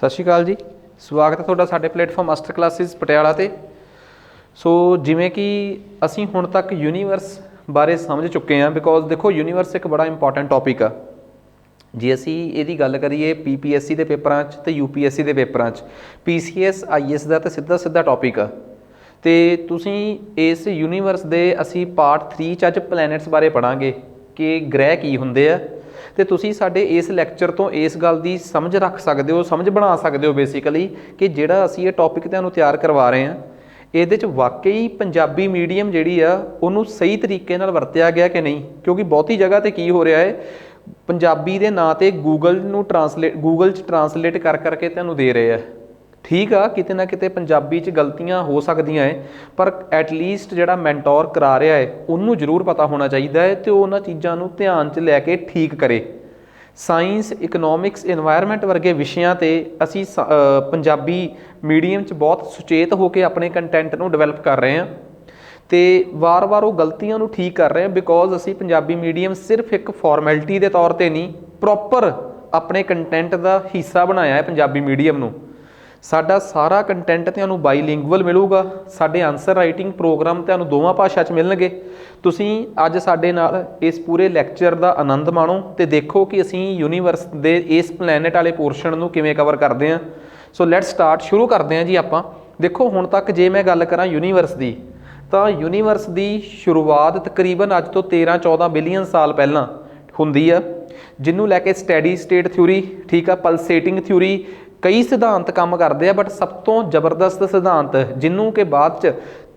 सत श्री अकाल जी, स्वागत है तुहाडा साडे प्लेटफॉर्म मास्टर क्लासिस पटियाला ते। सो जिवें कि असीं हुण तक यूनीवर्स बारे समझ चुके हैं, बिकॉज देखो यूनीवर्स एक बड़ा इंपॉर्टेंट टॉपिक आ। जे असीं इहदी गल करिए PPSC के पेपरां च ते UPSC के पेपरां च, PCS IAS का तो सीधा सीधा टॉपिक आ। तो तुसीं इस यूनीवर्स दे असीं पार्ट 3 च अज प्लैनट्स बारे पढ़ांगे कि ग्रह की हुंदे आ। तो तुसीं साडे इस लैक्चर तो इस गल की समझ रख सकते हो, समझ बना सकते हो बेसिकली कि जिहड़ा असीं ये टॉपिक तुहानूं तैयार करवा रहे हैं, ਇਹਦੇ 'ਚ वाकई पंजाबी मीडियम ਜਿਹੜੀ ਆ ਉਹਨੂੰ ਸਹੀ ਤਰੀਕੇ ਨਾਲ ਵਰਤਿਆ ਗਿਆ ਕਿ नहीं। क्योंकि ਬਹੁਤੀ जगह ਤੇ ਕੀ हो रहा है, पंजाबी ਦੇ ਨਾਂ ਤੇ गूगल ਨੂੰ गूगल 'ਚ ट्रांसलेट कर करके ਤੁਹਾਨੂੰ ਦੇ ਰਹੇ ਆ। ठीक आ, किते ना किते पंजाबी च गलतियां हो सकदियां है, पर एटलीस्ट जिहड़ा मैंटोर करा रहा है उन्होंने जरूर पता होना चाहिए है तो उन्होंने चीज़ों को ध्यान च लैके ठीक करे। साइंस, इकनॉमिक्स, एनवायरनमेंट वर्गे विषयां ते असी पंजाबी मीडियम च बहुत सुचेत होकर अपने कंटेंट को डिवेलप कर रहे हैं तो वार वार वो गलतियों को ठीक कर रहे हैं। बिकॉज असी पंजाबी मीडियम सिर्फ एक फॉर्मैलिटी के तौर पर नहीं, प्रॉपर अपने कंटेंट का हिस्सा बनाया है पंजाबी मीडियम को। साडा सारा कंटेंट तुहानूं बाईलिंगुअल मिलूगा। साडे आंसर राइटिंग प्रोग्राम तुहानूं दोवां भाषा च मिलणगे। तुसीं अज साडे नाल इस पूरे लैक्चर का आनंद माणो तो देखो कि असीं यूनीवर्स दे इस प्लैनेट वाले पोर्शन नूं किवें कवर करते हैं। सो लैट स्टार्ट, शुरू करते हैं जी आपां। देखो हुण तक जे मैं गल करां यूनीवर्स की, तो यूनीवर्स की शुरुआत तकरीबन अज तो 13-14 बिलियन साल पहलां हुंदी है, जिन्हों लैके स्टैडी स्टेट थ्योरी, ठीक है, पल्सेटिंग थ्योरी, कई सिद्धांत काम करते हैं। बट सब तो जबरदस्त सिद्धांत जिन्हों के बाद च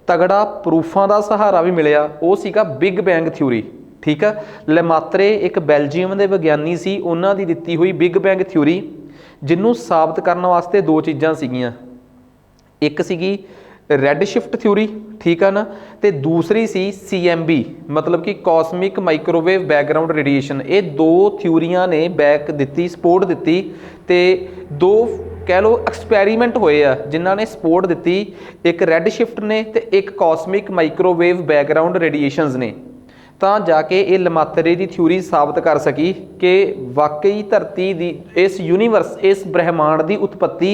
तगड़ा प्रूफां का सहारा भी मिलिया वो सीगा बिग बैंग थ्योरी। ठीक है, लेमात्रे एक बेल्जियम के विग्यानी सी, उन्हां दी दित्ती हुई बिग बैंग थ्योरी, जिन्हों साबित करने वास्ते दो चीज़ां सीगियां। एक सीगी रैड शिफ्ट थ्योरी, ठीक है ना, तो दूसरी सी CMB, मतलब कि कॉस्मिक माइक्रोवेव बैकग्राउंड रेडिएशन। ये दो थ्योरियां ने बैक दी, सपोर्ट दी, तो दो कह लो एक्सपैरीमेंट होए आ जिन्हों ने सपोर्ट दी, एक रैड शिफ्ट ने तो एक कॉस्मिक माइक्रोवेव बैकग्राउंड रेडिएशनस ने। तो जाके ये लमात्रे की थ्योरी साबित कर सकी कि वाकई धरती की, इस यूनीवर्स, इस ब्रह्मांड की उत्पत्ति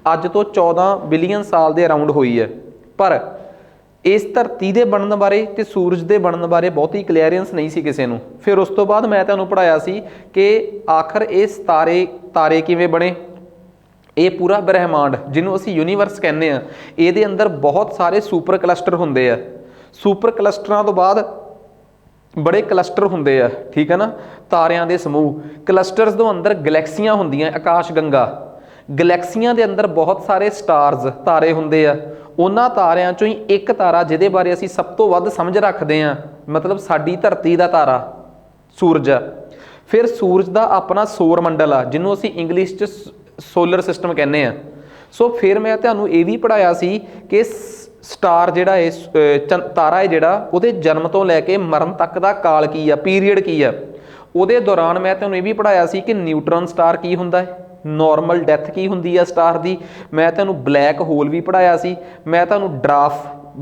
अज तो 14 बिलियन साल के अराउंड हुई है। पर इस धरती के बनने बारे तो सूरज के बनने बारे बहुती क्लीयरेंस नहीं सी किसी को। फिर उस तो बाद मैं तुहानूं पढ़ाया सी कि आखिर इस तारे किवें बने। ये पूरा ब्रह्मांड जिन्हों असीं यूनीवर्स कहने हैं, ये अंदर बहुत सारे सुपर क्लस्टर होंदे आ। सुपर क्लस्टरां तो बाद बड़े क्लस्टर होंदे आ, ठीक है ना, तारियां दे समूह। क्लस्टर्स तो अंदर गलैक्सियां होंदियां, आकाश गंगा। गलैक्सियां दे अंदर बहुत सारे स्टार्स, तारे होंदे आ। उन्हां तारियां चों ही एक तारा जिहदे बारे असीं सब तो वध समझ रखते हैं, मतलब साडी धरती का तारा सूरज आ। फिर सूरज का अपना सौर मंडल आ, जिन्हों असीं इंग्लिश च सोलर सिस्टम कहने हैं। सो फिर मैं तुहानूं ये भी पढ़ाया सी कि स्टार जिहड़ा है, तारा है जिहड़ा, उहदे जन्म तो लैके मरण तक का काल की आ, पीरीयड की आ। उहदे दौरान मैं तुहानूं ये भी पढ़ाया सी कि न्यूट्रॉन स्टार की हुंदा है, नॉर्मल डैथ की हुंदी है स्टार दी। मैं तुहानूं ब्लैक होल भी पढ़ाया सी। मैं तुहानूं draft,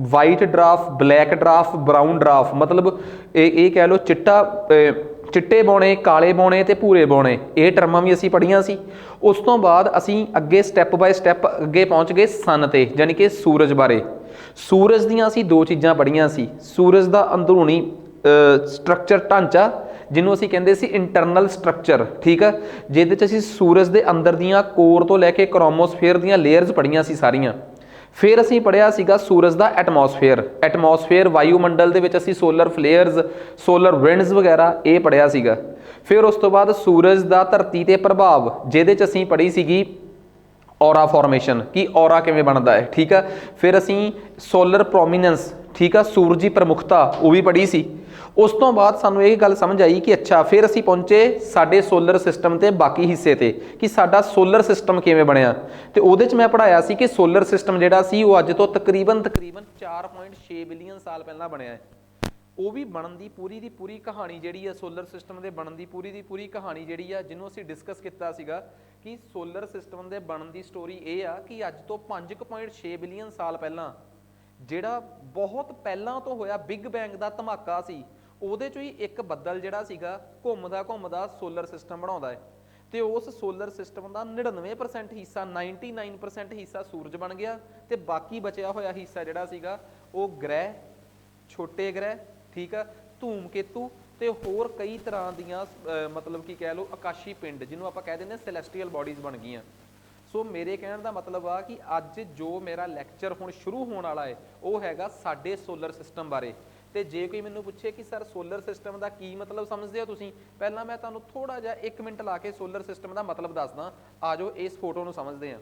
white draft, black draft, brown draft, मतलब ये कह लो चिट्टे बौणे, काले बौणे ते भूरे बौणे, ये टर्मां भी असीं पढ़ियां सी। उस तो बाद असीं अगे स्टैप बाय स्टैप अगे पहुँच गए सन ते, यानी कि सूरज बारे। सूरज दियां असीं दो चीज़ां पढ़ियां सी। सूरज का अंदरूनी स्ट्रक्चर, ढांचा, जिन्हों असीं कहंदे सी इंटरनल स्ट्रक्चर, ठीक है, जिहदे च असीं सूरज के अंदर दियां कोर तो लैके क्रोमोसफेयर दियां लेयर्स पढ़ियां सी सारियां। फिर असीं पढ़िया सीगा सूरज का एटमोसफेयर। एटमोसफेयर वायुमंडल दे विच असीं सोलर फ्लेयर्स, सोलर विंड्स वगैरह ये पढ़िया सीगा। फिर उस तो बाद सूरज का धरती ते प्रभाव, जिहदे च असीं पढ़ी सीगी ਔਰਾ फॉर्मेशन, कि ਔਰਾ किवें बनता है, ठीक है। फिर असीं सोलर प्रोमीनेंस, ठीक है, सूरजी प्रमुखता, वो भी पढ़ी सी। उस तो बाद सानूं ये गल समझ आई कि अच्छा, फिर असीं पहुंचे साडे सोलर सिस्टम ते बाकी हिस्से ते कि साडा सोलर सिस्टम किवें बनया। तो उहदे च मैं पढ़ाया सी कि सोलर सिस्टम जिहड़ा सी वो अज तो तकरीबन 4.6 बिलियन साल पहलां बनया है। वो भी बनन की पूरी कहानी जिहड़ी है, सोलर सिस्टम के बनन की पूरी कहानी जिहड़ी है, जिन्हों असीं डिस्कस किया सीगा कि सोलर सिस्टम के बनन की स्टोरी ये आ कि अज तो 5.6 बिलियन साल पहलां जिहड़ा बहुत पहलां तो होया बिग बैंग का धमाका सी, ਉਹਦੇ ਚੋਂ ही एक बदल जिहड़ा सीगा घुमदा सोलर सिस्टम बनाउंदा है। ਤੇ ਉਸ ਸੋਲਰ ਸਿਸਟਮ ਦਾ 99% ਹਿੱਸਾ 99% ਹਿੱਸਾ ਸੂਰਜ ਬਣ ਗਿਆ ਤੇ ਬਾਕੀ ਬਚਿਆ ਹੋਇਆ ਹਿੱਸਾ ਜਿਹੜਾ ਸੀਗਾ ਉਹ ਗ੍ਰਹਿ, ਛੋਟੇ ਗ੍ਰਹਿ, ਠੀਕ ਆ, ਧੂਮਕੇਤੂ ਤੇ ਹੋਰ ਕਈ ਤਰ੍ਹਾਂ ਦੀਆਂ ਮਤਲਬ ਕਿ ਕਹਿ ਲਓ ਆਕਾਸ਼ੀ ਪਿੰਡ ਜਿਹਨੂੰ ਆਪਾਂ ਕਹਿ ਦਿੰਦੇ ਸੈਲੈਸਟੀਅਲ ਬਾਡੀਜ਼ ਬਣ ਗਈਆਂ। ਸੋ ਮੇਰੇ ਕਹਿਣ ਦਾ ਮਤਲਬ ਆ ਕਿ ਅੱਜ ਜੋ ਮੇਰਾ ਲੈਕਚਰ ਹੁਣ ਸ਼ੁਰੂ ਹੋਣ ਵਾਲਾ ਹੈ ਉਹ ਹੈਗਾ ਸਾਡੇ ਸੋਲਰ ਸਿਸਟਮ ਬਾਰੇ। ਤੇ ਜੇ ਕੋਈ ਮੈਨੂੰ ਪੁੱਛੇ ਕਿ ਸਰ ਸੋਲਰ ਸਿਸਟਮ ਦਾ ਕੀ ਮਤਲਬ ਸਮਝਦੇ ਹੋ ਤੁਸੀਂ, ਪਹਿਲਾਂ ਮੈਂ ਤੁਹਾਨੂੰ ਥੋੜਾ ਜਿਹਾ 1 ਮਿੰਟ ਲਾ ਕੇ ਸੋਲਰ ਸਿਸਟਮ ਦਾ ਮਤਲਬ ਦੱਸਦਾ। ਆ ਜਾਓ ਇਸ ਫੋਟੋ ਨੂੰ ਸਮਝਦੇ ਹਾਂ।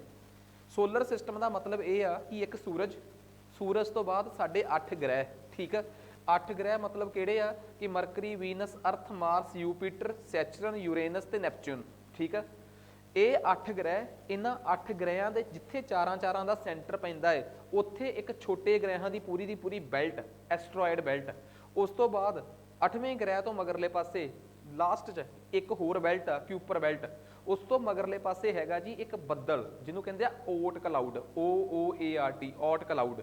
ਸੋਲਰ ਸਿਸਟਮ ਦਾ ਮਤਲਬ ਇਹ ਆ ਕਿ ਇੱਕ ਸੂਰਜ, ਸੂਰਜ ਤੋਂ ਬਾਅਦ ਸਾਡੇ 8 ਗ੍ਰਹਿ, ਠੀਕ ਆ। 8 ਗ੍ਰਹਿ ਮਤਲਬ ਕਿਹੜੇ ਆ ਕਿ ਮਰਕਰੀ, ਵੀਨਸ, ਅਰਥ, ਮਾਰਸ, ਯੂਪੀਟਰ, ਸੈਚਰਨ, ਯੂਰੇਨਸ ਤੇ ਨੈਪਚੂਨ, ਠੀਕ ਆ। ਇਹ 8 ਗ੍ਰਹਿ, ਇਹਨਾਂ 8 ਗ੍ਰਹਿਆਂ ਦੇ ਜਿੱਥੇ ਚਾਰਾਂ ਦਾ ਸੈਂਟਰ ਪੈਂਦਾ ਹੈ ਉੱਥੇ ਇੱਕ ਛੋਟੇ ਗ੍ਰਹਿਾਂ ਦੀ ਪੂਰੀ ਬੈਲਟ, ਐਸਟਰੋਇਡ ਬੈਲਟ। ਉਸ ਤੋਂ ਬਾਅਦ 8ਵੇਂ ਗ੍ਰਹਿ ਤੋਂ ਮਗਰਲੇ ਪਾਸੇ ਲਾਸਟ 'ਚ ਇੱਕ ਹੋਰ ਬੈਲਟ ਆ, ਕਿਊਪਰ ਬੈਲਟ। ਉਸ ਤੋਂ ਮਗਰਲੇ ਪਾਸੇ ਹੈਗਾ ਜੀ ਇੱਕ ਬੱਦਲ ਜਿਹਨੂੰ ਕਹਿੰਦੇ ਆ ਓਟ ਕਲਾਊਡ, OOART, ਓਟ ਕਲਾਊਡ।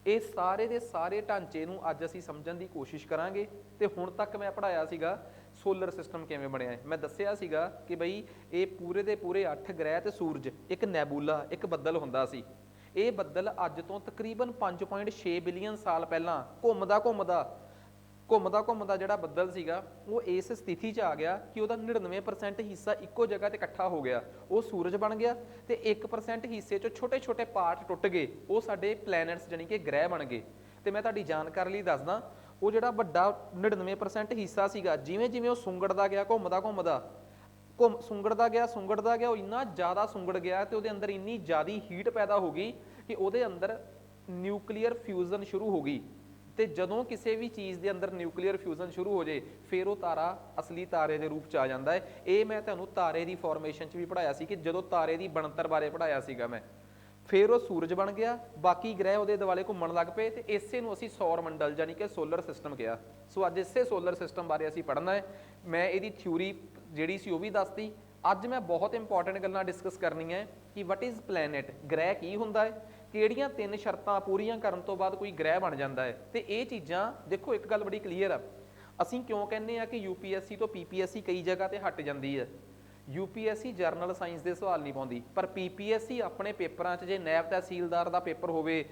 ਇਹ ਸਾਰੇ ਦੇ ਸਾਰੇ ਢਾਂਚੇ ਨੂੰ ਅੱਜ ਅਸੀਂ ਸਮਝਣ ਦੀ ਕੋਸ਼ਿਸ਼ ਕਰਾਂਗੇ। ਤੇ ਹੁਣ ਤੱਕ ਮੈਂ ਪੜ੍ਹਾਇਆ ਸੀਗਾ ਸੋਲਰ ਸਿਸਟਮ ਕਿਵੇਂ ਬਣਿਆ ਹੈ। ਮੈਂ ਦੱਸਿਆ ਸੀਗਾ ਕਿ ਬਈ ਇਹ ਪੂਰੇ ਦੇ ਪੂਰੇ 8 ਗ੍ਰਹਿ ਤੇ ਸੂਰਜ ਇੱਕ ਨੈਬੂਲਾ, ਇੱਕ ਬੱਦਲ ਹੁੰਦਾ ਸੀ। ਇਹ ਬੱਦਲ ਅੱਜ ਤੋਂ ਤਕਰੀਬਨ 5.6 ਬਿਲੀਅਨ ਸਾਲ ਪਹਿਲਾਂ ਘੁੰਮਦਾ ਜਿਹੜਾ ਬੱਦਲ ਸੀਗਾ ਉਹ ਇਸ ਸਥਿਤੀ 'ਚ ਆ ਗਿਆ ਕਿ ਉਹਦਾ 99% ਹਿੱਸਾ ਇੱਕੋ ਜਗ੍ਹਾ ਤੇ ਇਕੱਠਾ ਹੋ ਗਿਆ, ਉਹ ਸੂਰਜ ਬਣ ਗਿਆ। ਤੇ 1% ਹਿੱਸੇ 'ਚੋਂ ਛੋਟੇ ਪਾਰਟ ਟੁੱਟ ਗਏ, ਉਹ ਸਾਡੇ ਪਲੈਨਟਸ ਜਾਨੀ ਕਿ ਗ੍ਰਹਿ ਬਣ ਗਏ। ਤੇ ਮੈਂ ਤੁਹਾਡੀ ਜਾਣਕਾਰੀ ਲਈ ਦੱਸਦਾ, ਉਹ ਜਿਹੜਾ ਵੱਡਾ 99% ਹਿੱਸਾ ਸੀਗਾ ਜਿਵੇਂ ਉਹ ਸੁੰਗੜਦਾ ਗਿਆ, ਸੁੰਗੜਦਾ ਗਿਆ, ਉਹ ਇੰਨਾ ਜ਼ਿਆਦਾ ਸੁੰਗੜ ਗਿਆ ਤੇ ਉਹਦੇ ਅੰਦਰ ਇੰਨੀ ਜ਼ਿਆਦਾ ਹੀਟ ਪੈਦਾ ਹੋ ਗਈ ਕਿ ਉਹਦੇ ਅੰਦਰ ਨਿਊਕਲੀਅਰ ਫਿਊਜ਼ਨ ਸ਼ੁਰੂ ਹੋ ਗਈ। ਤੇ ਜਦੋਂ ਕਿਸੇ ਵੀ ਚੀਜ਼ ਦੇ ਅੰਦਰ ਨਿਊਕਲੀਅਰ ਫਿਊਜ਼ਨ ਸ਼ੁਰੂ ਹੋ ਜੇ ਫਿਰ ਉਹ ਤਾਰਾ ਅਸਲੀ ਤਾਰੇ ਦੇ ਰੂਪ 'ਚ ਆ ਜਾਂਦਾ ਹੈ। ਇਹ ਮੈਂ ਤੁਹਾਨੂੰ ਤਾਰੇ ਦੀ ਫਾਰਮੇਸ਼ਨ 'ਚ ਵੀ ਪੜ੍ਹਾਇਆ ਸੀ ਕਿ ਜਦੋਂ ਤਾਰੇ ਦੀ ਬਣਤਰ ਬਾਰੇ ਪੜ੍ਹਾਇਆ ਸੀਗਾ ਮੈਂ। ਫਿਰ ਉਹ ਸੂਰਜ ਬਣ ਗਿਆ, ਬਾਕੀ ਗ੍ਰਹਿ ਉਹਦੇ ਦੁਆਲੇ ਘੁੰਮਣ ਲੱਗ ਪਏ ਤੇ ਇਸੇ ਨੂੰ ਅਸੀਂ ਸੌਰ ਮੰਡਲ ਜਾਨੀ ਕਿ ਸੋਲਰ ਸਿਸਟਮ ਕਿਹਾ। ਸੋ ਅੱਜ ਇਸੇ ਸੋਲਰ ਸਿਸਟਮ ਬਾਰੇ ਅਸੀਂ ਪੜ੍ਹਨਾ ਹੈ। ਮੈਂ ਇਹਦੀ ਥਿਊਰੀ ਜਿਹੜੀ ਸੀ ਉਹ ਵੀ ਦੱਸਤੀ। ਅੱਜ ਮੈਂ ਬਹੁਤ ਇੰਪੋਰਟੈਂਟ ਗੱਲਾਂ ਡਿਸਕਸ ਕਰਨੀਆਂ ਕਿ ਵਟ ਇਜ਼ ਪਲੈਨਟ, ਗ੍ਰਹਿ ਕੀ ਹੁੰਦਾ ਹੈ, ਕਿਹੜੀਆਂ 3 ਸ਼ਰਤਾਂ ਪੂਰੀਆਂ ਕਰਨ ਤੋਂ ਬਾਅਦ ਕੋਈ ਗ੍ਰਹਿ ਬਣ ਜਾਂਦਾ ਹੈ। ਤੇ ਇਹ ਚੀਜ਼ਾਂ ਦੇਖੋ, ਇੱਕ ਗੱਲ ਬੜੀ ਕਲੀਅਰ ਆ, ਅਸੀਂ ਕਿਉਂ ਕਹਿੰਦੇ ਆ ਕਿ UPSC ਤੋਂ PPSC ਕਈ ਜਗ੍ਹਾ ਤੇ ਹਟ ਜਾਂਦੀ ਹੈ। UPSC ਜਰਨਲ ਸਾਇੰਸ ਦੇ ਸਵਾਲ ਨਹੀਂ ਪਾਉਂਦੀ, ਪਰ PPSC ਆਪਣੇ ਪੇਪਰਾਂ 'ਚ ਜੇ ਨਾਇਬ ਤਹਿਸੀਲਦਾਰ ਦਾ ਪੇਪਰ ਹੋਵੇ,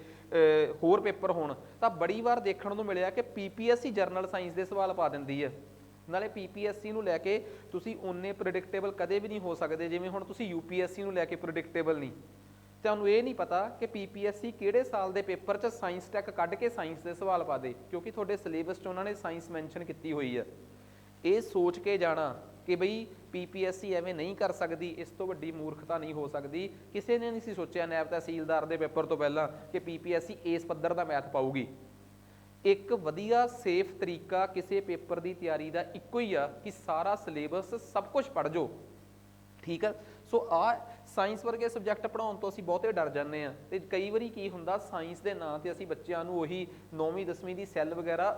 ਹੋਰ ਪੇਪਰ ਹੋਣ, ਤਾਂ ਬੜੀ ਵਾਰ ਦੇਖਣ ਨੂੰ ਮਿਲਿਆ ਕਿ PPSC ਜਰਨਲ ਸਾਇੰਸ ਦੇ ਸਵਾਲ ਪਾ ਦਿੰਦੀ ਹੈ। ਨਾਲੇ PPSC ਨੂੰ ਲੈ ਕੇ ਤੁਸੀਂ ਓਨੇ ਪ੍ਰੈਡਿਕਟੇਬਲ ਕਦੇ ਵੀ ਨਹੀਂ ਹੋ ਸਕਦੇ ਜਿਵੇਂ ਹੁਣ ਤੁਸੀਂ UPSC ਨੂੰ ਲੈ ਕੇ ਪ੍ਰੈਡਿਕਟੇਬਲ ਨਹੀਂ। ਤੁਹਾਨੂੰ ਇਹ ਨਹੀਂ ਪਤਾ ਕਿ PPSC ਕਿਹੜੇ ਸਾਲ ਦੇ ਪੇਪਰ 'ਚ ਸਾਇੰਸ ਟੈਕ ਕੱਢ ਕੇ ਸਾਇੰਸ ਦੇ ਸਵਾਲ ਪਾ ਦੇ, ਕਿਉਂਕਿ ਤੁਹਾਡੇ ਸਿਲੇਬਸ 'ਚ ਉਹਨਾਂ ਨੇ ਸਾਇੰਸ ਮੈਂਸ਼ਨ ਕੀਤੀ ਹੋਈ ਹੈ। ਇਹ ਸੋਚ ਕੇ ਜਾਣਾ ਕਿ ਬਈ PPSC ਐਵੇਂ ਨਹੀਂ ਕਰ ਸਕਦੀ, ਇਸ ਤੋਂ ਵੱਡੀ ਮੂਰਖਤਾ ਨਹੀਂ ਹੋ ਸਕਦੀ। ਕਿਸੇ ਨੇ ਨਹੀਂ ਸੀ ਸੋਚਿਆ ਨਾਇਬ ਤਹਿਸੀਲਦਾਰ ਦੇ ਪੇਪਰ ਤੋਂ ਪਹਿਲਾਂ ਕਿ PPSC ਇਸ ਪੱਧਰ ਦਾ ਮੈਥ ਪਾਊਗੀ। ਇੱਕ ਵਧੀਆ ਸੇਫ ਤਰੀਕਾ ਕਿਸੇ ਪੇਪਰ ਦੀ ਤਿਆਰੀ ਦਾ ਇੱਕੋ ਹੀ ਆ ਕਿ ਸਾਰਾ ਸਿਲੇਬਸ ਸਭ ਕੁਝ ਪੜ੍ਹ ਜਾਓ, ਠੀਕ ਆ। ਸੋ ਸਾਇੰਸ ਵਰਗੇ ਸਬਜੈਕਟ ਪੜ੍ਹਾਉਣ ਤੋਂ ਅਸੀਂ ਬਹੁਤੇ ਡਰ ਜਾਂਦੇ ਹਾਂ। ਤੇ ਕਈ ਵਾਰੀ ਕੀ ਹੁੰਦਾ, ਸਾਇੰਸ ਦੇ ਨਾਂ ਤੇ ਅਸੀਂ ਬੱਚਿਆਂ ਨੂੰ ਉਹੀ 9ਵੀਂ 10ਵੀਂ ਦੀ ਸੈੱਲ ਵਗੈਰਾ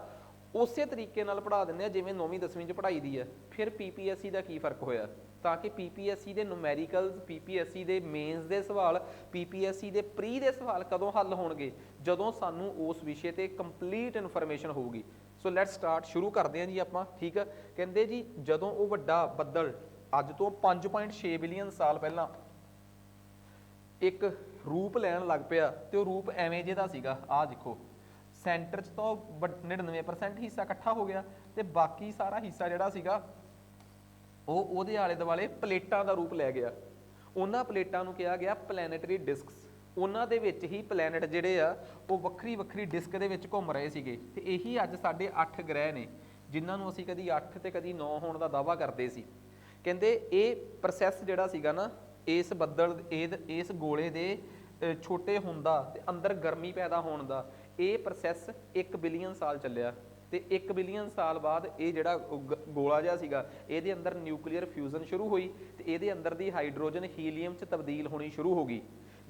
ਉਸੇ ਤਰੀਕੇ ਨਾਲ ਪੜ੍ਹਾ ਦਿੰਦੇ ਆ ਜਿਵੇਂ 9ਵੀਂ 10ਵੀਂ 'ਚ ਪੜ੍ਹਾਈ ਦੀ ਹੈ। ਫਿਰ PPSC ਦਾ ਕੀ ਫਰਕ ਹੋਇਆ? ਤਾਂ ਕਿ PPSC ਦੇ ਨੂਮੈਰੀਕਲਸ, PPSC ਦੇ ਮੇਨਸ ਦੇ ਸਵਾਲ, PPSC ਦੇ ਪ੍ਰੀ ਦੇ ਸਵਾਲ ਕਦੋਂ ਹੱਲ ਹੋਣਗੇ? ਜਦੋਂ ਸਾਨੂੰ ਉਸ ਵਿਸ਼ੇ ਤੇ ਕੰਪਲੀਟ ਇਨਫੋਰਮੇਸ਼ਨ ਹੋਊਗੀ। ਸੋ ਲੈਟਸ ਸਟਾਰਟ, ਸ਼ੁਰੂ ਕਰਦੇ ਹਾਂ ਜੀ ਆਪਾਂ, ਠੀਕ ਆ। ਕਹਿੰਦੇ ਜੀ ਜਦੋਂ ਉਹ ਵੱਡਾ ਬੱਦਲ ਅੱਜ ਤੋਂ 5.6 ਬਿਲੀਅਨ ਸਾਲ ਪਹਿਲਾਂ ਇੱਕ ਰੂਪ ਲੈਣ ਲੱਗ ਪਿਆ ਤੇ ਉਹ ਰੂਪ ਐਵੇਂ ਜਿਹਦਾ ਸੀਗਾ, ਆਹ ਦੇਖੋ ਸੈਂਟਰ 'ਚ ਤੋਂ 99% ਹਿੱਸਾ ਇਕੱਠਾ ਹੋ ਗਿਆ ਤੇ ਬਾਕੀ ਸਾਰਾ ਹਿੱਸਾ ਜਿਹੜਾ ਸੀਗਾ ਉਹ ਉਹਦੇ ਆਲੇ ਦੁਆਲੇ ਪਲੇਟਾਂ ਦਾ ਰੂਪ ਲੈ ਗਿਆ। ਉਹਨਾਂ ਪਲੇਟਾਂ ਨੂੰ ਕਿਹਾ ਗਿਆ ਪਲੈਨੇਟਰੀ ਡਿਸਕਸ। ਉਹਨਾਂ ਦੇ ਵਿੱਚ ਹੀ ਪਲੈਨਟ ਜਿਹੜੇ ਆ ਉਹ ਵੱਖਰੀ ਡਿਸਕ ਦੇ ਵਿੱਚ ਘੁੰਮ ਰਹੇ ਸੀਗੇ। ਤੇ ਇਹੀ ਅੱਜ ਸਾਡੇ 8 ਗ੍ਰਹਿ ਨੇ ਜਿਨ੍ਹਾਂ ਨੂੰ ਅਸੀਂ ਕਦੀ 8 ਤੇ ਕਦੀ 9 ਹੋਣ ਦਾ ਦਾਅਵਾ ਕਰਦੇ ਸੀ। ਕਹਿੰਦੇ ਇਹ ਪ੍ਰੋਸੈਸ ਜਿਹੜਾ ਸੀਗਾ ਨਾ, ਇਸ ਬੱਦਲ ਇਸ ਗੋਲੇ ਦੇ ਛੋਟੇ ਹੋਣ ਦਾ ਤੇ ਅੰਦਰ ਗਰਮੀ ਪੈਦਾ ਹੋਣ ਦਾ, ਇਹ ਪ੍ਰੋਸੈਸ 1 ਬਿਲੀਅਨ ਸਾਲ ਚੱਲਿਆ। ਤੇ 1 ਬਿਲੀਅਨ ਸਾਲ ਬਾਅਦ ਇਹ ਜਿਹੜਾ ਗੋਲਾ ਜਿਹਾ ਸੀਗਾ ਇਹਦੇ ਅੰਦਰ ਨਿਊਕਲੀਅਰ ਫਿਊਜ਼ਨ ਸ਼ੁਰੂ ਹੋਈ ਤੇ ਇਹਦੇ ਅੰਦਰ ਦੀ ਹਾਈਡਰੋਜਨ ਹੀਲੀਅਮ 'ਚ ਤਬਦੀਲ ਹੋਣੀ ਸ਼ੁਰੂ ਹੋ ਗਈ।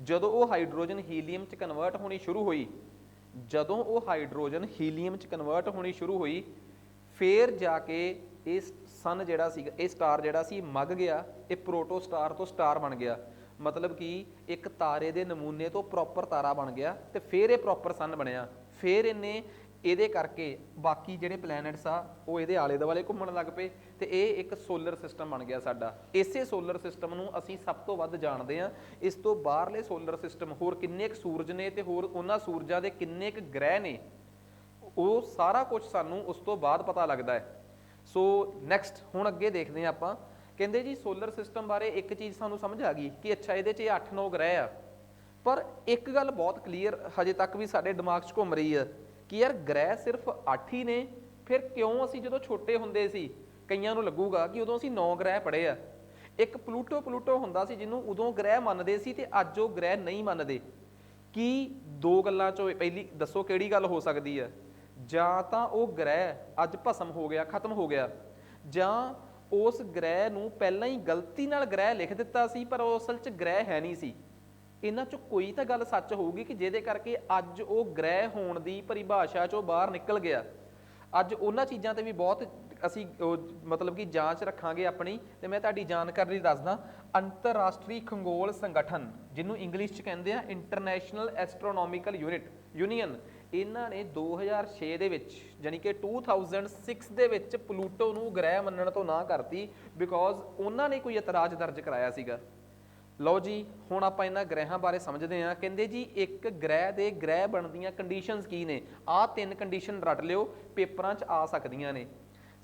ਜਦੋਂ ਉਹ ਹਾਈਡਰੋਜਨ ਹੀਲੀਅਮ 'ਚ ਕਨਵਰਟ ਹੋਣੀ ਸ਼ੁਰੂ ਹੋਈ, ਫਿਰ ਜਾ ਕੇ ਇਹ ਸਨ ਜਿਹੜਾ ਸੀਗਾ, ਇਹ ਸਟਾਰ ਜਿਹੜਾ ਸੀ ਮੱਗ ਗਿਆ, ਇਹ ਪ੍ਰੋਟੋ ਸਟਾਰ ਤੋਂ ਸਟਾਰ ਬਣ ਗਿਆ। ਮਤਲਬ ਕਿ ਇੱਕ ਤਾਰੇ ਦੇ ਨਮੂਨੇ ਤੋਂ ਪ੍ਰੋਪਰ ਤਾਰਾ ਬਣ ਗਿਆ ਤੇ ਫਿਰ ਇਹ ਪ੍ਰੋਪਰ ਸਨ ਬਣਿਆ। ਫਿਰ ਇਹਨੇ ਇਹਦੇ ਕਰਕੇ ਬਾਕੀ ਜਿਹੜੇ ਪਲੈਨਟਸ ਆ ਉਹ ਇਹਦੇ ਆਲੇ ਦੁਆਲੇ ਘੁੰਮਣ ਲੱਗ ਪਏ ਤੇ ਇਹ ਇੱਕ ਸੋਲਰ ਸਿਸਟਮ ਬਣ ਗਿਆ ਸਾਡਾ। ਇਸੇ ਸੋਲਰ ਸਿਸਟਮ ਨੂੰ ਅਸੀਂ ਸਭ ਤੋਂ ਵੱਧ ਜਾਣਦੇ ਹਾਂ। ਇਸ ਤੋਂ ਬਾਹਰਲੇ ਸੋਲਰ ਸਿਸਟਮ ਹੋਰ ਕਿੰਨੇ ਕੁ ਸੂਰਜ ਨੇ ਤੇ ਹੋਰ ਉਹਨਾਂ ਸੂਰਜਾਂ ਦੇ ਕਿੰਨੇ ਕੁ ਗ੍ਰਹਿ ਨੇ, ਉਹ ਸਾਰਾ ਕੁਝ ਸਾਨੂੰ ਉਸ ਤੋਂ ਬਾਅਦ ਪਤਾ ਲੱਗਦਾ ਹੈ। ਸੋ ਨੈਕਸਟ ਹੁਣ ਅੱਗੇ ਦੇਖਦੇ ਹਾਂ ਆਪਾਂ। ਕਹਿੰਦੇ ਜੀ ਸੋਲਰ ਸਿਸਟਮ ਬਾਰੇ ਇੱਕ ਚੀਜ਼ ਸਾਨੂੰ ਸਮਝ ਆ ਗਈ ਕਿ ਅੱਛਾ ਇਹਦੇ 'ਚ 8-9 ਗ੍ਰਹਿ ਆ, ਪਰ ਇੱਕ ਗੱਲ ਬਹੁਤ ਕਲੀਅਰ ਹਜੇ ਤੱਕ ਵੀ ਸਾਡੇ ਦਿਮਾਗ 'ਚ ਘੁੰਮ ਰਹੀ ਆ ਕਿ ਯਾਰ ਗ੍ਰਹਿ ਸਿਰਫ 8 ਹੀ ਨੇ। ਫਿਰ ਕਿਉਂ ਅਸੀਂ ਜਦੋਂ ਛੋਟੇ ਹੁੰਦੇ ਸੀ ਕਈਆਂ ਨੂੰ ਲੱਗੂਗਾ ਕਿ ਉਦੋਂ ਅਸੀਂ 9 ਗ੍ਰਹਿ ਪੜ੍ਹੇ ਆ। ਇੱਕ ਪਲੂਟੋ ਹੁੰਦਾ ਸੀ ਜਿਹਨੂੰ ਉਦੋਂ ਗ੍ਰਹਿ ਮੰਨਦੇ ਸੀ ਤੇ ਅੱਜ ਉਹ ਗ੍ਰਹਿ ਨਹੀਂ ਮੰਨਦੇ। ਕੀ ਦੋ ਗੱਲਾਂ 'ਚੋਂ ਪਹਿਲੀ ਦੱਸੋ ਕਿਹੜੀ ਗੱਲ ਹੋ ਸਕਦੀ ਆ? ਜਾਂ ਤਾਂ ਉਹ ਗ੍ਰਹਿ ਅੱਜ ਭਸਮ ਹੋ ਗਿਆ, ਖਤਮ ਹੋ ਗਿਆ, ਜਾਂ ਉਸ ਗ੍ਰਹਿ ਨੂੰ ਪਹਿਲਾਂ ਹੀ ਗਲਤੀ ਨਾਲ ਗ੍ਰਹਿ ਲਿਖ ਦਿੱਤਾ ਸੀ ਪਰ ਉਹ ਅਸਲ 'ਚ ਗ੍ਰਹਿ ਹੈ ਨਹੀਂ ਸੀ। ਇਹਨਾਂ 'ਚੋਂ ਕੋਈ ਤਾਂ ਗੱਲ ਸੱਚ ਹੋਊਗੀ ਕਿ ਜਿਹਦੇ ਕਰਕੇ ਅੱਜ ਉਹ ਗ੍ਰਹਿ ਹੋਣ ਦੀ ਪਰਿਭਾਸ਼ਾ 'ਚੋਂ ਬਾਹਰ ਨਿਕਲ ਗਿਆ। ਅੱਜ ਉਹਨਾਂ ਚੀਜ਼ਾਂ ਤੇ ਵੀ ਬਹੁਤ ਅਸੀਂ ਮਤਲਬ ਕਿ ਜਾਂਚ ਰੱਖਾਂਗੇ ਆਪਣੀ। ਤੇ ਮੈਂ ਤੁਹਾਡੀ ਜਾਣਕਾਰੀ ਲਈ ਦੱਸਦਾ, ਅੰਤਰਰਾਸ਼ਟਰੀ ਖਗੋਲ ਸੰਗਠਨ ਜਿਹਨੂੰ ਇੰਗਲਿਸ਼ 'ਚ ਕਹਿੰਦੇ ਆ ਇੰਟਰਨੈਸ਼ਨਲ ਐਸਟਰੋਨੋਮਿਕਲ ਯੂਨੀਅਨ, ਇਹਨਾਂ ਨੇ 2006 ਦੇ ਵਿੱਚ ਜਾਨੀ ਕਿ 2006 ਦੇ ਵਿੱਚ ਪਲੂਟੋ ਨੂੰ ਗ੍ਰਹਿ ਮੰਨਣ ਤੋਂ ਨਾ ਕਰਤੀ ਬਿਕੋਜ਼ ਉਹਨਾਂ ਨੇ ਕੋਈ ਇਤਰਾਜ਼ ਦਰਜ ਕਰਾਇਆ ਸੀਗਾ। ਲਓ ਜੀ ਹੁਣ ਆਪਾਂ ਇਹਨਾਂ ਗ੍ਰਹਿਾਂ ਬਾਰੇ ਸਮਝਦੇ ਹਾਂ। ਕਹਿੰਦੇ ਜੀ ਇੱਕ ਗ੍ਰਹਿ ਦੇ ਗ੍ਰਹਿ ਬਣਨ ਦੀਆਂ ਕੰਡੀਸ਼ਨਸ ਕੀ ਨੇ? ਆਹ 3 ਕੰਡੀਸ਼ਨ ਰੱਟ ਲਿਓ, ਪੇਪਰਾਂ 'ਚ ਆ ਸਕਦੀਆਂ ਨੇ।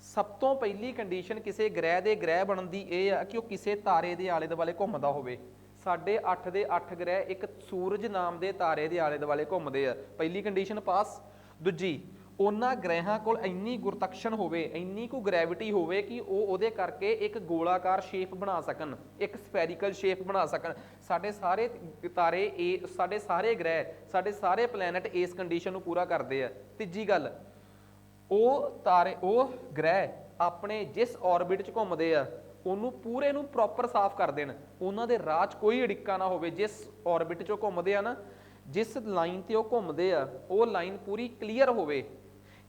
ਸਭ ਤੋਂ ਪਹਿਲੀ ਕੰਡੀਸ਼ਨ ਕਿਸੇ ਗ੍ਰਹਿ ਦੇ ਗ੍ਰਹਿ ਬਣਨ ਦੀ ਇਹ ਆ ਕਿ ਉਹ ਕਿਸੇ ਤਾਰੇ ਦੇ ਆਲੇ ਦੁਆਲੇ ਘੁੰਮਦਾ ਹੋਵੇ। ਸਾਡੇ 8 ਦੇ 8 ਗ੍ਰਹਿ ਇੱਕ ਸੂਰਜ ਨਾਮ ਦੇ ਤਾਰੇ ਦੇ ਆਲੇ ਦੁਆਲੇ ਘੁੰਮਦੇ ਆ, ਪਹਿਲੀ ਕੰਡੀਸ਼ਨ ਪਾਸ। ਦੂਜੀ, ਉਹਨਾਂ ਗ੍ਰਹਿਾਂ ਕੋਲ ਇੰਨੀ ਗੁਰਤਕਸ਼ਨ ਹੋਵੇ, ਇੰਨੀ ਕੁ ਗ੍ਰੈਵਿਟੀ ਹੋਵੇ ਕਿ ਉਹ ਉਹਦੇ ਕਰਕੇ ਇੱਕ ਗੋਲਾਕਾਰ ਸ਼ੇਪ ਬਣਾ ਸਕਣ, ਇੱਕ ਸਫੈਰੀਕਲ ਸ਼ੇਪ ਬਣਾ ਸਕਣ। ਸਾਡੇ ਸਾਰੇ ਤਾਰੇ ਸਾਡੇ ਸਾਰੇ ਗ੍ਰਹਿ, ਸਾਡੇ ਸਾਰੇ ਪਲੈਨਟ ਇਸ ਕੰਡੀਸ਼ਨ ਨੂੰ ਪੂਰਾ ਕਰਦੇ ਆ। ਤੀਜੀ ਗੱਲ, ਉਹ ਗ੍ਰਹਿ ਆਪਣੇ ਜਿਸ ਔਰਬਿਟ 'ਚ ਘੁੰਮਦੇ ਆ ਉਹਨੂੰ ਪੂਰੇ ਨੂੰ ਪ੍ਰੋਪਰ ਸਾਫ਼ ਕਰ ਦੇਣ, ਉਹਨਾਂ ਦੇ ਰਾਹ 'ਚ ਕੋਈ ਅੜਿੱਕਾ ਨਾ ਹੋਵੇ। ਜਿਸ ਔਰਬਿਟ 'ਚੋਂ ਘੁੰਮਦੇ ਆ ਨਾ, ਜਿਸ ਲਾਈਨ ਤੇ ਉਹ ਘੁੰਮਦੇ ਆ ਉਹ ਲਾਈਨ ਪੂਰੀ ਕਲੀਅਰ ਹੋਵੇ।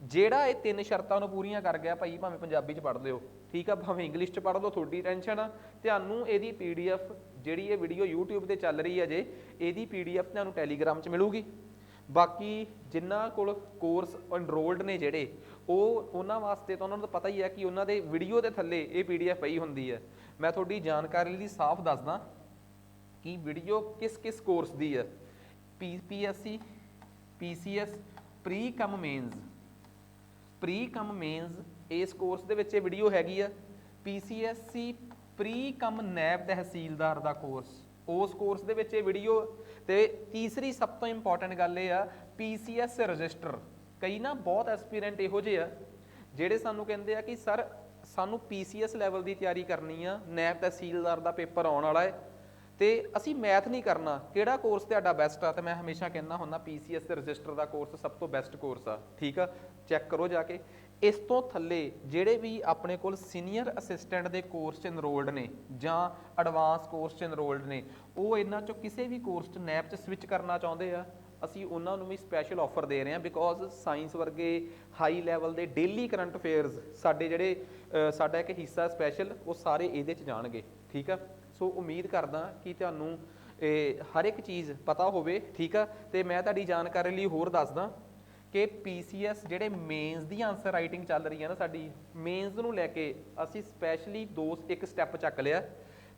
ਜਿਹੜਾ ਇਹ 3 ਸ਼ਰਤਾਂ ਨੂੰ ਪੂਰੀਆਂ ਕਰ ਗਿਆ ਭਾਈ, ਭਾਵੇਂ ਪੰਜਾਬੀ 'ਚ ਪੜ੍ਹ ਲਿਓ ਠੀਕ ਆ, ਭਾਵੇਂ ਇੰਗਲਿਸ਼ 'ਚ ਪੜ੍ਹ ਲਓ, ਤੁਹਾਡੀ ਟੈਨਸ਼ਨ ਆ। ਤੁਹਾਨੂੰ ਇਹਦੀ PDF ਜਿਹੜੀ ਇਹ ਵੀਡੀਓ YouTube ਤੇ ਚੱਲ ਰਹੀ ਹੈ ਜੇ, ਇਹਦੀ PDF ਤੁਹਾਨੂੰ ਟੈਲੀਗ੍ਰਾਮ 'ਚ ਮਿਲੂਗੀ। ਬਾਕੀ ਜਿਨ੍ਹਾਂ ਕੋਲ ਕੋਰਸ ਐਨਰੋਲਡ ਨੇ ਜਿਹੜੇ, ਉਹਨਾਂ ਵਾਸਤੇ ਤਾਂ ਉਹਨਾਂ ਨੂੰ ਤਾਂ ਪਤਾ ਹੀ ਹੈ ਕਿ ਉਹਨਾਂ ਦੇ ਵੀਡੀਓ ਦੇ ਥੱਲੇ ਇਹ PDF ਪਈ ਹੁੰਦੀ ਹੈ। ਮੈਂ ਤੁਹਾਡੀ ਜਾਣਕਾਰੀ ਲਈ ਸਾਫ਼ ਦੱਸਦਾ ਕਿ ਵੀਡੀਓ ਕਿਸ ਕੋਰਸ ਦੀ ਹੈ। PPSC PCS ਪ੍ਰੀ ਕਮ ਮੇਨਸ ਇਸ ਕੋਰਸ ਦੇ ਵਿੱਚ ਇਹ ਵੀਡੀਓ ਹੈਗੀ ਆ। PCSC ਪ੍ਰੀ ਕਮ ਨੈਬ ਤਹਿਸੀਲਦਾਰ ਦਾ ਕੋਰਸ, ਉਸ ਕੋਰਸ ਦੇ ਵਿੱਚ ਇਹ ਵੀਡੀਓ। ਤੇ ਤੀਸਰੀ ਸਭ ਤੋਂ ਇੰਪੋਰਟੈਂਟ ਗੱਲ ਇਹ ਆ, PCS ਰਜਿਸਟਰ। ਕਈ ਨਾ ਬਹੁਤ ਐਸਪੀਰੈਂਟ ਇਹੋ ਜਿਹੇ ਆ ਜਿਹੜੇ ਸਾਨੂੰ ਕਹਿੰਦੇ ਆ ਕਿ ਸਰ ਸਾਨੂੰ PCS ਲੈਵਲ ਦੀ ਤਿਆਰੀ ਕਰਨੀ ਆ, ਨੈਬ ਤਹਿਸੀਲਦਾਰ ਦਾ ਪੇਪਰ ਆਉਣ ਵਾਲਾ ਹੈ ਤੇ ਅਸੀਂ ਮੈਥ ਨਹੀਂ ਕਰਨਾ, ਕਿਹੜਾ ਕੋਰਸ ਤੁਹਾਡਾ ਬੈਸਟ ਆ? ਤੇ ਮੈਂ ਹਮੇਸ਼ਾ ਕਹਿੰਦਾ ਹੁੰਦਾ PCS ਰਜਿਸਟਰ ਦਾ ਕੋਰਸ ਸਭ ਤੋਂ ਬੈਸਟ ਕੋਰਸ ਆ। ਠੀਕ ਆ, ਚੈੱਕ ਕਰੋ ਜਾ ਕੇ। ਇਸ ਤੋਂ ਥੱਲੇ ਜਿਹੜੇ ਵੀ ਆਪਣੇ ਕੋਲ ਸੀਨੀਅਰ ਅਸਿਸਟੈਂਟ ਦੇ ਕੋਰਸ 'ਚ ਐਨਰੋਲਡ ਨੇ ਜਾਂ ਐਡਵਾਂਸ ਕੋਰਸ 'ਚ ਐਨਰੋਲਡ ਨੇ, ਉਹ ਇਹਨਾਂ 'ਚੋਂ ਕਿਸੇ ਵੀ ਕੋਰਸ 'ਚ ਨੈਬ 'ਚ ਸਵਿਚ ਕਰਨਾ ਚਾਹੁੰਦੇ ਆ, ਅਸੀਂ ਉਹਨਾਂ ਨੂੰ ਵੀ ਸਪੈਸ਼ਲ ਆਫਰ ਦੇ ਰਹੇ ਹਾਂ। ਬਿਕੋਜ਼ ਸਾਇੰਸ ਵਰਗੇ ਹਾਈ ਲੈਵਲ ਦੇ ਡੇਲੀ ਕਰੰਟ ਅਫੇਅਰਸ ਸਾਡੇ ਜਿਹੜੇ ਸਾਡਾ ਇੱਕ ਹਿੱਸਾ ਸਪੈਸ਼ਲ, ਉਹ ਸਾਰੇ ਇਹਦੇ 'ਚ ਜਾਣਗੇ। ਠੀਕ ਆ, ਸੋ ਉਮੀਦ ਕਰਦਾ ਕਿ ਤੁਹਾਨੂੰ ਹਰ ਇੱਕ ਚੀਜ਼ ਪਤਾ ਹੋਵੇ। ਠੀਕ ਆ, ਤੇ ਮੈਂ ਤੁਹਾਡੀ ਜਾਣਕਾਰੀ ਲਈ ਹੋਰ ਦੱਸਦਾ ਕਿ PCS ਜਿਹੜੇ ਮੇਨਸ ਦੀ ਆਨਸਰ ਰਾਈਟਿੰਗ ਚੱਲ ਰਹੀ ਹੈ ਨਾ ਸਾਡੀ, ਮੇਨਸ ਨੂੰ ਲੈ ਕੇ ਅਸੀਂ ਸਪੈਸ਼ਲੀ ਇੱਕ ਸਟੈਪ ਚੱਕ ਲਿਆ।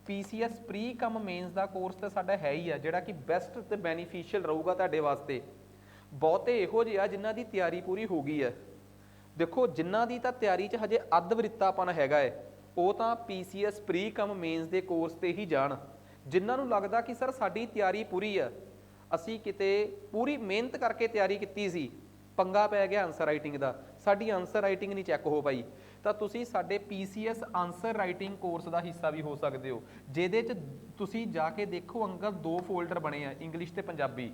PCS ਪ੍ਰੀ ਕਮ ਮੇਨਸ ਦਾ ਕੋਰਸ ਤਾਂ ਸਾਡਾ ਹੈ ਹੀ ਆ, ਜਿਹੜਾ ਕਿ ਬੈਸਟ ਤੇ ਬੈਨੀਫੀਸ਼ੀਅਲ ਰਹੂਗਾ ਤੁਹਾਡੇ ਵਾਸਤੇ। ਬਹੁਤੇ ਇਹੋ ਜਿਹੇ ਆ ਜਿਨ੍ਹਾਂ ਦੀ ਤਿਆਰੀ ਪੂਰੀ ਹੋ ਗਈ ਹੈ। ਦੇਖੋ ਜਿਨ੍ਹਾਂ ਦੀ ਤਾਂ ਤਿਆਰੀ 'ਚ ਹਜੇ ਅੱਧ ਵਰਿੱਤਾਪਨ ਹੈਗਾ ਹੈ, ਉਹ ਤਾਂ PCS ਪ੍ਰੀ ਕਮ ਮੇਨਸ ਦੇ ਕੋਰਸ ਤੇ ਹੀ ਜਾਣ। ਜਿਨ੍ਹਾਂ ਨੂੰ ਲੱਗਦਾ ਕਿ ਸਰ ਸਾਡੀ ਤਿਆਰੀ ਪੂਰੀ ਆ, ਅਸੀਂ ਕਿਤੇ ਪੂਰੀ ਮਿਹਨਤ ਕਰਕੇ ਤਿਆਰੀ ਕੀਤੀ ਸੀ, ਪੰਗਾ ਪੈ ਗਿਆ ਆਨਸਰ ਰਾਈਟਿੰਗ ਦਾ, ਸਾਡੀ ਆਨਸਰ ਰਾਈਟਿੰਗ ਨਹੀਂ ਚੈੱਕ ਹੋ ਪਾਈ, ਤਾਂ ਤੁਸੀਂ ਸਾਡੇ PCS ਆਨਸਰ ਰਾਈਟਿੰਗ ਕੋਰਸ ਦਾ ਹਿੱਸਾ ਵੀ ਹੋ ਸਕਦੇ ਹੋ। ਜਿਹਦੇ 'ਚ ਤੁਸੀਂ ਜਾ ਕੇ ਦੇਖੋ ਅੰਕਲ 2 ਫੋਲਡਰ ਬਣੇ ਆ, ਇੰਗਲਿਸ਼ ਤੇ ਪੰਜਾਬੀ,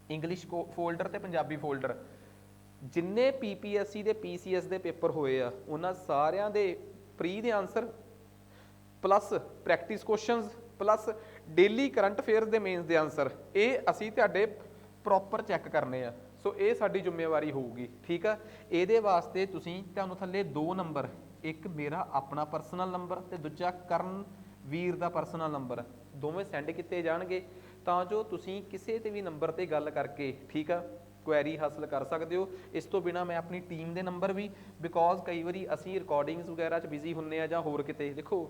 ਇੰਗਲਿਸ਼ ਫੋਲਡਰ ਤੇ ਪੰਜਾਬੀ ਫੋਲਡਰ। ਜਿੰਨੇ PPSC ਦੇ PCS ਦੇ ਪੇਪਰ ਹੋਏ ਆ ਉਹਨਾਂ ਸਾਰਿਆਂ ਦੇ ਪ੍ਰੀ ਦੇ answer plus practice questions plus daily current affairs ਦੇ ਮੇਨਸ ਦੇ ਆਨਸਰ, ਇਹ ਅਸੀਂ ਤੁਹਾਡੇ ਪ੍ਰੋਪਰ ਚੈੱਕ ਕਰਨੇ ਆ। ਸੋ ਇਹ ਸਾਡੀ ਜ਼ਿੰਮੇਵਾਰੀ ਹੋਊਗੀ। ਠੀਕ ਆ, ਇਹਦੇ ਵਾਸਤੇ ਤੁਹਾਨੂੰ ਥੱਲੇ 2 ਨੰਬਰ, ਇੱਕ ਮੇਰਾ ਆਪਣਾ ਪਰਸਨਲ ਨੰਬਰ ਤੇ ਦੂਜਾ ਕਰਨਵੀਰ ਦਾ ਪਰਸਨਲ ਨੰਬਰ, ਦੋਵੇਂ ਸੈਂਡ ਕੀਤੇ ਜਾਣਗੇ ਤਾਂ ਜੋ ਤੁਸੀਂ ਕਿਸੇ ਤੇ ਵੀ ਨੰਬਰ ਤੇ ਗੱਲ ਕਰਕੇ, ਠੀਕ ਆ, ਕੁਐਰੀ ਹਾਸਲ ਕਰ ਸਕਦੇ ਹੋ। ਇਸ ਤੋਂ ਬਿਨਾ ਮੈਂ ਆਪਣੀ ਟੀਮ ਦੇ ਨੰਬਰ ਵੀ, ਬਿਕੋਜ਼ ਕਈ ਵਾਰੀ ਅਸੀਂ ਰਿਕਾਰਡਿੰਗਸ ਵਗੈਰਾ 'ਚ ਬਿਜ਼ੀ ਹੁੰਦੇ ਆ ਜਾਂ ਹੋਰ ਕਿਤੇ, ਦੇਖੋ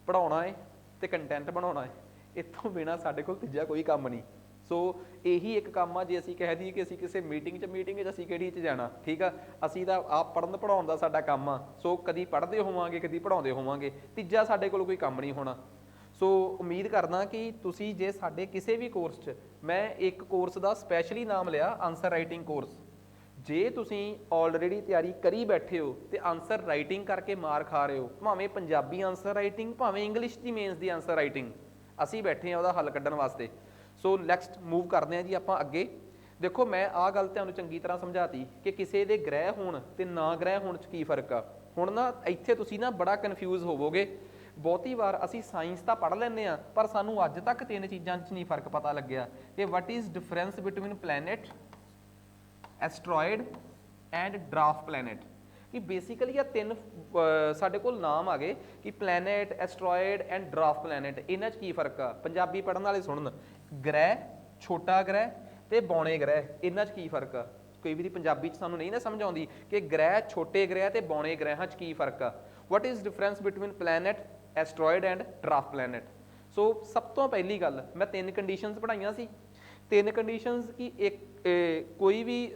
ਪੜ੍ਹਾਉਣਾ ਹੈ ਤੇ ਕੰਟੈਂਟ ਬਣਾਉਣਾ ਹੈ, ਇਹ ਤੋਂ ਬਿਨਾ ਸਾਡੇ ਕੋਲ ਤੀਜਾ ਕੋਈ ਕੰਮ ਨਹੀਂ। ਸੋ ਇਹੀ ਇੱਕ ਕੰਮ ਆ, ਜੇ ਅਸੀਂ ਕਹਿ ਦਈਏ ਕਿ ਅਸੀਂ ਕਿਸੇ ਮੀਟਿੰਗ 'ਚ ਅਸੀਂ ਕਿਹੜੀ 'ਚ ਜਾਣਾ, ਠੀਕ ਆ, ਅਸੀਂ ਤਾਂ ਆਪ ਪੜ੍ਹਨ ਪੜ੍ਹਾਉਣ ਦਾ ਸਾਡਾ ਕੰਮ ਆ। ਸੋ ਕਦੀ ਪੜ੍ਹਦੇ ਹੋਵਾਂਗੇ, ਕਦੀ ਪੜ੍ਹਾਉਂਦੇ ਹੋਵਾਂਗੇ, ਤੀਜਾ ਸਾਡੇ ਕੋਲ ਕੋਈ ਕੰਮ ਨਹੀਂ ਹੋਣਾ। ਸੋ ਉਮੀਦ ਕਰਦਾ ਕਿ ਤੁਸੀਂ ਜੇ ਸਾਡੇ ਕਿਸੇ ਵੀ ਕੋਰਸ 'ਚ, ਮੈਂ ਇੱਕ ਕੋਰਸ ਦਾ ਸਪੈਸ਼ਲੀ ਨਾਮ ਲਿਆ ਆਨਸਰ ਰਾਈਟਿੰਗ ਕੋਰਸ, ਜੇ ਤੁਸੀਂ ਆਲਰੇਡੀ ਤਿਆਰੀ ਕਰੀ ਬੈਠੇ ਹੋ ਤੇ ਆਨਸਰ ਰਾਈਟਿੰਗ ਕਰਕੇ ਮਾਰ ਖਾ ਰਹੇ ਹੋ, ਭਾਵੇਂ ਪੰਜਾਬੀ ਆਨਸਰ ਰਾਈਟਿੰਗ, ਭਾਵੇਂ ਇੰਗਲਿਸ਼ ਦੀ ਮੇਨਸ ਦੀ ਆਨਸਰ ਰਾਈਟਿੰਗ, ਅਸੀਂ ਬੈਠੇ ਹਾਂ ਉਹਦਾ ਹੱਲ ਕੱਢਣ ਵਾਸਤੇ। ਸੋ ਨੈਕਸਟ ਮੂਵ ਕਰਦੇ ਹਾਂ ਜੀ ਆਪਾਂ ਅੱਗੇ। ਦੇਖੋ ਮੈਂ ਆਹ ਗੱਲ ਤੁਹਾਨੂੰ ਚੰਗੀ ਤਰ੍ਹਾਂ ਸਮਝਾਤੀ ਕਿ ਕਿਸੇ ਦੇ ਗ੍ਰਹਿ ਹੋਣ ਤੇ ਨਾ ਗ੍ਰਹਿ ਹੋਣ 'ਚ ਕੀ ਫਰਕ ਆ। ਹੁਣ ਨਾ ਇੱਥੇ ਤੁਸੀਂ ਨਾ ਬੜਾ ਕਨਫਿਊਜ਼ ਹੋਵੋਗੇ। ਬਹੁਤੀ ਵਾਰ ਅਸੀਂ ਸਾਇੰਸ ਤਾਂ ਪੜ੍ਹ ਲੈਂਦੇ ਹਾਂ, ਪਰ ਸਾਨੂੰ ਅੱਜ ਤੱਕ 3 ਚੀਜ਼ਾਂ 'ਚ ਨਹੀਂ ਫਰਕ ਪਤਾ ਲੱਗਿਆ ਕਿ ਵਾਟ is difference between planet, asteroid and dwarf planet. ਕਿ ਬੇਸਿਕਲੀ ਆ 3 ਸਾਡੇ ਕੋਲ ਨਾਮ ਆ ਗਏ ਕਿ planet, asteroid and dwarf planet. ਇਹਨਾਂ 'ਚ ਕੀ ਫਰਕ ਆ? ਪੰਜਾਬੀ ਪੜ੍ਹਨ ਵਾਲੇ ਸੁਣਨ, ਗ੍ਰਹਿ, ਛੋਟਾ ਗ੍ਰਹਿ ਤੇ ਬੌਣੇ ਗ੍ਰਹਿ, ਇਹਨਾਂ 'ਚ ਕੀ ਫਰਕ ਆ? ਕਈ ਵਾਰੀ ਪੰਜਾਬੀ 'ਚ ਸਾਨੂੰ ਨਹੀਂ ਨਾ ਸਮਝ ਆਉਂਦੀ ਕਿ ਗ੍ਰਹਿ, ਛੋਟੇ ਗ੍ਰਹਿ ਤੇ ਬੌਣੇ ਗ੍ਰਹਿਾਂ 'ਚ ਕੀ ਫਰਕ ਆ। What is difference between planet, asteroid and dwarf planet. So ਸਭ ਤੋਂ ਪਹਿਲੀ ਗੱਲ, ਮੈਂ 3 ਕੰਡੀਸ਼ਨਸ ਪੜ੍ਹਾਈਆਂ ਸੀ। 3 ਕੰਡੀਸ਼ਨਸ ਕਿ ਇੱਕ ਕੋਈ ਵੀ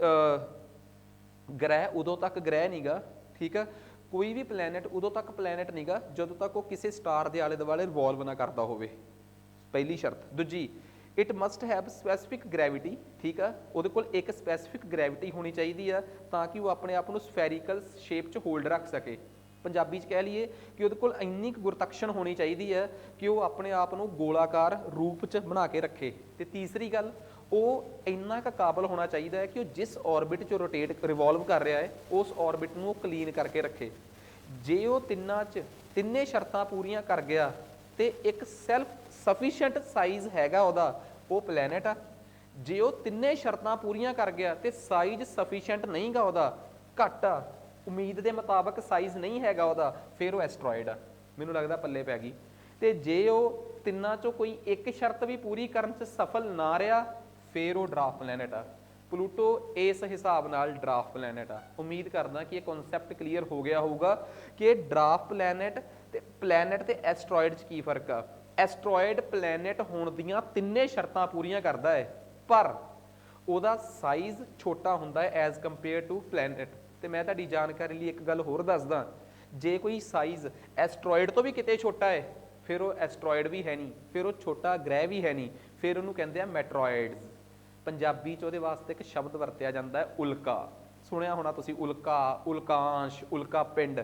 ਗ੍ਰਹਿ ਉਦੋਂ ਤੱਕ ਗ੍ਰਹਿ ਨਹੀਂਗਾ, ਠੀਕ ਆ, ਕੋਈ ਵੀ ਪਲੈਨਟ ਉਦੋਂ ਤੱਕ ਪਲੈਨਟ ਨਹੀਂਗਾ ਜਦੋਂ ਤੱਕ ਉਹ ਕਿਸੇ ਸਟਾਰ ਦੇ ਆਲੇ ਦੁਆਲੇ ਰਿਵੋਲਵ ਨਾ ਕਰਦਾ ਹੋਵੇ, ਪਹਿਲੀ ਸ਼ਰਤ। ਦੂਜੀ, it must have specific gravity, ਠੀਕ ਆ, ਉਹਦੇ ਕੋਲ ਇੱਕ ਸਪੈਸੀਫਿਕ ਗ੍ਰੈਵਿਟੀ ਹੋਣੀ ਚਾਹੀਦੀ ਆ ਤਾਂ ਕਿ ਉਹ ਆਪਣੇ ਆਪ ਨੂੰ ਸਫੈਰੀਕਲ ਸ਼ੇਪ 'ਚ ਹੋਲਡ ਰੱਖ ਸਕੇ। ਪੰਜਾਬੀ 'ਚ ਕਹਿ ਲਈਏ ਕਿ ਉਹਦੇ ਕੋਲ ਇੰਨੀ ਕੁ ਗੁਰਤਕਸ਼ਨ ਹੋਣੀ ਚਾਹੀਦੀ ਹੈ ਕਿ ਉਹ ਆਪਣੇ ਆਪ ਨੂੰ ਗੋਲਾਕਾਰ ਰੂਪ 'ਚ ਬਣਾ ਕੇ ਰੱਖੇ। ਤੇ ਤੀਸਰੀ ਗੱਲ, ਉਹ ਇੰਨਾ ਕੁ ਕਾਬਲ ਹੋਣਾ ਚਾਹੀਦਾ ਹੈ ਕਿ ਉਹ ਜਿਸ ਔਰਬਿਟ 'ਚ ਰੋਟੇਟ ਰਿਵੋਲਵ ਕਰ ਰਿਹਾ ਹੈ ਉਸ ਔਰਬਿਟ ਨੂੰ ਉਹ ਕਲੀਨ ਕਰਕੇ ਰੱਖੇ। ਜੇ ਉਹ ਤਿੰਨੇ ਸ਼ਰਤਾਂ ਪੂਰੀਆਂ ਕਰ ਗਿਆ ਤੇ ਇੱਕ ਸੈਲਫ ਸਫੀਸ਼ੀਐਂਟ ਸਾਈਜ਼ ਹੈਗਾ ਉਹਦਾ, ਉਹ ਪਲੈਨਟ ਆ। ਜੇ ਉਹ ਤਿੰਨੇ ਸ਼ਰਤਾਂ ਪੂਰੀਆਂ ਕਰ ਗਿਆ ਤੇ ਸਾਈਜ਼ ਸਫੀਸ਼ੀਐਂਟ ਨਹੀਂਗਾ ਉਹਦਾ, ਘੱਟ ਆ, ਉਮੀਦ ਦੇ ਮੁਤਾਬਕ ਸਾਈਜ਼ ਨਹੀਂ ਹੈਗਾ ਉਹਦਾ, ਫਿਰ ਉਹ ਐਸਟਰੋਇਡ ਆ। ਮੈਨੂੰ ਲੱਗਦਾ ਪੱਲੇ ਪੈ ਗਈ। ਤੇ ਜੇ ਉਹ ਤਿੰਨਾਂ 'ਚੋਂ ਕੋਈ ਇੱਕ ਸ਼ਰਤ ਵੀ ਪੂਰੀ ਕਰਨ 'ਚ ਸਫਲ ਨਾ ਰਿਹਾ, ਫਿਰ ਉਹ ਡਰਾਫਟ ਪਲੈਨਟ ਆ। ਪਲੂਟੋ ਇਸ ਹਿਸਾਬ ਨਾਲ ਡਰਾਫਟ ਪਲੈਨਟ ਆ। ਉਮੀਦ ਕਰਦਾ ਕਿ ਇਹ ਕਨਸੈਪਟ ਕਲੀਅਰ ਹੋ ਗਿਆ ਹੋਊਗਾ ਕਿ ਡਰਾਫਟ ਪਲੈਨਟ ਤੇ ਐਸਟਰੋਇਡ 'ਚ ਕੀ ਫਰਕ ਆ। ਐਸਟਰੋਇਡ ਪਲੈਨਟ ਹੋਣ ਦੀਆਂ ਤਿੰਨੇ ਸ਼ਰਤਾਂ ਪੂਰੀਆਂ ਕਰਦਾ ਹੈ, ਪਰ ਉਹਦਾ ਸਾਈਜ਼ ਛੋਟਾ ਹੁੰਦਾ ਹੈ ਐਜ਼ ਕੰਪੇਅਰ ਟੂ ਪਲੈਨਟ। ਤੇ ਮੈਂ ਤੁਹਾਡੀ ਜਾਣਕਾਰੀ ਲਈ ਇੱਕ ਗੱਲ ਹੋਰ ਦੱਸਦਾ, ਜੇ ਕੋਈ ਸਾਈਜ਼ ਐਸਟਰੋਇਡ ਤੋਂ ਵੀ ਕਿਤੇ ਛੋਟਾ ਹੈ, ਫਿਰ ਉਹ ਐਸਟਰੋਇਡ ਵੀ ਹੈ ਨਹੀਂ, ਫਿਰ ਉਹ ਛੋਟਾ ਗ੍ਰਹਿ ਵੀ ਹੈ ਨਹੀਂ, ਫਿਰ ਉਹਨੂੰ ਕਹਿੰਦੇ ਆ ਮੈਟਰੋਇਡਸ। ਪੰਜਾਬੀ 'ਚ ਉਹਦੇ ਵਾਸਤੇ ਇੱਕ ਸ਼ਬਦ ਵਰਤਿਆ ਜਾਂਦਾ ਹੈ ਉਲਕਾ। ਸੁਣਿਆ ਹੋਣਾ ਤੁਸੀਂ, ਉਲਕਾ, ਉਲਕਾਂਸ਼, ਉਲਕਾ ਪਿੰਡ।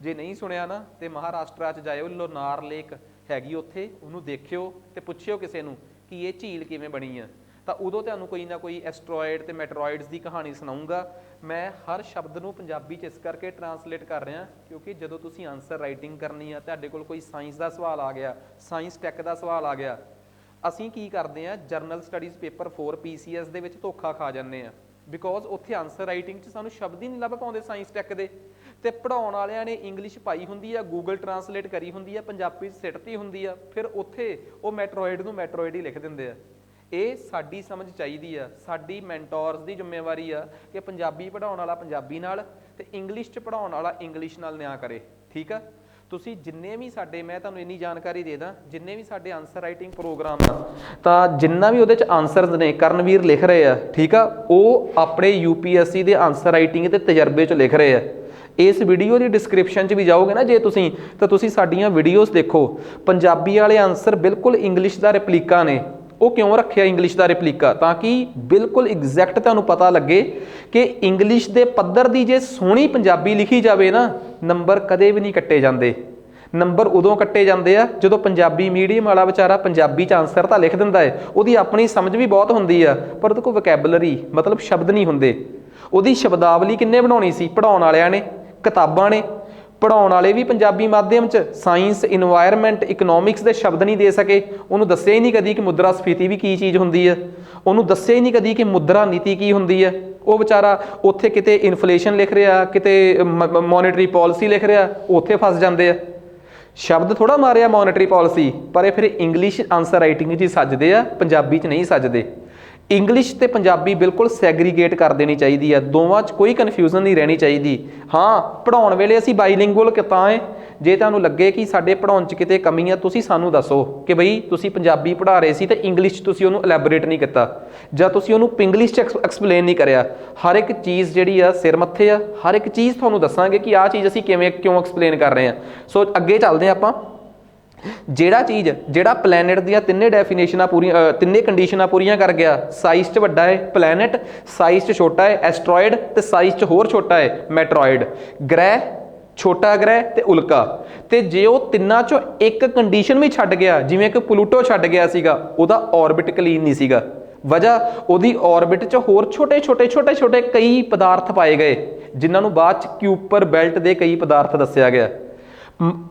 ਜੇ ਨਹੀਂ ਸੁਣਿਆ ਨਾ ਤੇ ਮਹਾਰਾਸ਼ਟਰ 'ਚ ਜਾਇਓ, ਲੋਨਾਰ ਲੇਕ ਹੈਗੀ ਉੱਥੇ, ਉਹਨੂੰ ਦੇਖਿਓ ਤੇ ਪੁੱਛਿਓ ਕਿਸੇ ਨੂੰ ਕਿ ਇਹ ਝੀਲ ਕਿਵੇਂ ਬਣੀ ਆ, ਤਾਂ ਉਦੋਂ ਤੁਹਾਨੂੰ ਕੋਈ ਨਾ ਕੋਈ ਐਸਟਰੋਇਡ ਤੇ ਮੈਟਰੋਇਡਸ ਦੀ ਕਹਾਣੀ ਸੁਣਾਊਂਗਾ। ਮੈਂ ਹਰ ਸ਼ਬਦ ਨੂੰ ਪੰਜਾਬੀ 'ਚ ਇਸ ਕਰਕੇ ਟਰਾਂਸਲੇਟ ਕਰ ਰਿਹਾ ਕਿਉਂਕਿ ਜਦੋਂ ਤੁਸੀਂ ਆਨਸਰ ਰਾਈਟਿੰਗ ਕਰਨੀ ਆ, ਤੁਹਾਡੇ ਕੋਲ ਕੋਈ ਸਾਇੰਸ ਦਾ ਸਵਾਲ ਆ ਗਿਆ, ਸਾਇੰਸ ਟੈਕ ਦਾ ਸਵਾਲ ਆ ਗਿਆ, ਅਸੀਂ ਕੀ ਕਰਦੇ ਆ, ਜਰਨਲ ਸਟੱਡੀਜ਼ ਪੇਪਰ 4 PCS ਦੇ ਵਿੱਚ ਧੋਖਾ ਖਾ ਜਾਂਦੇ ਆ, ਬਿਕੋਜ਼ ਉੱਥੇ ਆਨਸਰ ਰਾਈਟਿੰਗ 'ਚ ਸਾਨੂੰ ਸ਼ਬਦ ਹੀ ਨਹੀਂ ਲੱਭ ਪਾਉਂਦੇ ਸਾਇੰਸ ਟੈਕ ਦੇ। ਤੇ ਪੜ੍ਹਾਉਣ ਵਾਲਿਆਂ ਨੇ ਇੰਗਲਿਸ਼ ਪਾਈ ਹੁੰਦੀ ਆ, ਗੂਗਲ ਟਰਾਂਸਲੇਟ ਕਰੀ ਹੁੰਦੀ ਆ, ਪੰਜਾਬੀ 'ਚ ਸਿੱਟਤੀ ਹੁੰਦੀ ਆ, ਫਿਰ ਉੱਥੇ ਉਹ ਮੈਟਰੋਇਡ ਨੂੰ ਮੈਟਰੋਇਡ ਹੀ ਲਿਖ ਦਿੰਦੇ ਆ। ਇਹ ਸਾਡੀ ਸਮਝ ਚਾਹੀਦੀ ਆ, ਸਾਡੀ ਮੈਂਟੋਰਸ ਦੀ ਜ਼ਿੰਮੇਵਾਰੀ ਆ ਕਿ ਪੰਜਾਬੀ ਪੜ੍ਹਾਉਣ ਵਾਲਾ ਪੰਜਾਬੀ ਨਾਲ ਤੇ ਇੰਗਲਿਸ਼ 'ਚ ਪੜ੍ਹਾਉਣ ਵਾਲਾ ਇੰਗਲਿਸ਼ ਨਾਲ ਨਿਆਂ ਕਰੇ, ਠੀਕ ਆ। ਤੁਸੀਂ ਜਿੰਨੇ ਵੀ ਸਾਡੇ, ਮੈਂ ਤੁਹਾਨੂੰ ਇੰਨੀ ਜਾਣਕਾਰੀ ਦੇ ਦਾਂ, ਜਿੰਨੇ ਵੀ ਸਾਡੇ ਆਨਸਰ ਰਾਈਟਿੰਗ ਪ੍ਰੋਗਰਾਮ ਆ, ਤਾਂ ਜਿੰਨਾ ਵੀ ਉਹਦੇ 'ਚ ਆਨਸਰਸ ਨੇ ਕਰਨਵੀਰ ਲਿਖ ਰਹੇ ਆ, ਠੀਕ ਆ, ਉਹ ਆਪਣੇ UPSC ਦੇ ਆਨਸਰ ਰਾਈਟਿੰਗ ਤੇ ਤਜਰਬੇ 'ਚ ਲਿਖ ਰਹੇ ਆ। ਇਸ ਵੀਡੀਓ ਦੀ ਡਿਸਕ੍ਰਿਪਸ਼ਨ 'ਚ ਵੀ ਜਾਓਗੇ ਨਾ ਜੇ ਤੁਸੀਂ, ਤਾਂ ਤੁਸੀਂ ਸਾਡੀਆਂ ਵੀਡੀਓਜ਼ ਦੇਖੋ। ਪੰਜਾਬੀ ਵਾਲੇ ਆਨਸਰ ਬਿਲਕੁਲ ਇੰਗਲਿਸ਼ ਦਾ ਰਿਪਲੀਕਾ ਨੇ। ਉਹ ਕਿਉਂ ਰੱਖਿਆ ਇੰਗਲਿਸ਼ ਦਾ ਰਿਪਲੀਕਾ? ਤਾਂ ਕਿ ਬਿਲਕੁਲ ਐਗਜ਼ੈਕਟ ਤੁਹਾਨੂੰ ਪਤਾ ਲੱਗੇ ਕਿ ਇੰਗਲਿਸ਼ ਦੇ ਪੱਧਰ ਦੀ ਜੇ ਸੋਹਣੀ ਪੰਜਾਬੀ ਲਿਖੀ ਜਾਵੇ ਨਾ, ਨੰਬਰ ਕਦੇ ਵੀ ਨਹੀਂ ਕੱਟੇ ਜਾਂਦੇ। ਨੰਬਰ ਉਦੋਂ ਕੱਟੇ ਜਾਂਦੇ ਆ ਜਦੋਂ ਪੰਜਾਬੀ ਮੀਡੀਅਮ ਵਾਲਾ ਵਿਚਾਰਾ ਪੰਜਾਬੀ 'ਚ ਆਨਸਰ ਤਾਂ ਲਿਖ ਦਿੰਦਾ ਹੈ, ਉਹਦੀ ਆਪਣੀ ਸਮਝ ਵੀ ਬਹੁਤ ਹੁੰਦੀ ਆ, ਪਰ ਉਹਦੇ ਕੋਲ ਵੋਕੈਬਲਰੀ ਮਤਲਬ ਸ਼ਬਦ ਨਹੀਂ ਹੁੰਦੇ। ਉਹਦੀ ਸ਼ਬਦਾਵਲੀ ਕਿੰਨੇ ਬਣਾਉਣੀ ਸੀ? ਪੜ੍ਹਾਉਣ ਵਾਲਿਆਂ ਨੇ, ਕਿਤਾਬਾਂ ਨੇ। ਪੜ੍ਹਾਉਣ ਵਾਲੇ ਵੀ ਪੰਜਾਬੀ ਮਾਧਿਅਮ 'ਚ ਸਾਇੰਸ, ਇਨਵਾਇਰਮੈਂਟ, ਇਕਨੋਮਿਕਸ ਦੇ ਸ਼ਬਦ ਨਹੀਂ ਦੇ ਸਕੇ। ਉਹਨੂੰ ਦੱਸਿਆ ਹੀ ਨਹੀਂ ਕਦੀ ਕਿ ਮੁਦਰਾ ਸਫੀਤੀ ਵੀ ਕੀ ਚੀਜ਼ ਹੁੰਦੀ ਹੈ, ਉਹਨੂੰ ਦੱਸਿਆ ਹੀ ਨਹੀਂ ਕਦੀ ਕਿ ਮੁਦਰਾ ਨੀਤੀ ਕੀ ਹੁੰਦੀ ਹੈ। ਉਹ ਵਿਚਾਰਾ ਉੱਥੇ ਕਿਤੇ ਇਨਫਲੇਸ਼ਨ ਲਿਖ ਰਿਹਾ, ਕਿਤੇ ਮੋਨਿਟਰੀ ਪਾਲਿਸੀ ਲਿਖ ਰਿਹਾ, ਉੱਥੇ ਫਸ ਜਾਂਦੇ ਆ। ਸ਼ਬਦ ਥੋੜ੍ਹਾ ਮਾਰਿਆ ਮੋਨਿਟਰੀ ਪਾਲਿਸੀ, ਪਰ ਇਹ ਫਿਰ ਇੰਗਲਿਸ਼ ਆਨਸਰ ਰਾਈਟਿੰਗ 'ਚ ਹੀ ਸੱਜਦੇ ਆ, ਪੰਜਾਬੀ 'ਚ ਨਹੀਂ ਸੱਜਦੇ। इंग्लिश ते पंजाबी बिल्कुल सैग्रीगेट कर देनी चाहिए है, दोवां 'च कोई कन्फ्यूजन नहीं रहनी चाहिए। हाँ पढ़ाउण वेले असीं बाईलिंगुअल कितां है, जे तुहानूं लगे कि साडे पढ़ाउण 'च किते कमी है तुसीं सानूं दसो कि बई तुसीं पंजाबी पढ़ा रहे सी ते इंग्लिश तुसीं उहनूं एलैबोरेट नहीं किता जां तुसीं उहनूं इंग्लिश 'च एक्सप्लेन नहीं करिया। हर एक चीज़ जिहड़ी आ सिर मत्थे आ, हर एक चीज़ तुहानूं दसांगे कि आह चीज़ असीं किवें क्यों एक्सप्लेन कर रहे हैं। सो अगे चलदे आं आपां। ਜਿਹੜਾ ਚੀਜ਼ ਜਿਹੜਾ ਪਲੈਨਟ ਦੀਆਂ ਤਿੰਨੇ ਡੈਫੀਨੇਸ਼ਨਾਂ ਪੂਰੀਆਂ ਤਿੰਨੇ ਕੰਡੀਸ਼ਨਾਂ ਪੂਰੀਆਂ ਕਰ ਗਿਆ, ਸਾਈਜ਼ 'ਚ ਵੱਡਾ ਹੈ ਪਲੈਨਟ, ਸਾਈਜ਼ 'ਚ ਛੋਟਾ ਹੈ ਐਸਟਰੋਇਡ ਤੇ ਸਾਈਜ਼ 'ਚ ਹੋਰ ਛੋਟਾ ਹੈ ਮੈਟਰੋਇਡ, ਗ੍ਰਹਿ ਛੋਟਾ ਗ੍ਰਹਿ ਤੇ ਉਲਕਾ। ਤੇ ਜੇ ਉਹ ਤਿੰਨਾਂ 'ਚੋਂ ਇੱਕ ਕੰਡੀਸ਼ਨ ਵੀ ਛੱਡ ਗਿਆ, ਜਿਵੇਂ ਕਿ ਪਲੂਟੋ ਛੱਡ ਗਿਆ ਸੀਗਾ, ਉਹਦਾ ਔਰਬਿਟ ਕਲੀਨ ਨਹੀਂ ਸੀਗਾ। ਵਜ੍ਹਾ ਉਹਦੀ ਔਰਬਿਟ 'ਚ ਹੋਰ ਛੋਟੇ ਛੋਟੇ ਕਈ ਪਦਾਰਥ ਪਾਏ ਗਏ, ਜਿਨ੍ਹਾਂ ਨੂੰ ਬਾਅਦ 'ਚ ਕਿਊਪਰ ਬੈਲਟ ਦੇ ਕਈ ਪਦਾਰਥ ਦੱਸਿਆ ਗਿਆ।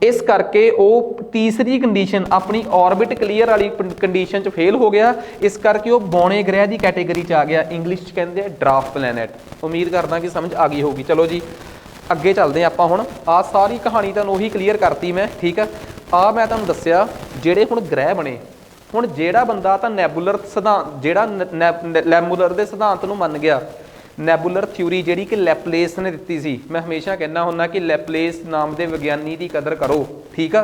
इस करके वो तीसरी कंडीशन अपनी ऑर्बिट क्लीयर वाली कंडीशन च फेल हो गया, इस करके वो बौने ग्रह की कैटेगरी च आ गया, इंग्लिश च कहते हैं ड्राफ्ट प्लैनेट। उम्मीद करदा कि समझ आ गई होगी। चलो जी अगे चलते हैं आपां हुण। आ सारी कहानी तुहानूं उही क्लीयर करती मैं, ठीक है। आ मैं तुहानूं दस्सिया जिहड़े हुण ग्रह बने, हुण जिहड़ा बंदा तां नैबूलर सिद्धांत जिहड़ा लैमूलर दे सिद्धांत नूं मन गया, नैबूलर थ्योरी जिहड़ी कि लैपलेस ने दित्ती सी, मैं हमेशा कहना हुन्ना कि लैपलेस नाम के विग्यानी की कदर करो, ठीक है।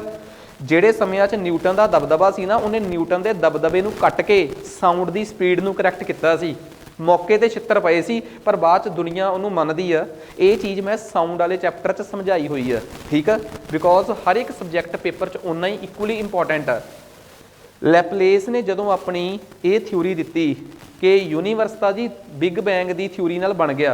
ਜਿਹੜੇ ਸਮਿਆਂ 'ਚ ਨਿਊਟਨ ਦਾ ਦਬਦਬਾ ਸੀ ਨਾ, ਉਹਨੇ ਨਿਊਟਨ ਦੇ ਦਬਦਬੇ ਨੂੰ ਕੱਟ ਕੇ ਸਾਊਂਡ ਦੀ ਸਪੀਡ ਨੂੰ ਕਰੈਕਟ ਕੀਤਾ ਸੀ। ਮੌਕੇ ਤੇ ਛਿੱਤਰ ਪਏ ਸੀ, ਪਰ ਬਾਅਦ 'ਚ ਦੁਨੀਆ ਉਹਨੂੰ ਮੰਨਦੀ ਆ। ਇਹ ਚੀਜ਼ ਮੈਂ ਸਾਊਂਡ ਵਾਲੇ ਚੈਪਟਰ 'ਚ ਸਮਝਾਈ ਹੋਈ ਆ, ਠੀਕ ਆ, ਬਿਕੋਜ਼ ਹਰ ਇੱਕ ਸਬਜੈਕਟ ਪੇਪਰ 'ਚ ਓਨਾ ਹੀ ਇਕੁਅਲੀ ਇੰਪੋਰਟੈਂਟ ਆ। ਲੈਪਲੇਸ ਨੇ ਜਦੋਂ ਆਪਣੀ ਇਹ ਥਿਊਰੀ ਦਿੱਤੀ कि यूनीवर्स का जी बिग बैंग की थ्योरी नाल बन गया,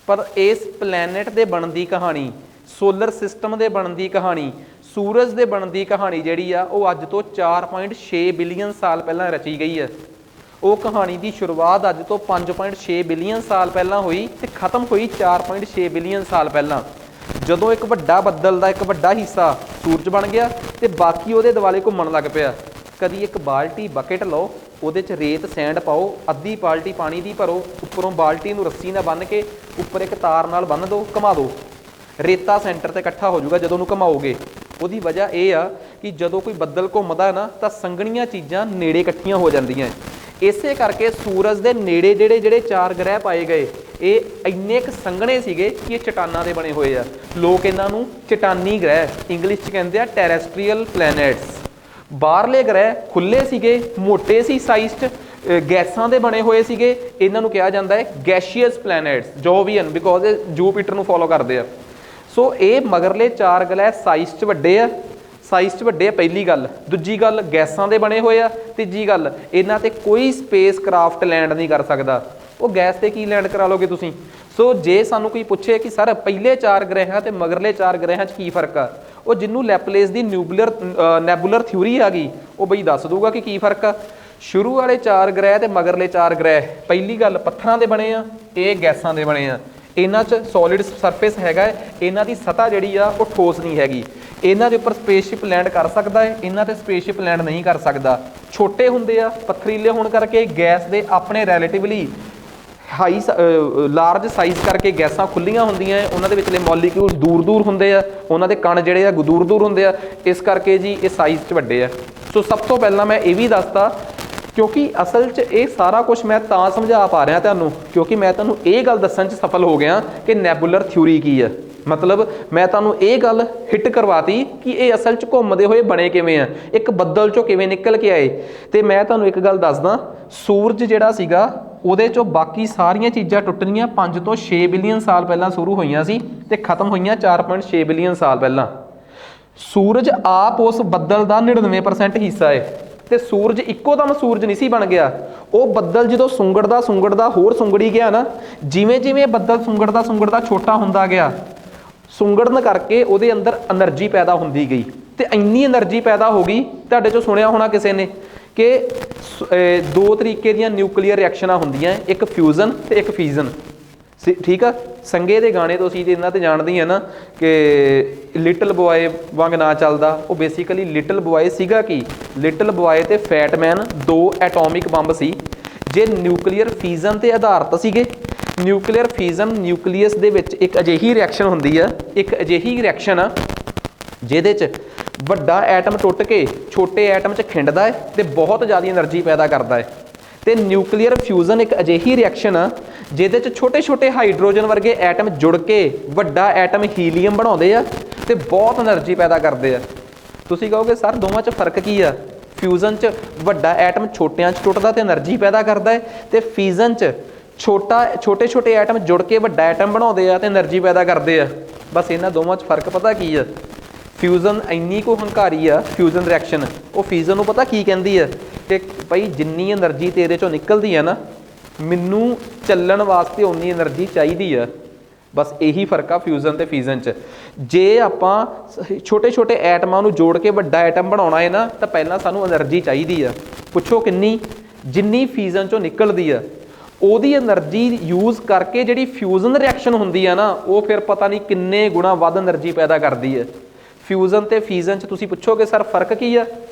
पर इस प्लैनेट के बनने की कहानी, सोलर सिस्टम के बनने की कहानी, सूरज के बनने की कहानी जिहड़ी आ वो अज तो 4.6 बिलियन साल पहला रची गई है। वो कहानी की शुरुआत अज तो 5.6 बिलियन साल पहला हुई तो खत्म हुई 4.6 बिलियन साल पहला, जदों एक वड्डा बदल का एक वड्डा हिस्सा सूरज बन गया तो बाकी वो दुआले घूमन लग पिया। कदी एक बाल्टी बकेट लो, ਉਹਦੇ 'ਚ ਰੇਤ ਸੈਂਡ ਪਾਓ, ਅੱਧੀ ਬਾਲਟੀ ਪਾਣੀ ਦੀ ਭਰੋ, ਉੱਪਰੋਂ ਬਾਲਟੀ ਨੂੰ ਰੱਸੀ ਨਾਲ ਬੰਨ੍ਹ ਕੇ ਉੱਪਰ ਇੱਕ ਤਾਰ ਨਾਲ ਬੰਨ੍ਹ ਦਿਓ, ਘੁਮਾ ਦਿਓ, ਰੇਤਾ ਸੈਂਟਰ 'ਤੇ ਇਕੱਠਾ ਹੋ ਜਾਊਗਾ ਜਦੋਂ ਉਹਨੂੰ ਘੁਮਾਓਗੇ। ਉਹਦੀ ਵਜ੍ਹਾ ਇਹ ਆ ਕਿ ਜਦੋਂ ਕੋਈ ਬੱਦਲ ਘੁੰਮਦਾ ਨਾ ਤਾਂ ਸੰਘਣੀਆਂ ਚੀਜ਼ਾਂ ਨੇੜੇ ਇਕੱਠੀਆਂ ਹੋ ਜਾਂਦੀਆਂ। ਇਸੇ ਕਰਕੇ ਸੂਰਜ ਦੇ ਨੇੜੇ ਜਿਹੜੇ 4 ਗ੍ਰਹਿ ਪਾਏ ਗਏ, ਇਹ ਇੰਨੇ ਕੁ ਸੰਘਣੇ ਸੀਗੇ ਕਿ ਇਹ ਚਟਾਨਾਂ ਦੇ ਬਣੇ ਹੋਏ ਆ। ਲੋਕ ਇਹਨਾਂ ਨੂੰ ਚਟਾਨੀ ਗ੍ਰਹਿ ਇੰਗਲਿਸ਼ 'ਚ ਕਹਿੰਦੇ ਆ ਟੈਰੈਸਟਰੀਅਲ ਪਲੈਨੇਟਸ। ਬਾਹਰਲੇ ਗ੍ਰਹਿ ਖੁੱਲੇ ਸੀਗੇ, ਮੋਟੇ ਸੀ ਸਾਈਜ਼ 'ਚ, ਗੈਸਾਂ ਦੇ ਬਣੇ ਹੋਏ ਸੀਗੇ, ਇਹਨਾਂ ਨੂੰ ਕਿਹਾ ਜਾਂਦਾ ਹੈ ਗੈਸ਼ੀਅਸ ਪਲੈਨੇਟਸ, ਜੋਵੀਅਨ, ਬਿਕੋਜ਼ ਇਹ ਜੂਪੀਟਰ ਨੂੰ ਫੋਲੋ ਕਰਦੇ ਆ। ਸੋ ਇਹ ਮਗਰਲੇ 4 ਗ੍ਰਹਿ ਸਾਈਜ਼ 'ਚ ਵੱਡੇ ਆ, ਸਾਈਜ਼ 'ਚ ਵੱਡੇ ਆ ਪਹਿਲੀ ਗੱਲ। ਦੂਜੀ ਗੱਲ ਗੈਸਾਂ ਦੇ ਬਣੇ ਹੋਏ ਆ। ਤੀਜੀ ਗੱਲ ਇਹਨਾਂ 'ਤੇ ਕੋਈ ਸਪੇਸ ਕਰਾਫਟ ਲੈਂਡ ਨਹੀਂ ਕਰ ਸਕਦਾ। ਉਹ ਗੈਸ 'ਤੇ ਕੀ ਲੈਂਡ ਕਰਾ ਲੋਗੇ ਤੁਸੀਂ। ਸੋ ਜੇ ਸਾਨੂੰ ਕੋਈ ਪੁੱਛੇ ਕਿ ਸਰ ਪਹਿਲੇ 4 ਗ੍ਰਹਿਆਂ ਤੇ ਮਗਰਲੇ 4 ਗ੍ਰਹਿਆਂ 'ਚ ਕੀ ਫਰਕ ਆ, ਉਹ ਜਿਹਨੂੰ ਲੈਪਲੇਸ ਦੀ ਨੈਬੂਲਰ ਥਿਊਰੀ ਆ ਗਈ ਉਹ ਬਈ ਦੱਸ ਦੂਗਾ ਕਿ ਕੀ ਫਰਕ ਆ। ਸ਼ੁਰੂ ਵਾਲੇ 4 ਗ੍ਰਹਿ ਤੇ ਮਗਰਲੇ 4 ਗ੍ਰਹਿ, ਪਹਿਲੀ ਗੱਲ ਪੱਥਰਾਂ ਦੇ ਬਣੇ ਆ, ਇਹ ਗੈਸਾਂ ਦੇ ਬਣੇ ਆ। ਇਹਨਾਂ 'ਚ ਸੋਲਿਡ ਸਰਫੇਸ ਹੈਗਾ, ਇਹਨਾਂ ਦੀ ਸਤ੍ਹਾ ਜਿਹੜੀ ਆ ਉਹ ਠੋਸ ਨਹੀਂ ਹੈਗੀ। ਇਹਨਾਂ ਦੇ ਉੱਪਰ ਸਪੇਸਸ਼ਿਪ ਲੈਂਡ ਕਰ ਸਕਦਾ ਹੈ, ਇਹਨਾਂ 'ਤੇ ਸਪੇਸਸ਼ਿਪ ਲੈਂਡ ਨਹੀਂ ਕਰ ਸਕਦਾ। ਛੋਟੇ ਹੁੰਦੇ ਆ, ਪੱਥਰੀਲੇ ਹੋਣ ਕਰਕੇ ਗੈਸ ਦੇ ਆਪਣੇ ਰੈਲੇਟਿਵਲੀ ਹਾਈ ਲਾਰਜ ਸਾਈਜ਼ ਕਰਕੇ ਗੈਸਾਂ ਖੁੱਲੀਆਂ ਹੁੰਦੀਆਂ ਹੈ, ਉਹਨਾਂ ਦੇ ਵਿਚਲੇ ਮੋਲੀਕਿਊਲਸ ਦੂਰ ਹੁੰਦੇ ਆ, ਉਹਨਾਂ ਦੇ ਕਣ ਜਿਹੜੇ ਆ ਦੂਰ ਹੁੰਦੇ ਆ, ਇਸ ਕਰਕੇ ਜੀ ਇਹ ਸਾਈਜ਼ 'ਚ ਵੱਡੇ ਆ। ਸੋ ਸਭ ਤੋਂ ਪਹਿਲਾਂ ਮੈਂ ਇਹ ਵੀ ਦੱਸਤਾ, ਕਿਉਂਕਿ ਅਸਲ 'ਚ ਇਹ ਸਾਰਾ ਕੁਝ ਮੈਂ ਤਾਂ ਸਮਝਾ ਪਾ ਰਿਹਾ ਤੁਹਾਨੂੰ ਕਿਉਂਕਿ ਮੈਂ ਤੁਹਾਨੂੰ ਇਹ ਗੱਲ ਦੱਸਣ 'ਚ ਸਫਲ ਹੋ ਗਿਆ ਕਿ ਨੈਬੂਲਰ ਥਿਊਰੀ ਕੀ ਆ। ਮਤਲਬ ਮੈਂ ਤੁਹਾਨੂੰ ਇਹ ਗੱਲ ਹਿੱਟ ਕਰਵਾਤੀ ਕਿ ਇਹ ਅਸਲ 'ਚ ਘੁੰਮਦੇ ਹੋਏ ਬਣੇ ਕਿਵੇਂ ਆ, ਇੱਕ ਬੱਦਲ 'ਚੋਂ ਕਿਵੇਂ ਨਿਕਲ ਕੇ ਆਏ। ਤੇ ਮੈਂ ਤੁਹਾਨੂੰ ਇੱਕ ਗੱਲ ਦੱਸਦਾ, ਸੂਰਜ ਜਿਹੜਾ ਸੀਗਾ ਉਹਦੇ 'ਚੋਂ ਬਾਕੀ ਸਾਰੀਆਂ ਚੀਜ਼ਾਂ ਟੁੱਟਣੀਆਂ 5 ਤੋਂ 6 ਬਿਲੀਅਨ ਸਾਲ ਪਹਿਲਾਂ ਸ਼ੁਰੂ ਹੋਈਆਂ ਸੀ ਤੇ ਖਤਮ ਹੋਈਆਂ 4.6 ਬਿਲੀਅਨ ਸਾਲ ਪਹਿਲਾਂ। ਸੂਰਜ ਆਪ ਉਸ ਬੱਦਲ ਦਾ 99% ਹਿੱਸਾ ਹੈ ਤੇ ਸੂਰਜ ਇੱਕੋ ਦਮ ਸੂਰਜ ਨਹੀਂ ਸੀ ਬਣ ਗਿਆ। ਉਹ ਬੱਦਲ ਜਦੋਂ ਸੁੰਗੜਦਾ ਹੋਰ ਸੁੰਗੜੀ ਗਿਆ ਨਾ, ਜਿਵੇਂ ਬੱਦਲ ਸੁੰਗੜਦਾ ਛੋਟਾ ਹੁੰਦਾ ਗਿਆ, ਸੁੰਗੜਨ ਕਰਕੇ ਉਹਦੇ ਅੰਦਰ એનર્ਜੀ ਪੈਦਾ ਹੁੰਦੀ ਗਈ ਤੇ ਇੰਨੀ એનર્ਜੀ ਪੈਦਾ ਹੋ ਗਈ, ਤੁਹਾਡੇ 'ਚੋਂ ਸੁਣਿਆ ਹੋਣਾ ਕਿਸੇ ਨੇ ਕਿ 2 ਤਰੀਕੇ ਦੀਆਂ ਨਿਊਕਲੀਅਰ ਰਿਐਕਸ਼ਨਾਂ ਹੁੰਦੀਆਂ, ਇੱਕ ਫਿਊਜ਼ਨ ਤੇ ਇੱਕ ਫੀਜ਼ਨ। ਠੀਕ ਆ, ਸੰਗੇ ਦੇ ਗਾਣੇ ਤੋਂ ਅਸੀਂ ਇਹਨਾਂ 'ਤੇ ਜਾਣਦੇ ਹਾਂ ਨਾ ਕਿ ਲਿਟਲ ਬੋਏ ਵਾਂਗ ਨਾ ਚੱਲਦਾ। ਉਹ ਬੇਸਿਕਲੀ ਲਿਟਲ ਬੋਏ ਸੀਗਾ ਕਿ ਲਿਟਲ ਬੋਏ ਤੇ ਫੈਟਮੈਨ 2 ਐਟੋਮਿਕ ਬੰਬ ਸੀ ਜੇ ਨਿਊਕਲੀਅਰ ਫੀਜ਼ਨ 'ਤੇ ਆਧਾਰਿਤ ਸੀਗੇ। ਨਿਊਕਲੀਅਰ ਫਿਜ਼ਨ ਨਿਊਕਲੀਅਸ ਦੇ ਵਿੱਚ ਇੱਕ ਅਜਿਹੀ ਰਿਐਕਸ਼ਨ ਹੁੰਦੀ ਆ, ਇੱਕ ਅਜਿਹੀ ਰਿਐਕਸ਼ਨ ਆ ਜਿਹਦੇ 'ਚ ਵੱਡਾ ਐਟਮ ਟੁੱਟ ਕੇ ਛੋਟੇ ਐਟਮ 'ਚ ਖਿੰਡਦਾ ਹੈ ਤੇ ਬਹੁਤ ਜ਼ਿਆਦਾ એનર્ਜੀ ਪੈਦਾ ਕਰਦਾ ਹੈ। ਤੇ ਨਿਊਕਲੀਅਰ ਫਿਊਜ਼ਨ ਇੱਕ ਅਜਿਹੀ ਰਿਐਕਸ਼ਨ ਆ ਜਿਹਦੇ 'ਚ ਛੋਟੇ ਛੋਟੇ ਹਾਈਡਰੋਜਨ ਵਰਗੇ ਐਟਮ ਜੁੜ ਕੇ ਵੱਡਾ ਐਟਮ ਹੀਲੀਅਮ ਬਣਾਉਂਦੇ ਆ ਤੇ ਬਹੁਤ એનર્ਜੀ ਪੈਦਾ ਕਰਦੇ ਆ। ਤੁਸੀਂ ਕਹੋਗੇ ਸਰ ਦੋਵਾਂ 'ਚ ਫਰਕ ਕੀ ਆ? ਫਿਊਜ਼ਨ 'ਚ ਵੱਡਾ ਐਟਮ ਛੋਟਿਆਂ 'ਚ ਟੁੱਟਦਾ ਤੇ એનર્ਜੀ ਪੈਦਾ ਕਰਦਾ ਹੈ, ਤੇ ਫਿਜ਼ਨ 'ਚ ਛੋਟੇ ਛੋਟੇ ਐਟਮ ਜੁੜ ਕੇ ਵੱਡਾ ਐਟਮ ਬਣਾਉਂਦੇ ਆ ਤੇ એનર્ਜੀ ਪੈਦਾ ਕਰਦੇ ਆ। ਬਸ ਇਹਨਾਂ ਦੋਵਾਂ 'ਚ ਫਰਕ ਪਤਾ ਕੀ ਆ? ਫਿਊਜ਼ਨ ਇੰਨੀ ਕੁ ਹੰਕਾਰੀ ਆ ਫਿਊਜ਼ਨ ਰਿਐਕਸ਼ਨ, ਉਹ ਫਿਜ਼ਨ ਨੂੰ ਪਤਾ ਕੀ ਕਹਿੰਦੀ ਆ ਕਿ ਭਾਈ ਜਿੰਨੀ એનર્ਜੀ ਤੇਰੇ 'ਚੋਂ ਨਿਕਲਦੀ ਆ ਨਾ, ਮੈਨੂੰ ਚੱਲਣ ਵਾਸਤੇ ਉਨੀ એનર્ਜੀ ਚਾਹੀਦੀ ਆ। ਬਸ ਇਹੀ ਫਰਕ ਆ ਫਿਊਜ਼ਨ ਤੇ ਫਿਜ਼ਨ 'ਚ। ਜੇ ਆਪਾਂ ਛੋਟੇ ਛੋਟੇ ਐਟਮਾਂ ਨੂੰ ਜੋੜ ਕੇ ਵੱਡਾ ਐਟਮ ਬਣਾਉਣਾ ਹੈ ਨਾ, ਤਾਂ ਪਹਿਲਾਂ ਸਾਨੂੰ એનર્ਜੀ ਚਾਹੀਦੀ ਆ। ਪੁੱਛੋ ਕਿੰਨੀ? ਜਿੰਨੀ ਫਿਜ਼ਨ 'ਚੋਂ ਨਿਕਲਦੀ ਆ ਉਹਦੀ એનર્ਜੀ ਯੂਜ਼ ਕਰਕੇ ਜਿਹੜੀ ਫਿਊਜ਼ਨ ਰਿਐਕਸ਼ਨ ਹੁੰਦੀ ਆ ਨਾ, ਉਹ ਫਿਰ ਪਤਾ ਨਹੀਂ ਕਿੰਨੇ ਗੁਣਾ ਵੱਧ એનર્ਜੀ ਪੈਦਾ ਕਰਦੀ ਹੈ। ਫਿਊਜ਼ਨ ਤੇ ਫਿਜ਼ਨ 'ਚ ਤੁਸੀਂ ਪੁੱਛੋਗੇ ਸਰ ਫਰਕ ਕੀ ਆ?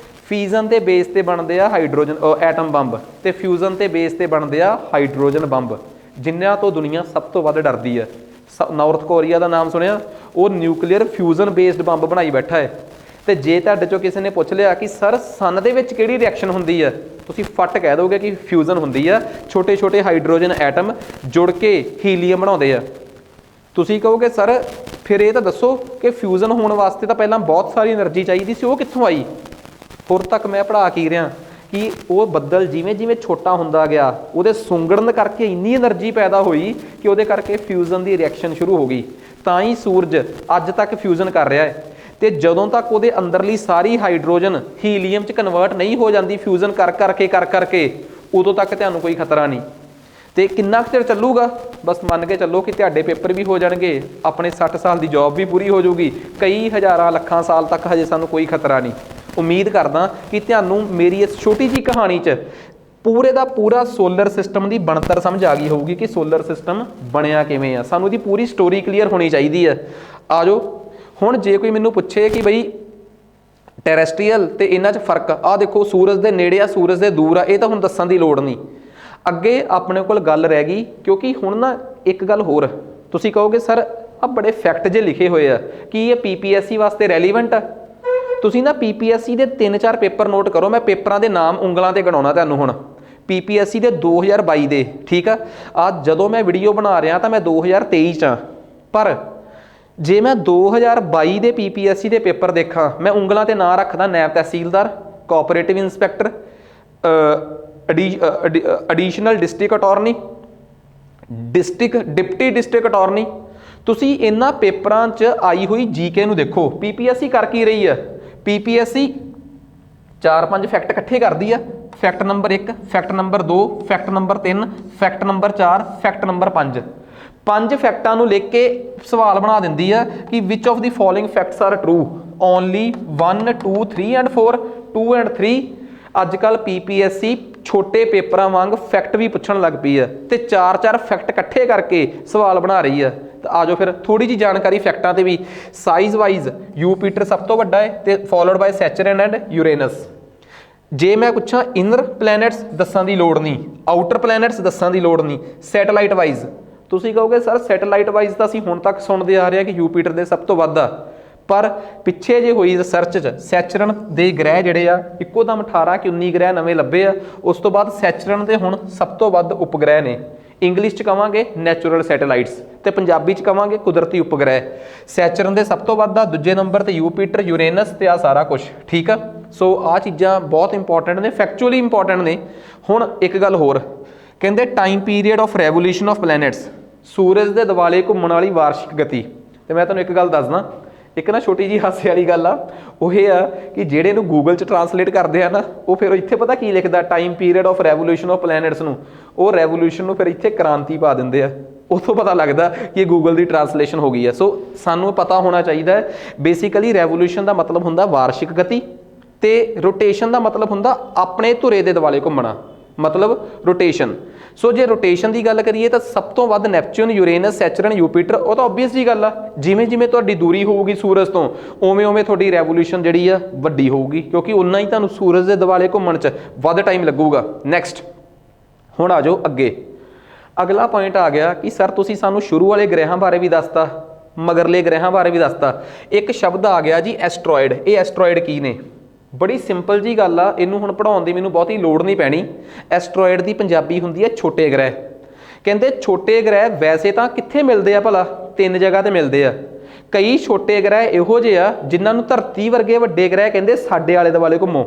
ਫਿਜ਼ਨ ਦੇ ਬੇਸ ਤੇ ਬਣਦੇ ਆ ਹਾਈਡਰੋਜਨ ਐਟਮ ਬੰਬ, ਤੇ ਫਿਊਜ਼ਨ ਤੇ ਬੇਸ ਤੇ ਬਣਦੇ ਆ ਹਾਈਡਰੋਜਨ ਬੰਬ, ਜਿਨ੍ਹਾਂ ਤੋਂ ਦੁਨੀਆ ਸਭ ਤੋਂ ਵੱਧ ਡਰਦੀ ਹੈ। ਨਾਰਥ ਕੋਰੀਆ ਦਾ ਨਾਮ ਸੁਣਿਆ? ਉਹ ਨਿਊਕਲੀਅਰ ਫਿਊਜ਼ਨ ਬੇਸਡ ਬੰਬ ਬਣਾਈ ਬੈਠਾ ਹੈ। ਤੇ ਜੇ ਤੁਹਾਡੇ ਚੋਂ ਕਿਸੇ ਨੇ ਪੁੱਛ ਲਿਆ ਕਿ ਸਰ ਸਨ ਦੇ ਵਿੱਚ ਕਿਹੜੀ ਰਿਐਕਸ਼ਨ ਹੁੰਦੀ ਆ, ਤੁਸੀਂ ਫੱਟ ਕਹਿ ਦੋਗੇ ਕਿ ਫਿਊਜ਼ਨ ਹੁੰਦੀ ਆ, ਛੋਟੇ ਛੋਟੇ ਹਾਈਡਰੋਜਨ ਐਟਮ ਜੁੜ ਕੇ ਹੀਲੀਅਮ ਬਣਾਉਂਦੇ ਆ। ਤੁਸੀਂ ਕਹੋਗੇ ਸਰ ਫਿਰ ਇਹ ਤਾਂ ਦੱਸੋ ਕਿ ਫਿਊਜ਼ਨ ਹੋਣ ਵਾਸਤੇ ਤਾਂ ਪਹਿਲਾਂ ਬਹੁਤ ਸਾਰੀ એનર્ਜੀ ਚਾਹੀਦੀ ਸੀ, ਉਹ ਕਿੱਥੋਂ ਆਈ? ਹੋਰ ਤੱਕ ਮੈਂ ਪੜ੍ਹਾ ਕੀ ਰਿਹਾ ਕਿ ਉਹ ਬੱਦਲ ਜਿਵੇਂ ਜਿਵੇਂ ਛੋਟਾ ਹੁੰਦਾ ਗਿਆ, ਉਹਦੇ ਸੁੰਗੜਨ ਕਰਕੇ ਇੰਨੀ એનર્ਜੀ ਪੈਦਾ ਹੋਈ ਕਿ ਉਹਦੇ ਕਰਕੇ ਫਿਊਜ਼ਨ ਦੀ ਰਿਐਕਸ਼ਨ ਸ਼ੁਰੂ ਹੋ ਗਈ। ਤਾਂ ਹੀ ਸੂਰਜ ਅੱਜ ਤੱਕ ਫਿਊਜ਼ਨ ਕਰ ਰਿਹਾ ਹੈ। ਤੇ ਜਦੋਂ ਤੱਕ ਉਹਦੇ ਅੰਦਰਲੀ ਸਾਰੀ ਹਾਈਡਰੋਜਨ ਹੀਲੀਅਮ 'ਚ ਕਨਵਰਟ ਨਹੀਂ ਹੋ ਜਾਂਦੀ ਫਿਊਜ਼ਨ ਕਰ ਕਰਕੇ, ਉਦੋਂ ਤੱਕ ਤੁਹਾਨੂੰ ਕੋਈ ਖਤਰਾ ਨਹੀਂ। ਤੇ ਕਿੰਨਾ ਕੁ ਚਿਰ ਚੱਲੂਗਾ? ਬਸ ਮੰਨ ਕੇ ਚੱਲੋ ਕਿ ਤੁਹਾਡੇ ਪੇਪਰ ਵੀ ਹੋ ਜਾਣਗੇ, ਆਪਣੇ 60 ਸਾਲ ਦੀ ਜੌਬ ਵੀ ਪੂਰੀ ਹੋ ਜਾਊਗੀ, ਕਈ ਹਜ਼ਾਰਾਂ ਲੱਖਾਂ ਸਾਲ ਤੱਕ ਹਜੇ ਸਾਨੂੰ ਕੋਈ ਖਤਰਾ ਨਹੀਂ। ਉਮੀਦ ਕਰਦਾ ਕਿ ਤੁਹਾਨੂੰ ਮੇਰੀ ਇਸ ਛੋਟੀ ਜਿਹੀ ਕਹਾਣੀ 'ਚ ਪੂਰੇ ਦਾ ਪੂਰਾ ਸੋਲਰ ਸਿਸਟਮ ਦੀ ਬਣਤਰ ਸਮਝ ਆ ਗਈ ਹੋਊਗੀ ਕਿ ਸੋਲਰ ਸਿਸਟਮ ਬਣਿਆ ਕਿਵੇਂ ਆ। ਸਾਨੂੰ ਇਹਦੀ ਪੂਰੀ ਸਟੋਰੀ ਕਲੀਅਰ ਹੋਣੀ ਚਾਹੀਦੀ ਹੈ। ਆ ਜਾਓ ਹੁਣ ਜੇ ਕੋਈ ਮੈਨੂੰ ਪੁੱਛੇ ਕਿ ਬਈ ਟੈਰੈਸਟਰੀਅਲ ਤੇ ਇਹਨਾਂ 'ਚ ਫਰਕ ਆ, ਦੇਖੋ ਸੂਰਜ ਦੇ ਨੇੜੇ ਆ, ਸੂਰਜ ਦੇ ਦੂਰ ਆ, ਇਹ ਤਾਂ ਹੁਣ ਦੱਸਣ ਦੀ ਲੋੜ ਨਹੀਂ। ਅੱਗੇ ਆਪਣੇ ਕੋਲ ਗੱਲ ਰਹਿ ਗਈ, ਕਿਉਂਕਿ ਹੁਣ ਨਾ ਇੱਕ ਗੱਲ ਹੋਰ, ਤੁਸੀਂ ਕਹੋਗੇ ਸਰ ਆ ਬੜੇ ਫੈਕਟ ਜੇ ਲਿਖੇ ਹੋਏ ਆ, ਕੀ ਇਹ PPSC ਵਾਸਤੇ ਰੈਲੀਵੈਂਟ ਆ? ਤੁਸੀਂ ਨਾ PPSC ਦੇ 3-4 ਪੇਪਰ ਨੋਟ ਕਰੋ, ਮੈਂ ਪੇਪਰਾਂ ਦੇ ਨਾਮ ਉਂਗਲਾਂ ਤੇ ਗਿਣਾਉਣਾ ਤੁਹਾਨੂੰ ਹੁਣ। PPSC ਦੇ 2022 ਦੇ, ਠੀਕ ਆ, ਜਦੋਂ ਮੈਂ ਵੀਡੀਓ ਬਣਾ ਰਿਹਾ ਤਾਂ ਮੈਂ 2023 'ਚ ਆ, ਪਰ ਜੇ ਮੈਂ 2022 ਦੇ PPSC ਦੇ ਪੇਪਰ ਦੇਖਾਂ, ਮੈਂ ਉਂਗਲਾਂ ਤੇ ਨਾਂ ਰੱਖਦਾ Naib Tehsildar, cooperative inspector, additional district attorney, deputy district attorney. ਤੁਸੀਂ ਇਹਨਾਂ ਪੇਪਰਾਂ 'ਚ ਆਈ ਹੋਈ GK ਨੂੰ ਦੇਖੋ। PPSC ਕਰ ਕੀ ਰਹੀ ਆ? PPSC 4-5 ਫੈਕਟ ਇਕੱਠੇ ਕਰਦੀ ਆ। Fact number 1, fact number 2, fact number 3, fact number 4, fact number 5। 5 ਫੈਕਟਾਂ ਨੂੰ ਲਿਖ ਕੇ ਸਵਾਲ ਬਣਾ ਦਿੰਦੀ ਆ ਕਿ which of the following facts are true, only 1, 2, 3 and 4, 2 and 3। ਅੱਜ ਕੱਲ੍ਹ PPSC ਛੋਟੇ ਪੇਪਰਾਂ ਵਾਂਗ ਫੈਕਟ ਵੀ ਪੁੱਛਣ ਲੱਗ ਪਈ ਆ ਤੇ 4-4 ਫੈਕਟ ਇਕੱਠੇ ਕਰਕੇ ਸਵਾਲ ਬਣਾ ਰਹੀ ਆ। ਤਾਂ ਆ ਜਾਓ ਫਿਰ ਥੋੜੀ ਜੀ ਜਾਣਕਾਰੀ ਫੈਕਟਾਂ ਤੇ ਵੀ। ਸਾਈਜ਼ ਵਾਈਜ਼ ਯੂਪੀਟਰ ਸਭ ਤੋਂ ਵੱਡਾ ਹੈ ਤੇ ਫੋਲੋਡ ਬਾਈ ਸੈਚਰਨ ਐਂਡ ਯੂਰੇਨਸ। ਜੇ ਮੈਂ ਪੁੱਛਾਂ ਇਨਰ ਪਲੈਨਟਸ ਦੱਸਣ ਦੀ ਲੋੜ ਨਹੀਂ, ਆਊਟਰ ਪਲੈਨਟਸ ਦੱਸਣ ਦੀ ਲੋੜ ਨਹੀਂ। ਸੈਟੇਲਾਈਟ ਵਾਈਜ਼ ਤੁਸੀਂ ਕਹੋਗੇ ਸਰ ਸੈਟੇਲਾਈਟ ਵਾਈਜ਼ ਤਾਂ ਅਸੀਂ ਹੁਣ ਤੱਕ ਸੁਣਦੇ ਆ ਰਹੇ ਹਾਂ ਕਿ ਯੂਪੀਟਰ ਦੇ ਸਭ ਤੋਂ ਵੱਧ ਆ, ਪਰ ਪਿੱਛੇ ਜੇ ਹੋਈ ਰਿਸਰਚ 'ਚ ਸੈਚਰਨ ਦੇ ਗ੍ਰਹਿ ਜਿਹੜੇ ਆ ਇੱਕੋ ਦਮ 18 ਕਿ 19 ਗ੍ਰਹਿ ਨਵੇਂ ਲੱਭੇ ਆ। ਉਸ ਤੋਂ ਬਾਅਦ ਸੈਚਰਨ ਦੇ ਹੁਣ ਸਭ ਤੋਂ ਵੱਧ ਉਪਗ੍ਰਹਿ ਨੇ। ਇੰਗਲਿਸ਼ 'ਚ ਕਵਾਂਗੇ ਨੈਚੁਰਲ ਸੈਟੇਲਾਈਟਸ ਤੇ ਪੰਜਾਬੀ 'ਚ ਕਵਾਂਗੇ ਕੁਦਰਤੀ ਉਪਗ੍ਰਹਿ। ਸੈਚਰਨ ਦੇ ਸਭ ਤੋਂ ਵੱਧ ਆ, ਦੂਜੇ ਨੰਬਰ ਤੇ ਯੂਪੀਟਰ, ਯੂਰੇਨਸ ਤੇ ਆ ਸਾਰਾ ਕੁਝ, ਠੀਕ ਆ। ਸੋ ਆਹ ਚੀਜ਼ਾਂ ਬਹੁਤ ਇੰਪੋਰਟੈਂਟ ਨੇ, ਫੈਕਚੁਅਲੀ ਇੰਪੋਰਟੈਂਟ ਨੇ। ਹੁਣ ਇੱਕ ਗੱਲ ਹੋਰ ਕਹਿੰਦੇ, time period of revolution of planets, ਸੂਰਜ ਦੇ ਦੁਆਲੇ ਘੁੰਮਣ ਵਾਲੀ ਵਾਰਸ਼ਿਕ ਗਤੀ। ਤੇ ਮੈਂ ਤੁਹਾਨੂੰ ਇੱਕ ਗੱਲ ਦੱਸਦਾ, ਇੱਕ ਨਾ ਛੋਟੀ ਜਿਹੀ ਹਾਸੇ ਵਾਲੀ ਗੱਲ ਆ, ਉਹ ਇਹ ਆ ਕਿ ਜਿਹੜੇ ਇਹਨੂੰ ਗੂਗਲ 'ਚ ਟਰਾਂਸਲੇਟ ਕਰਦੇ ਆ ਨਾ, ਉਹ ਫਿਰ ਇੱਥੇ ਪਤਾ ਕੀ ਲਿਖਦਾ, time period of revolution of planets ਨੂੰ, ਉਹ ਰੈਵੋਲੂਸ਼ਨ ਨੂੰ ਫਿਰ ਇੱਥੇ ਕ੍ਰਾਂਤੀ ਪਾ ਦਿੰਦੇ ਆ। ਉੱਥੋਂ ਪਤਾ ਲੱਗਦਾ ਕਿ ਗੂਗਲ ਦੀ ਟਰਾਂਸਲੇਸ਼ਨ ਹੋ ਗਈ ਹੈ। ਸੋ ਸਾਨੂੰ ਪਤਾ ਹੋਣਾ ਚਾਹੀਦਾ ਹੈ, ਬੇਸਿਕਲੀ ਰੈਵੋਲੂਸ਼ਨ ਦਾ ਮਤਲਬ ਹੁੰਦਾ ਵਾਰਸ਼ਿਕ ਗਤੀ, ਤੇ ਰੋਟੇਸ਼ਨ ਦਾ ਮਤਲਬ ਹੁੰਦਾ ਆਪਣੇ ਧੁਰੇ ਦੇ ਦੁਆਲੇ ਘੁੰਮਣਾ, ਮਤਲਬ ਰੋਟੇਸ਼ਨ। ਸੋ ਜੇ ਰੋਟੇਸ਼ਨ ਦੀ ਗੱਲ ਕਰੀਏ ਤਾਂ ਸਭ ਤੋਂ ਵੱਧ ਨੈਪਚੂਨ, ਯੂਰੇਨਸ, ਸੈਚਰਨ, ਯੂਪੀਟਰ। ਉਹ ਤਾਂ ਓਬਵੀਅਸ ਜੀ ਗੱਲ ਆ, ਜਿਵੇਂ ਜਿਵੇਂ ਤੁਹਾਡੀ ਦੂਰੀ ਹੋਊਗੀ ਸੂਰਜ ਤੋਂ, ਉਵੇਂ ਉਵੇਂ ਤੁਹਾਡੀ ਰੈਵੋਲੂਸ਼ਨ ਜਿਹੜੀ ਆ ਵੱਡੀ ਹੋਊਗੀ, ਕਿਉਂਕਿ ਉਨਾ ਹੀ ਤੁਹਾਨੂੰ ਸੂਰਜ ਦੇ ਦੁਆਲੇ ਘੁੰਮਣ 'ਚ ਵੱਧ ਟਾਈਮ ਲੱਗੂਗਾ। ਨੈਕਸਟ ਹੁਣ ਆ ਜਾਓ ਅੱਗੇ। ਅਗਲਾ ਪੁਆਇੰਟ ਆ ਗਿਆ ਕਿ ਸਰ ਤੁਸੀਂ ਸਾਨੂੰ ਸ਼ੁਰੂ ਵਾਲੇ ਗ੍ਰਹਿਾਂ ਬਾਰੇ ਵੀ ਦੱਸਤਾ, ਮਗਰਲੇ ਗ੍ਰਹਿਾਂ ਬਾਰੇ ਵੀ ਦੱਸਤਾ। ਇੱਕ ਸ਼ਬਦ ਆ ਗਿਆ ਜੀ ਐਸਟਰੋਇਡ। ਇਹ ਐਸਟਰੋਇਡ ਕੀ ਨੇ? बड़ी सिंपल जी गल आ, इनू हुण पढ़ाउण दी मैनूं बहुती लोड़ नहीं पैनी। एस्ट्रॉयड की पंजाबी हुंदी है छोटे ग्रह। कहंदे छोटे ग्रह वैसे तां कित्थे मिलदे आ भला, 3 जगह ते मिलदे आ। कई छोटे ग्रह इहो ਜਿਹੇ ਆ जिन्हां नूं धरती वर्गे वड्डे ग्रह कहंदे साडे आले दुआले घुम्मो।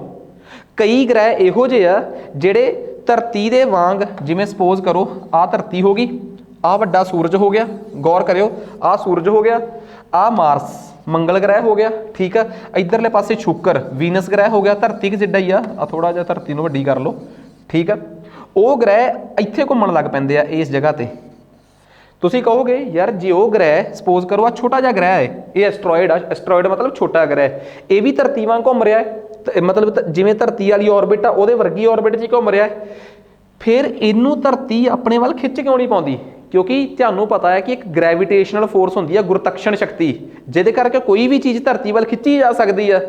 कई ग्रह इहो ਜਿਹੇ आ ਜਿਹੜੇ धरती दे वांग, जिवें सपोज करो आ धरती हो गई, आ वड्डा सूरज हो गया, गौर करियो आ सूरज हो गया, आ मार्स मंगल ग्रह हो गया, ठीक है। इधरले पासे शुक्र वीनस ग्रह हो गया, धरती के जिड्डा ही आ, थोड़ा जिहा धरती नूं वड्डी कर लो, ठीक है। वो ग्रह इत्थे घुम्मण लग पैंदे आ इस जगह ते। तुसीं कहोगे यार जे वो ग्रह सपोज करो आ छोटा जिहा ग्रह है, ये एस्ट्रॉयड आ, एस्ट्रॉयड मतलब छोटा ग्रह, ये भी धरती वांग घुम रहा है, मतलब जिवें धरती वाली ऑर्बिट आ उहदे वर्गी ऑर्बिट 'च घुम रहा है, फिर इनू धरती अपने वाल खिच क्यों नहीं पाउंदी? क्योंकि तुहानूं पता है कि एक ग्रैविटेशनल फोर्स हुंदी है, गुरुत्वाकर्षण शक्ति, जिहदे करके कोई भी चीज़ धरती वाल खिच्ची जा सकती है।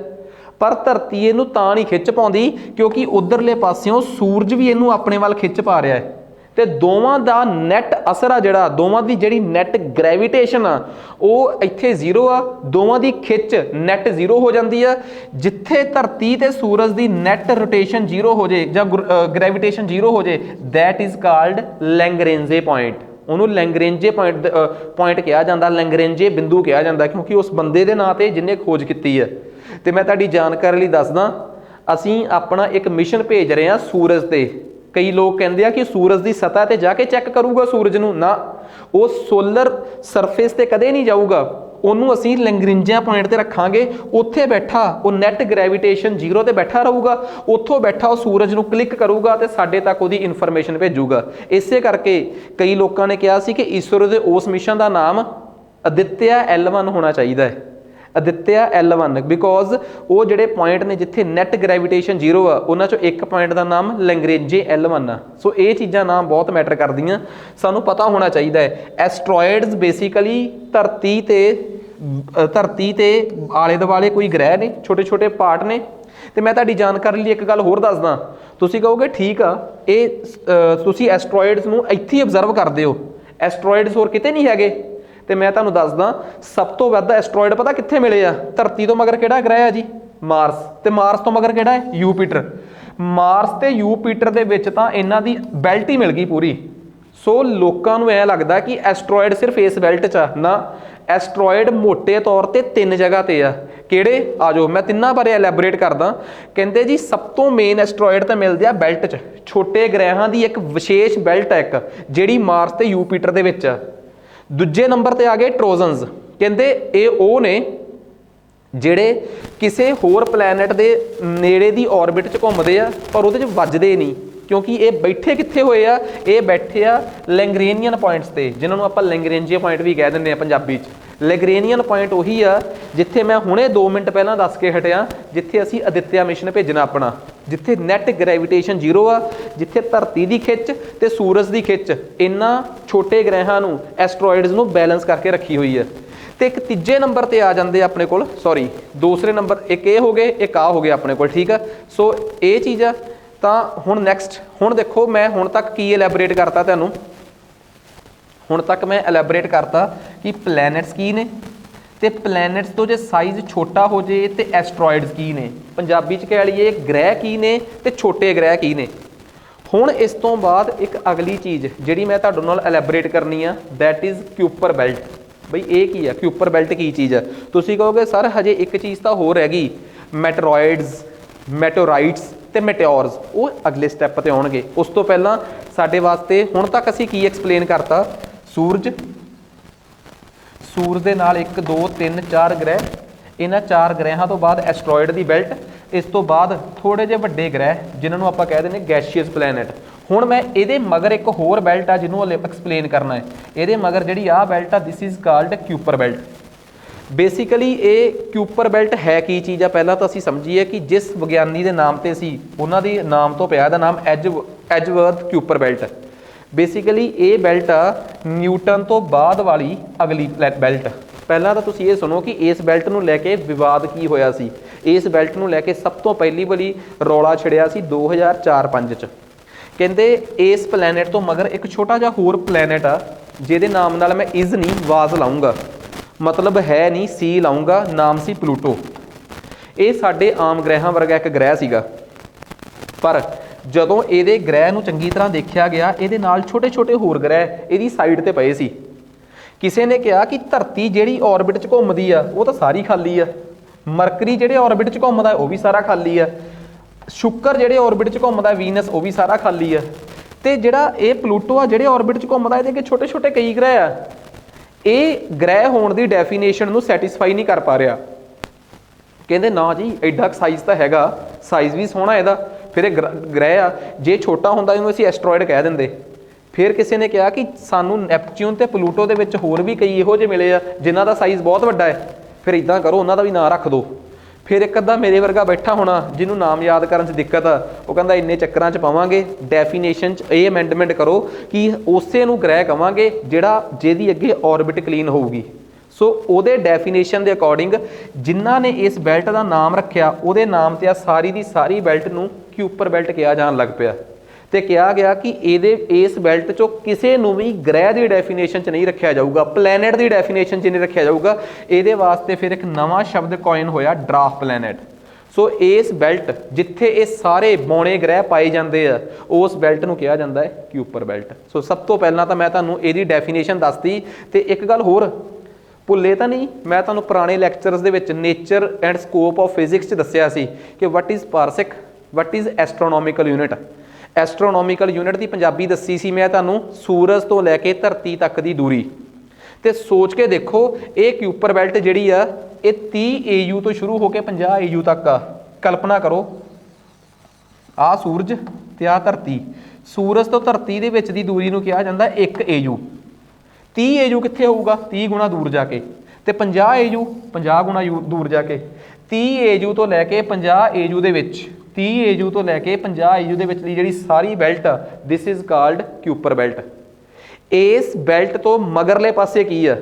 पर धरती इनू तां नहीं खिच पाउंदी क्योंकि उधरले पासियों सूरज भी इनू अपने वाल खिच पा रहा है। तो दोवां दा नैट असर आ जिहड़ा, दोवां दी जिहड़ी नैट ग्रैविटेशन आ वो इत्थे जीरो आ, दोवां दी खिच नैट जीरो हो जाती है। जिथे धरती ते सूरज दी नैट रोटेशन जीरो हो जाए जां ग्रैविटेशन जीरो हो जाए, दैट इज़ कॉल्ड लैंगरेंजे पॉइंट। उन्होंने लैंगरेंजे पॉइंट कहा जाता, लैंगरेंजे बिंदु कहा जाता, क्योंकि उस बंदे के नाँ से जिन्हें खोज की है। तो मैं तुहाडी जानकारी लई दसदा, असीं अपना एक मिशन भेज रहे हैं सूरज ते। कई लोग कहते हैं कि सूरज की सतह पर जाके चैक करूगा सूरज नूं, ना वो सोलर सरफेस ते कदे नहीं जाऊगा, उन्होंने असीं लैंगरेंजे पॉइंट ते रखांगे, उत्थे बैठा वो नैट ग्रैविटेशन जीरो ते बैठा रहूगा, उत्थों बैठा वो सूरज नूं क्लिक करूगा तो साडे तक उहदी इन्फॉर्मेशन भेजूगा। इसे करके कई लोगों ने कहा सी कि इसरो के उस मिशन का नाम आदित्य L1 होना चाहिए है, आदित्य L1, बिकॉज वो जिहड़े पॉइंट ने जिथे नैट ग्रैविटेशन जीरो आ, उन्हां चों एक पॉइंट का नाम लैंगरेंजे L1 आ। सो ये चीज़ां नाम बहुत मैटर करदियां, सानूं पता होना चाहिए है। एस्ट्रॉयड्स बेसिकली धरती ते आले दुआले कोई ग्रह ने, छोटे छोटे पार्ट ने। तो मैं तुहाडी जानकारी लई एक गल होर दसदा, तुसीं कहोगे ठीक आ, ये तुसीं एस्ट्रॉयड्स नूं इत्थे ऑबजर्व करदे हो, एस्ट्रॉयड्स होर किते नहीं हैगे। तो मैं तुहानूं दसदा, सब तो वध एस्ट्रॉयड पता कित्थे मिले आ? धरती तो मगर किहड़ा ग्रह है जी? मार्स। तो मार्स तो मगर किहड़ा है? यूपीटर। मार्स ते यूपीटर दे विच तां इन्हां दी बेल्ट ही मिल गई पूरी। सो लोकां नूं ऐ लगदा कि एस्ट्रॉयड सिर्फ इस बेल्ट च आ, ना, एस्ट्रॉयड मोटे तौर ते 3 जगह ते आ। किहड़े? आ जाओ मैं तिन्हां बारे एलैबोरेट करदा। कहंदे जी सब तो मेन एस्ट्रॉयड तां मिलदे आ बेल्ट च, छोटे ग्रहां दी एक विशेष बेल्ट है एक, जिहड़ी मार्स ते यूपीटर दे विच आ। दूजे नंबर ते आ गए ट्रोजनस। कहंदे ये वो ने जिहड़े किसी होर प्लैनेट के नेड़े दी ऑर्बिट च घुमदे आ पर उहदे च वजदे नहीं, क्योंकि ये बैठे कित्थे होए आ? ये बैठे आ लैंगरेनियन पॉइंट्स ते, जिन्होंने आपां लैंगरेंजे पॉइंट भी कह दिंदे आ पंजाबी च। लैंगरेनियन पॉइंट उही आ जिथे मैं हुणे 2 मिनट पहलां दस के हटिया, जिथे असीं आदित्य मिशन भेजना अपना, जिथे नैट ग्रैविटेशन जीरो आ, जिथे धरती की खिच ते सूरज की खिच इन्हां छोटे ग्रहां नूं एस्ट्रॉयड्स नूं बैलेंस करके रखी हुई है। तो एक तीजे नंबर पर आ जाते अपने कोल, सॉरी दूसरे नंबर, एक ये हो गए, एक आ हो गया अपने कोल, ठीक है। सो ये चीज़ आ। तो हुण नैक्सट, हुण देखो मैं हुण तक की एलैबोरेट करता तुहानूं, हुण तक मैं एलैबोरेट करता कि प्लैनेट्स की ने, ते प्लैनेट्स तो जे साइज़ छोटा हो जाए तो एस्ट्रॉयड्स की ने, पंजाबी च कह लीए ग्रह की ने ते छोटे ग्रह की ने। हुण इस तो बाद एक अगली चीज़ जिहड़ी मैं तुहाडे नाल एलैबोरेट करनी आ, दैट इज़ क्यूपर बेल्ट। बई ये की है क्यूपर बेल्ट, की चीज़ है? तुसीं कहोगे सर हजे एक चीज़ तो होर हैगी, मैटरॉयड्स, मैटोराइट्स ते मैटेओर्स, वो अगले स्टैप ते आउणगे। उस तो पहलां साडे वास्ते हुण तक असीं की एक्सप्लेन करता, सूरज, सूरज दे नाल 1 2 3 4 ग्रह, इन्हां 4 ग्रहां तो बाद एस्ट्रॉयड की बेल्ट, इस तो बाद थोड़े जे वड्डे ग्रह जिन्होंने आपां कह दिंदे गैशियस प्लैनेट। हुण मैं ये मगर एक होर बेल्ट आ जिन्होंने एक्सप्लेन करना है, ये मगर जिहड़ी आ बेल्ट आ, this is called Kuiper belt. Basically ये क्यूपर बेल्ट है की चीज़ आ? पहला तो असीं समझीए कि जिस विग्यानी के नाम से सी उन्हां दे नाम तो पिया दा नाम एजवर्थ क्यूपर बेल्ट। बेसिकली ये बेल्ट आ न्यूटन तो बाद वाली अगली बेल्ट। पहला तो तुसीं ये सुनो कि इस बेल्ट नूं लैके विवाद की होया सी। इस बेल्ट नूं लैके सब तो पहली वाली रौला छिड़िया सी 2004-5 च। कहते इस प्लैनेट तो मगर एक छोटा जिहा होर प्लैनेट आ जिहदे नाम नाल मैं इज़ नहीं वाज लाऊंगा, मतलब है नहीं सी लाऊंगा, नाम सी प्लूटो। ਇਹ ਸਾਡੇ ਆਮ ਗ੍ਰਹਿਾਂ ਵਰਗਾ ਇੱਕ ਗ੍ਰਹਿ ਸੀਗਾ, ਪਰ ਜਦੋਂ ਇਹਦੇ ਗ੍ਰਹਿ ਨੂੰ ਚੰਗੀ ਤਰ੍ਹਾਂ ਦੇਖਿਆ ਗਿਆ, ਇਹਦੇ ਨਾਲ ਛੋਟੇ ਛੋਟੇ ਹੋਰ ਗ੍ਰਹਿ ਇਹਦੀ ਸਾਈਡ ਤੇ ਪਏ ਸੀ। ਕਿਸੇ ਨੇ ਕਿਹਾ ਕਿ ਧਰਤੀ ਜਿਹੜੀ ਔਰਬਿਟ 'ਚ ਘੁੰਮਦੀ ਆ ਉਹ ਤਾਂ ਸਾਰੀ ਖਾਲੀ ਆ, ਮਰਕਰੀ ਜਿਹੜੇ ਔਰਬਿਟ 'ਚ ਘੁੰਮਦਾ ਉਹ ਵੀ ਸਾਰਾ ਖਾਲੀ ਆ, ਸ਼ੁੱਕਰ ਜਿਹੜੇ ਔਰਬਿਟ 'ਚ ਘੁੰਮਦਾ ਵੀਨਸ ਉਹ ਵੀ ਸਾਰਾ ਖਾਲੀ ਆ, ਤੇ ਜਿਹੜਾ ਇਹ ਪਲੂਟੋ ਆ ਜਿਹੜੇ ਔਰਬਿਟ 'ਚ ਘੁੰਮਦਾ ਇਹਦੇ ਅੱਗੇ ਛੋਟੇ ਛੋਟੇ ਕਈ ਗ੍ਰਹਿ ਆ। ਇਹ ਗ੍ਰਹਿ ਹੋਣ ਦੀ ਡੈਫੀਨੇਸ਼ਨ ਨੂੰ ਸੈਟੀਸਫਾਈ ਨਹੀਂ ਕਰ ਪਾ ਰਿਹਾ। ਕਹਿੰਦੇ ਨਾ ਜੀ ਐਡਾ ਸਾਈਜ਼ ਤਾਂ ਹੈਗਾ, ਸਾਈਜ਼ ਵੀ ਸੋਹਣਾ ਇਹਦਾ, ਫਿਰ ਇਹ ਗ੍ਰਹਿ ਆ, ਜੇ ਛੋਟਾ ਹੁੰਦਾ ਇਹਨੂੰ ਅਸੀਂ ਐਸਟਰੋਇਡ ਕਹਿ ਦਿੰਦੇ। ਫਿਰ ਕਿਸੇ ਨੇ ਕਿਹਾ ਕਿ ਸਾਨੂੰ ਨੈਪਚੂਨ ਤੇ ਪਲੂਟੋ ਦੇ ਵਿੱਚ ਹੋਰ ਵੀ ਕਈ ਇਹੋ ਜਿਹੇ ਮਿਲੇ ਆ ਜਿਨ੍ਹਾਂ ਦਾ ਸਾਈਜ਼ ਬਹੁਤ ਵੱਡਾ ਹੈ, ਫਿਰ ਇੱਦਾਂ ਕਰੋ ਉਹਨਾਂ ਦਾ ਵੀ ਨਾਂ ਰੱਖ ਦਿਓ। ਫਿਰ ਇੱਕ ਅੱਧਾ ਮੇਰੇ ਵਰਗਾ ਬੈਠਾ ਹੋਣਾ ਜਿਹਨੂੰ ਨਾਮ ਯਾਦ ਕਰਨ 'ਚ ਦਿੱਕਤ ਆ, ਉਹ ਕਹਿੰਦਾ ਇੰਨੇ ਚੱਕਰਾਂ 'ਚ ਪਾਵਾਂਗੇ, ਡੈਫੀਨੇਸ਼ਨ 'ਚ ਇਹ ਅਮੈਂਡਮੈਂਟ ਕਰੋ ਕਿ ਉਸੇ ਨੂੰ ਗ੍ਰਹਿ ਕਵਾਂਗੇ ਜਿਹਦੀ ਅੱਗੇ ਔਰਬਿਟ ਕਲੀਨ ਹੋਊਗੀ। ਸੋ ਉਹਦੇ ਡੈਫੀਨੇਸ਼ਨ ਦੇ ਅਕੋਰਡਿੰਗ ਜਿਨ੍ਹਾਂ ਨੇ ਇਸ ਬੈਲਟ ਦਾ ਨਾਮ ਰੱਖਿਆ ਉਹਦੇ ਨਾਮ ਤੇ ਆ ਸਾਰੀ ਦੀ ਸਾਰੀ ਬੈਲਟ ਨੂੰ ਕਿਊਪਰ ਬੈਲਟ ਕਿਹਾ ਜਾਣ ਲੱਗ ਪਿਆ, ਤੇ ਕਿਹਾ ਗਿਆ ਕਿ ਇਸ ਬੈਲਟ 'ਚੋਂ ਕਿਸੇ ਨੂੰ ਵੀ ਗ੍ਰਹਿ ਦੀ ਡੈਫੀਨੇਸ਼ਨ 'ਚ ਨਹੀਂ ਰੱਖਿਆ ਜਾਊਗਾ, ਪਲੈਨਟ ਦੀ ਡੈਫੀਨੇਸ਼ਨ 'ਚ ਨਹੀਂ ਰੱਖਿਆ ਜਾਊਗਾ। ਇਹਦੇ ਵਾਸਤੇ ਫਿਰ ਇੱਕ ਨਵਾਂ ਸ਼ਬਦ ਕੋਇਨ ਹੋਇਆ, ਡਰਾਫਟ ਪਲੈਨਟ। ਸੋ ਇਸ ਬੈਲਟ ਜਿੱਥੇ ਇਹ ਸਾਰੇ ਬੌਣੇ ਗ੍ਰਹਿ ਪਾਏ ਜਾਂਦੇ ਆ ਉਸ ਬੈਲਟ ਨੂੰ ਕਿਹਾ ਜਾਂਦਾ ਹੈ ਕਿਊਪਰ ਬੈਲਟ। ਸੋ ਸਭ ਤੋਂ ਪਹਿਲਾਂ ਤਾਂ ਮੈਂ ਤੁਹਾਨੂੰ ਇਹਦੀ ਡੈਫੀਨੇਸ਼ਨ ਦੱਸਤੀ, ਤੇ ਇੱਕ ਗੱਲ ਹੋਰ ਭੁੱਲੇ ਤਾਂ ਨਹੀਂ, ਮੈਂ ਤੁਹਾਨੂੰ ਪੁਰਾਣੇ ਲੈਕਚਰਸ ਦੇ ਵਿੱਚ nature and scope of physics 'ਚ ਦੱਸਿਆ ਸੀ ਕਿ what is parsec, what is astronomical unit. Astronomical unit ਦੀ ਪੰਜਾਬੀ ਦੱਸੀ ਸੀ ਮੈਂ ਤੁਹਾਨੂੰ, ਸੂਰਜ ਤੋਂ ਲੈ ਕੇ ਧਰਤੀ ਤੱਕ ਦੀ ਦੂਰੀ। ਤੇ ਸੋਚ ਕੇ ਦੇਖੋ ਇਹ ਕਿਊਪਰ ਬੈਲਟ ਜਿਹੜੀ ਆ ਇਹ 30 AU ਤੋਂ ਸ਼ੁਰੂ ਹੋ ਕੇ 50 AU ਤੱਕ ਆ। ਕਲਪਨਾ ਕਰੋ ਆਹ ਸੂਰਜ ਤੇ ਆਹ ਧਰਤੀ, ਸੂਰਜ ਤੋਂ ਧਰਤੀ ਦੇ ਵਿੱਚ ਦੀ ਦੂਰੀ ਨੂੰ ਕਿਹਾ ਜਾਂਦਾ 1 AU। 30 AU ਕਿੱਥੇ ਹੋਊਗਾ, 30 ਗੁਣਾ ਦੂਰ ਜਾ ਕੇ, ਤੇ 50 AU 50 ਗੁਣਾ ਦੂਰ ਜਾ ਕੇ। 30 AU ਤੋਂ ਲੈ ਕੇ 50 AU ਦੇ ਵਿੱਚ, 30 AU ਤੋਂ ਲੈ ਕੇ 50 AU ਦੇ ਵਿਚਲੀ ਜਿਹੜੀ ਸਾਰੀ ਬੈਲਟ ਆ, ਦਿਸ ਇਜ਼ ਕਾਲਡ ਕਿਊਪਰ ਬੈਲਟ। ਇਸ ਬੈਲਟ ਤੋਂ ਮਗਰਲੇ ਪਾਸੇ ਕੀ ਆ,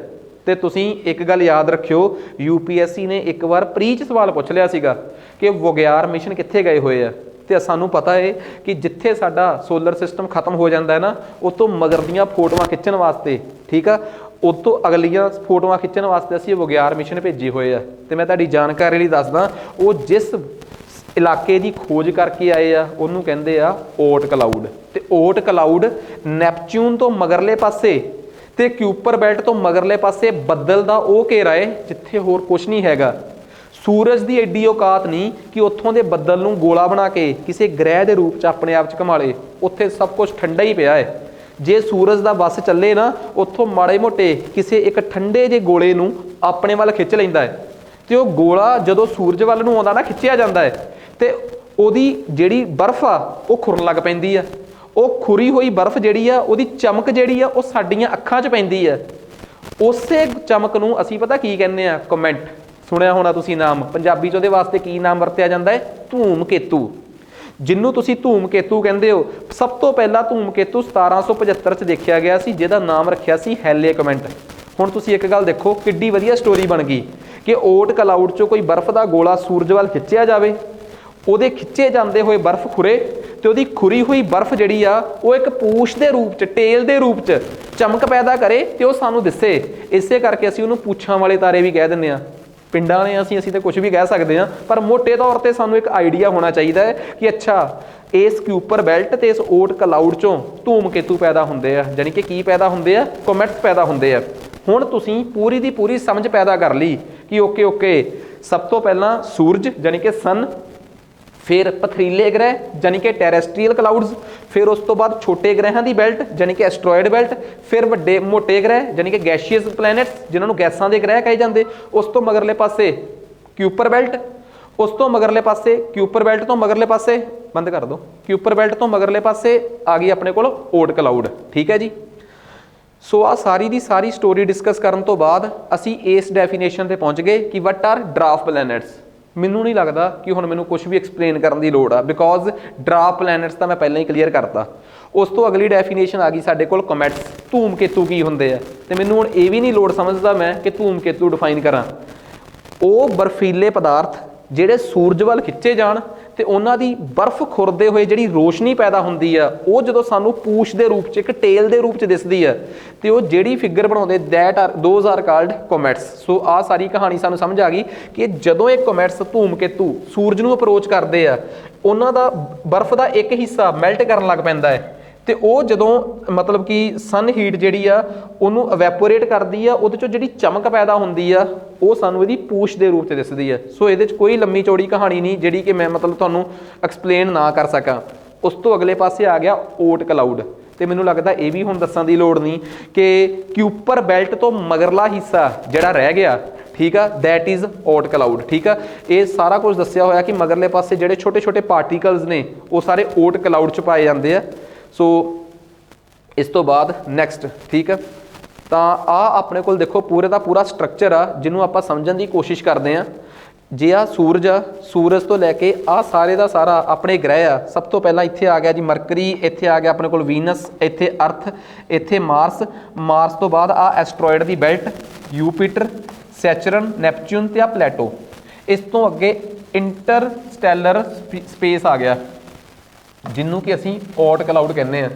ਤੇ ਤੁਸੀਂ ਇੱਕ ਗੱਲ ਯਾਦ ਰੱਖਿਓ, UPSC ਨੇ ਇੱਕ ਵਾਰ ਪ੍ਰੀ 'ਚ ਸਵਾਲ ਪੁੱਛ ਲਿਆ ਸੀਗਾ ਕਿ ਵੋਗਿਆਰ ਮਿਸ਼ਨ ਕਿੱਥੇ ਗਏ ਹੋਏ ਆ, ਤੇ ਸਾਨੂੰ ਪਤਾ ਹੈ ਕਿ ਜਿੱਥੇ ਸਾਡਾ ਸੋਲਰ ਸਿਸਟਮ ਖਤਮ ਹੋ ਜਾਂਦਾ ਹੈ ਨਾ, ਉਹ ਤੋਂ ਮਗਰ ਦੀਆਂ ਫੋਟੋਆਂ ਖਿੱਚਣ ਵਾਸਤੇ, ਠੀਕ ਆ, ਉਹ ਤੋਂ ਅਗਲੀਆਂ ਫੋਟੋਆਂ ਖਿੱਚਣ ਵਾਸਤੇ ਅਸੀਂ ਵੋਗਿਆਰ ਮਿਸ਼ਨ ਭੇਜੇ ਹੋਏ ਆ। ਤੇ ਮੈਂ ਤੁਹਾਡੀ ਜਾਣਕਾਰੀ ਲਈ ਦੱਸਦਾ, ਉਹ ਜਿਸ ਇਲਾਕੇ ਦੀ ਖੋਜ ਕਰਕੇ ਆਏ ਆ ਉਹਨੂੰ ਕਹਿੰਦੇ ਆ ਓਟ ਕਲਾਊਡ। ਤੇ ਓਟ ਕਲਾਊਡ ਨੈਪਚੂਨ ਤੋਂ ਮਗਰਲੇ ਪਾਸੇ ਤੇ ਕਿਊਪਰ ਬੈਲਟ ਤੋਂ ਮਗਰਲੇ ਪਾਸੇ ਬੱਦਲ ਦਾ ਉਹ ਘੇਰਾ ਏ ਜਿੱਥੇ ਹੋਰ ਕੁਝ ਨਹੀਂ ਹੈਗਾ। ਸੂਰਜ ਦੀ ਐਡੀ ਔਕਾਤ ਨਹੀਂ ਕਿ ਉੱਥੋਂ ਦੇ ਬੱਦਲ ਨੂੰ ਗੋਲਾ ਬਣਾ ਕੇ ਕਿਸੇ ਗ੍ਰਹਿ ਦੇ ਰੂਪ 'ਚ ਆਪਣੇ ਆਪ 'ਚ ਘੁਮਾ ਲੇ। ਉੱਥੇ ਸਭ ਕੁਝ ਠੰਡਾ ਹੀ ਪਿਆ ਹੈ। ਜੇ ਸੂਰਜ ਦਾ ਬੱਸ ਚੱਲੇ ਨਾ, ਉੱਥੋਂ ਮਾੜੇ ਮੋਟੇ ਕਿਸੇ ਇੱਕ ਠੰਡੇ ਜਿਹੇ ਗੋਲੇ ਨੂੰ ਆਪਣੇ ਵੱਲ ਖਿੱਚ ਲੈਂਦਾ ਹੈ, ਤੇ ਉਹ ਗੋਲਾ ਜਦੋਂ ਸੂਰਜ ਵੱਲ ਨੂੰ ਆਉਂਦਾ ਨਾ, ਖਿੱਚਿਆ ਜਾਂਦਾ ਹੈ, ਤੇ ਉਹਦੀ ਜਿਹੜੀ ਬਰਫ਼ ਆ ਉਹ ਖੁਰਨ ਲੱਗ ਪੈਂਦੀ ਆ। ਉਹ ਖੁਰੀ ਹੋਈ ਬਰਫ਼ ਜਿਹੜੀ ਆ, ਉਹਦੀ ਚਮਕ ਜਿਹੜੀ ਆ ਉਹ ਸਾਡੀਆਂ ਅੱਖਾਂ 'ਚ ਪੈਂਦੀ ਆ। ਉਸੇ ਚਮਕ ਨੂੰ ਅਸੀਂ ਪਤਾ ਕੀ ਕਹਿੰਦੇ ਆ, ਕੋਮੈਂਟ। ਸੁਣਿਆ ਹੋਣਾ ਤੁਸੀਂ ਨਾਮ, ਪੰਜਾਬੀ 'ਚ ਉਹਦੇ ਵਾਸਤੇ ਕੀ ਨਾਮ ਵਰਤਿਆ ਜਾਂਦਾ ਹੈ, ਧੂਮਕੇਤੂ। ਜਿਹਨੂੰ ਤੁਸੀਂ ਧੂਮਕੇਤੂ ਕਹਿੰਦੇ ਹੋ, ਸਭ ਤੋਂ ਪਹਿਲਾਂ ਧੂਮਕੇਤੂ 1775 'ਚ ਦੇਖਿਆ ਗਿਆ ਸੀ, ਜਿਹਦਾ ਨਾਮ ਰੱਖਿਆ ਸੀ ਹੈਲੇ ਕੋਮੈਂਟ। ਹੁਣ ਤੁਸੀਂ ਇੱਕ ਗੱਲ ਦੇਖੋ, ਕਿੱਡੀ ਵਧੀਆ ਸਟੋਰੀ ਬਣ ਗਈ ਕਿ ਓਟ ਕਲਾਊਡ 'ਚੋਂ ਕੋਈ ਬਰਫ਼ ਦਾ ਗੋਲਾ ਸੂਰਜ ਵੱਲ ਖਿੱਚਿਆ ਜਾਵੇ, ਉਹਦੇ ਖਿੱਚੇ ਜਾਂਦੇ ਹੋਏ ਬਰਫ਼ ਖੁਰੇ, ਤੇ ਉਹਦੀ ਖੁਰੀ ਹੋਈ ਬਰਫ਼ ਜਿਹੜੀ ਆ ਉਹ ਇੱਕ ਪੂਛ ਦੇ ਰੂਪ 'ਚ, ਟੇਲ ਦੇ ਰੂਪ 'ਚ ਚਮਕ ਪੈਦਾ ਕਰੇ ਤੇ ਉਹ ਸਾਨੂੰ ਦਿਸੇ। ਇਸੇ ਕਰਕੇ ਅਸੀਂ ਉਹਨੂੰ ਪੂਛਾਂ ਵਾਲੇ ਤਾਰੇ ਵੀ ਕਹਿ ਦਿੰਦੇ ਹਾਂ। ਪਿੰਡਾਂ ਵਾਲੇ ਅਸੀਂ ਤਾਂ ਕੁਝ ਵੀ ਕਹਿ ਸਕਦੇ ਹਾਂ, ਪਰ ਮੋਟੇ ਤੌਰ ਤੇ ਸਾਨੂੰ ਇੱਕ ਆਈਡੀਆ ਹੋਣਾ ਚਾਹੀਦਾ ਹੈ ਕਿ ਅੱਛਾ ਇਸ ਕਿਊਪਰ ਬੈਲਟ ਤੇ ਇਸ ਓਟ ਕਲਾਊਡ 'ਚੋਂ ਧੂਮਕੇਤੂ ਪੈਦਾ ਹੁੰਦੇ ਆ, ਜਾਣੀ ਕਿ ਕੀ ਪੈਦਾ ਹੁੰਦੇ ਆ, ਕੋਮੈਟਸ ਪੈਦਾ ਹੁੰਦੇ ਆ। ਹੁਣ ਤੁਸੀਂ ਪੂਰੀ ਦੀ ਪੂਰੀ ਸਮਝ ਪੈਦਾ ਕਰ ਲਈ ਕਿ ਓਕੇ ਸਭ ਤੋਂ ਪਹਿਲਾਂ ਸੂਰਜ ਜਾਣੀ ਕਿ ਸਨ, ਫਿਰ ਪਥਰੀਲੇ ਗ੍ਰਹਿ ਜਾਣੀ ਕਿ ਟੈਰੈਸਟਰੀਅਲ ਕਲਾਊਡਸ, ਫਿਰ ਉਸ ਤੋਂ ਬਾਅਦ ਛੋਟੇ ਗ੍ਰਹਿਾਂ ਦੀ ਬੈਲਟ ਜਾਣੀ ਕਿ ਐਸਟਰੋਇਡ ਬੈਲਟ, ਫਿਰ ਵੱਡੇ ਮੋਟੇ ਗ੍ਰਹਿ ਜਾਣੀ ਕਿ ਗੈਸ਼ੀਅਸ ਪਲੈਨਟਸ ਜਿਨ੍ਹਾਂ ਨੂੰ ਗੈਸਾਂ ਦੇ ਗ੍ਰਹਿ ਕਹੇ ਜਾਂਦੇ, ਉਸ ਤੋਂ ਮਗਰਲੇ ਪਾਸੇ ਕਿਊਪਰ ਬੈਲਟ, ਉਸ ਤੋਂ ਮਗਰਲੇ ਪਾਸੇ ਕਿਊਪਰ ਬੈਲਟ ਤੋਂ ਮਗਰਲੇ ਪਾਸੇ ਬੰਦ ਕਰ ਦਿਓ, ਕਿਊਪਰ ਬੈਲਟ ਤੋਂ ਮਗਰਲੇ ਪਾਸੇ ਆ ਗਈ ਆਪਣੇ ਕੋਲ ਓਟ ਕਲਾਊਡ। ਠੀਕ ਹੈ ਜੀ। ਸੋ ਆ ਸਾਰੀ ਦੀ ਸਾਰੀ ਸਟੋਰੀ ਡਿਸਕਸ ਕਰਨ ਤੋਂ ਬਾਅਦ ਅਸੀਂ ਇਸ ਡੈਫੀਨੇਸ਼ਨ ਤੇ ਪਹੁੰਚ ਗਏ ਕਿ ਵਟ ਆਰ ਡਰਾਫਟ ਪਲੈਨਟਸ। ਮੈਨੂੰ ਨਹੀਂ ਲੱਗਦਾ ਕਿ ਹੁਣ ਮੈਨੂੰ ਕੁਝ ਵੀ ਐਕਸਪਲੇਨ ਕਰਨ ਦੀ ਲੋੜ ਆ, ਬਿਕੋਜ਼ ਡਰਾਫਟ ਪਲੈਨਟਸ ਤਾਂ ਮੈਂ ਪਹਿਲਾਂ ਹੀ ਕਲੀਅਰ ਕਰਤਾ। ਉਸ ਤੋਂ ਅਗਲੀ ਡੈਫੀਨੇਸ਼ਨ ਆ ਗਈ ਸਾਡੇ ਕੋਲ ਕੋਮੈਟਸ, ਧੂਮਕੇਤੂ ਕੀ ਹੁੰਦੇ ਆ। ਤੇ ਮੈਨੂੰ ਹੁਣ ਇਹ ਵੀ ਨਹੀਂ ਲੋੜ ਸਮਝਦਾ ਮੈਂ ਕਿ ਧੂਮਕੇਤੂ ਡਿਫਾਈਨ ਕਰਾਂ। ਉਹ ਬਰਫੀਲੇ ਪਦਾਰਥ ਜਿਹੜੇ ਸੂਰਜ ਵੱਲ ਖਿੱਚੇ ਜਾਣ ਤੇ ਉਹਨਾਂ ਦੀ ਬਰਫ਼ ਖੁਰਦੇ ਹੋਏ ਜਿਹੜੀ ਰੋਸ਼ਨੀ ਪੈਦਾ ਹੁੰਦੀ ਆ ਉਹ ਜਦੋਂ ਸਾਨੂੰ ਪੂਛ ਦੇ ਰੂਪ 'ਚ ਇੱਕ ਟੇਲ ਦੇ ਰੂਪ 'ਚ ਦਿਸਦੀ ਆ ਤੇ ਉਹ ਜਿਹੜੀ ਫਿਗਰ ਬਣਾਉਂਦੇ ਦੋਜ਼ ਆਰ ਕਾਲਡ ਕੋਮੈਟਸ। ਸੋ ਆਹ ਸਾਰੀ ਕਹਾਣੀ ਸਾਨੂੰ ਸਮਝ ਆ ਗਈ ਕਿ ਜਦੋਂ ਇਹ ਕੋਮੈਟਸ ਧੂਮਕੇਤੂ ਸੂਰਜ ਨੂੰ ਅਪਰੋਚ ਕਰਦੇ ਆ ਉਹਨਾਂ ਦਾ ਬਰਫ਼ ਦਾ ਇੱਕ ਹਿੱਸਾ ਮੈਲਟ ਕਰਨ ਲੱਗ ਪੈਂਦਾ ਹੈ ਤੇ ਉਹ ਜਦੋਂ ਮਤਲਬ ਕਿ ਸਨ ਹੀਟ ਜਿਹੜੀ ਆ ਉਹਨੂੰ ਇਵੈਪੋਰੇਟ ਕਰਦੀ ਆ ਉਹਦੇ 'ਚੋਂ ਜਿਹੜੀ ਚਮਕ ਪੈਦਾ ਹੁੰਦੀ ਆ ਉਹ ਸਾਨੂੰ ਇਹਦੀ ਪੂਛ ਦੇ ਰੂਪ 'ਚ ਦਿਸਦੀ ਆ। ਸੋ ਇਹਦੇ 'ਚ ਕੋਈ ਲੰਮੀ ਚੌੜੀ ਕਹਾਣੀ ਨਹੀਂ ਜਿਹੜੀ ਕਿ ਮੈਂ ਮਤਲਬ ਤੁਹਾਨੂੰ ਐਕਸਪਲੇਨ ਨਾ ਕਰ ਸਕਾਂ। ਉਸ ਤੋਂ ਅਗਲੇ ਪਾਸੇ ਆ ਗਿਆ ਓਟ ਕਲਾਊਡ ਤੇ ਮੈਨੂੰ ਲੱਗਦਾ ਇਹ ਵੀ ਹੁਣ ਦੱਸਣ ਦੀ ਲੋੜ ਨਹੀਂ ਕਿ ਕਿਊਪਰ ਬੈਲਟ ਤੋਂ ਮਗਰਲਾ ਹਿੱਸਾ ਜਿਹੜਾ ਰਹਿ ਗਿਆ, ਠੀਕ ਆ, ਦੈਟ ਇਜ਼ ਓਟ ਕਲਾਊਡ। ਠੀਕ ਆ, ਇਹ ਸਾਰਾ ਕੁਝ ਦੱਸਿਆ ਹੋਇਆ ਕਿ ਮਗਰਲੇ ਪਾਸੇ ਜਿਹੜੇ ਛੋਟੇ ਛੋਟੇ ਪਾਰਟੀਕਲਸ ਨੇ ਉਹ ਸਾਰੇ ਓਟ ਕਲਾਊਡ 'ਚ ਪਾਏ ਜਾਂਦੇ ਆ। ਸੋ ਇਸ ਤੋਂ ਬਾਅਦ ਨੈਕਸਟ, ਠੀਕ ਆ, ਤਾਂ ਆਹ ਆਪਣੇ ਕੋਲ ਦੇਖੋ ਪੂਰੇ ਦਾ ਪੂਰਾ ਸਟਰਕਚਰ ਆ ਜਿਹਨੂੰ ਆਪਾਂ ਸਮਝਣ ਦੀ ਕੋਸ਼ਿਸ਼ ਕਰਦੇ ਹਾਂ। ਜੇ ਆ ਸੂਰਜ ਆ, ਸੂਰਜ ਤੋਂ ਲੈ ਕੇ ਆਹ ਸਾਰੇ ਦਾ ਸਾਰਾ ਆਪਣੇ ਗ੍ਰਹਿ ਆ। ਸਭ ਤੋਂ ਪਹਿਲਾਂ ਇੱਥੇ ਆ ਗਿਆ ਜੀ ਮਰਕਰੀ, ਇੱਥੇ ਆ ਗਿਆ ਆਪਣੇ ਕੋਲ ਵੀਨਸ, ਇੱਥੇ ਅਰਥ, ਇੱਥੇ ਮਾਰਸ। ਮਾਰਸ ਤੋਂ ਬਾਅਦ ਆ ਐਸਟਰੋਇਡ ਦੀ ਬੈਲਟ, ਯੂਪੀਟਰ, ਸੈਚਰਨ, ਨੈਪਚੂਨ ਤੇ ਆ ਪਲੈਟੋ। ਇਸ ਤੋਂ ਅੱਗੇ ਇੰਟਰਸਟੈਲਰ ਸਪੇਸ ਆ ਗਿਆ ਜਿਹਨੂੰ ਕਿ ਅਸੀਂ ਓਟ ਕਲਾਊਡ ਕਹਿੰਦੇ ਆ।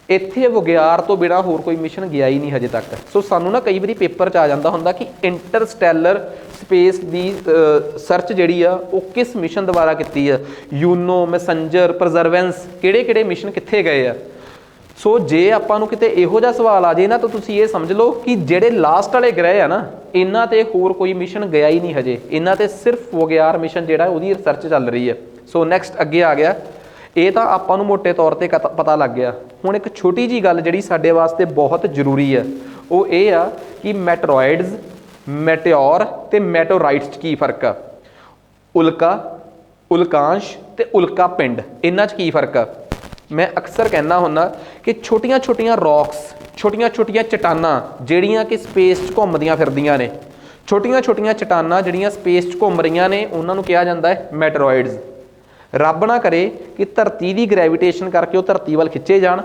ਇੱਥੇ ਵਿਗਿਆਰ ਤੋਂ ਬਿਨਾਂ ਹੋਰ ਕੋਈ ਮਿਸ਼ਨ ਗਿਆ ਹੀ ਨਹੀਂ ਹਜੇ ਤੱਕ। ਸੋ ਸਾਨੂੰ ਨਾ ਕਈ ਵਾਰੀ ਪੇਪਰ 'ਚ ਆ ਜਾਂਦਾ ਹੁੰਦਾ ਕਿ ਇੰਟਰਸਟੈਲਰ ਸਪੇਸ ਦੀ ਸਰਚ ਜਿਹੜੀ ਆ ਉਹ ਕਿਸ ਮਿਸ਼ਨ ਦੁਆਰਾ ਕੀਤੀ ਆ, ਯੂਨੋ, ਮੈਸੇਂਜਰ, ਪਰਜ਼ਰਵੈਂਸ, ਕਿਹੜੇ ਕਿਹੜੇ ਮਿਸ਼ਨ ਕਿੱਥੇ ਗਏ ਆ। ਸੋ ਜੇ ਆਪਾਂ ਨੂੰ ਕਿਤੇ ਇਹੋ ਜਿਹਾ ਸਵਾਲ ਆ ਜੇ ਨਾ ਤਾਂ ਤੁਸੀਂ ਇਹ ਸਮਝ ਲਓ ਕਿ ਜਿਹੜੇ ਲਾਸਟ ਵਾਲੇ ਗ੍ਰਹਿ ਆ ਨਾ ਇਹਨਾਂ ਤੇ ਹੋਰ ਕੋਈ ਮਿਸ਼ਨ ਗਿਆ ਹੀ ਨਹੀਂ ਹਜੇ, ਇਹਨਾਂ ਤੇ ਸਿਰਫ ਵਿਗਿਆਰ ਮਿਸ਼ਨ ਜਿਹੜਾ ਉਹਦੀ ਰਿਸਰਚ ਚੱਲ ਰਹੀ ਹੈ। ਸੋ ਨੈਕਸਟ ਅੱਗੇ ਆ ਗਿਆ, ਇਹ ਤਾਂ ਆਪਾਂ ਨੂੰ ਮੋਟੇ ਤੌਰ ਤੇ ਪਤਾ ਲੱਗ ਗਿਆ। ਹੁਣ ਇੱਕ ਛੋਟੀ ਜੀ ਗੱਲ ਜਿਹੜੀ ਸਾਡੇ ਵਾਸਤੇ ਬਹੁਤ ਜ਼ਰੂਰੀ ਹੈ ਉਹ ਇਹ ਆ ਕਿ ਮੈਟਰੋਇਡਸ, ਮੈਟੇਓਰ ਤੇ ਮੈਟੋਰਾਈਟਸ 'ਚ ਕੀ ਫਰਕ ਆ। ਉਲਕਾ, ਉਲਕਾਂਸ਼ ਤੇ ਉਲਕਾ ਪਿੰਡ, ਇਹਨਾਂ 'ਚ ਕੀ ਫਰਕ ਆ। ਮੈਂ ਅਕਸਰ ਕਹਿੰਦਾ ਹੁੰਦਾ ਕਿ ਛੋਟੀਆਂ ਛੋਟੀਆਂ ਰੌਕਸ, ਛੋਟੀਆਂ ਛੋਟੀਆਂ ਚਟਾਨਾਂ ਜਿਹੜੀਆਂ ਕਿ ਸਪੇਸ 'ਚ ਘੁੰਮਦੀਆਂ ਫਿਰਦੀਆਂ ਨੇ, ਛੋਟੀਆਂ ਛੋਟੀਆਂ ਚਟਾਨਾਂ ਜਿਹੜੀਆਂ ਸਪੇਸ 'ਚ ਘੁੰਮ ਰਹੀਆਂ ਨੇ ਉਹਨਾਂ ਨੂੰ ਕਿਹਾ ਜਾਂਦਾ ਹੈ ਮੈਟਰੋਇਡਸ। ਰੱਬ ਨਾ ਕਰੇ ਕਿ ਧਰਤੀ ਦੀ ਗ੍ਰੈਵਿਟੇਸ਼ਨ ਕਰਕੇ ਉਹ ਧਰਤੀ ਵੱਲ ਖਿੱਚੇ ਜਾਣ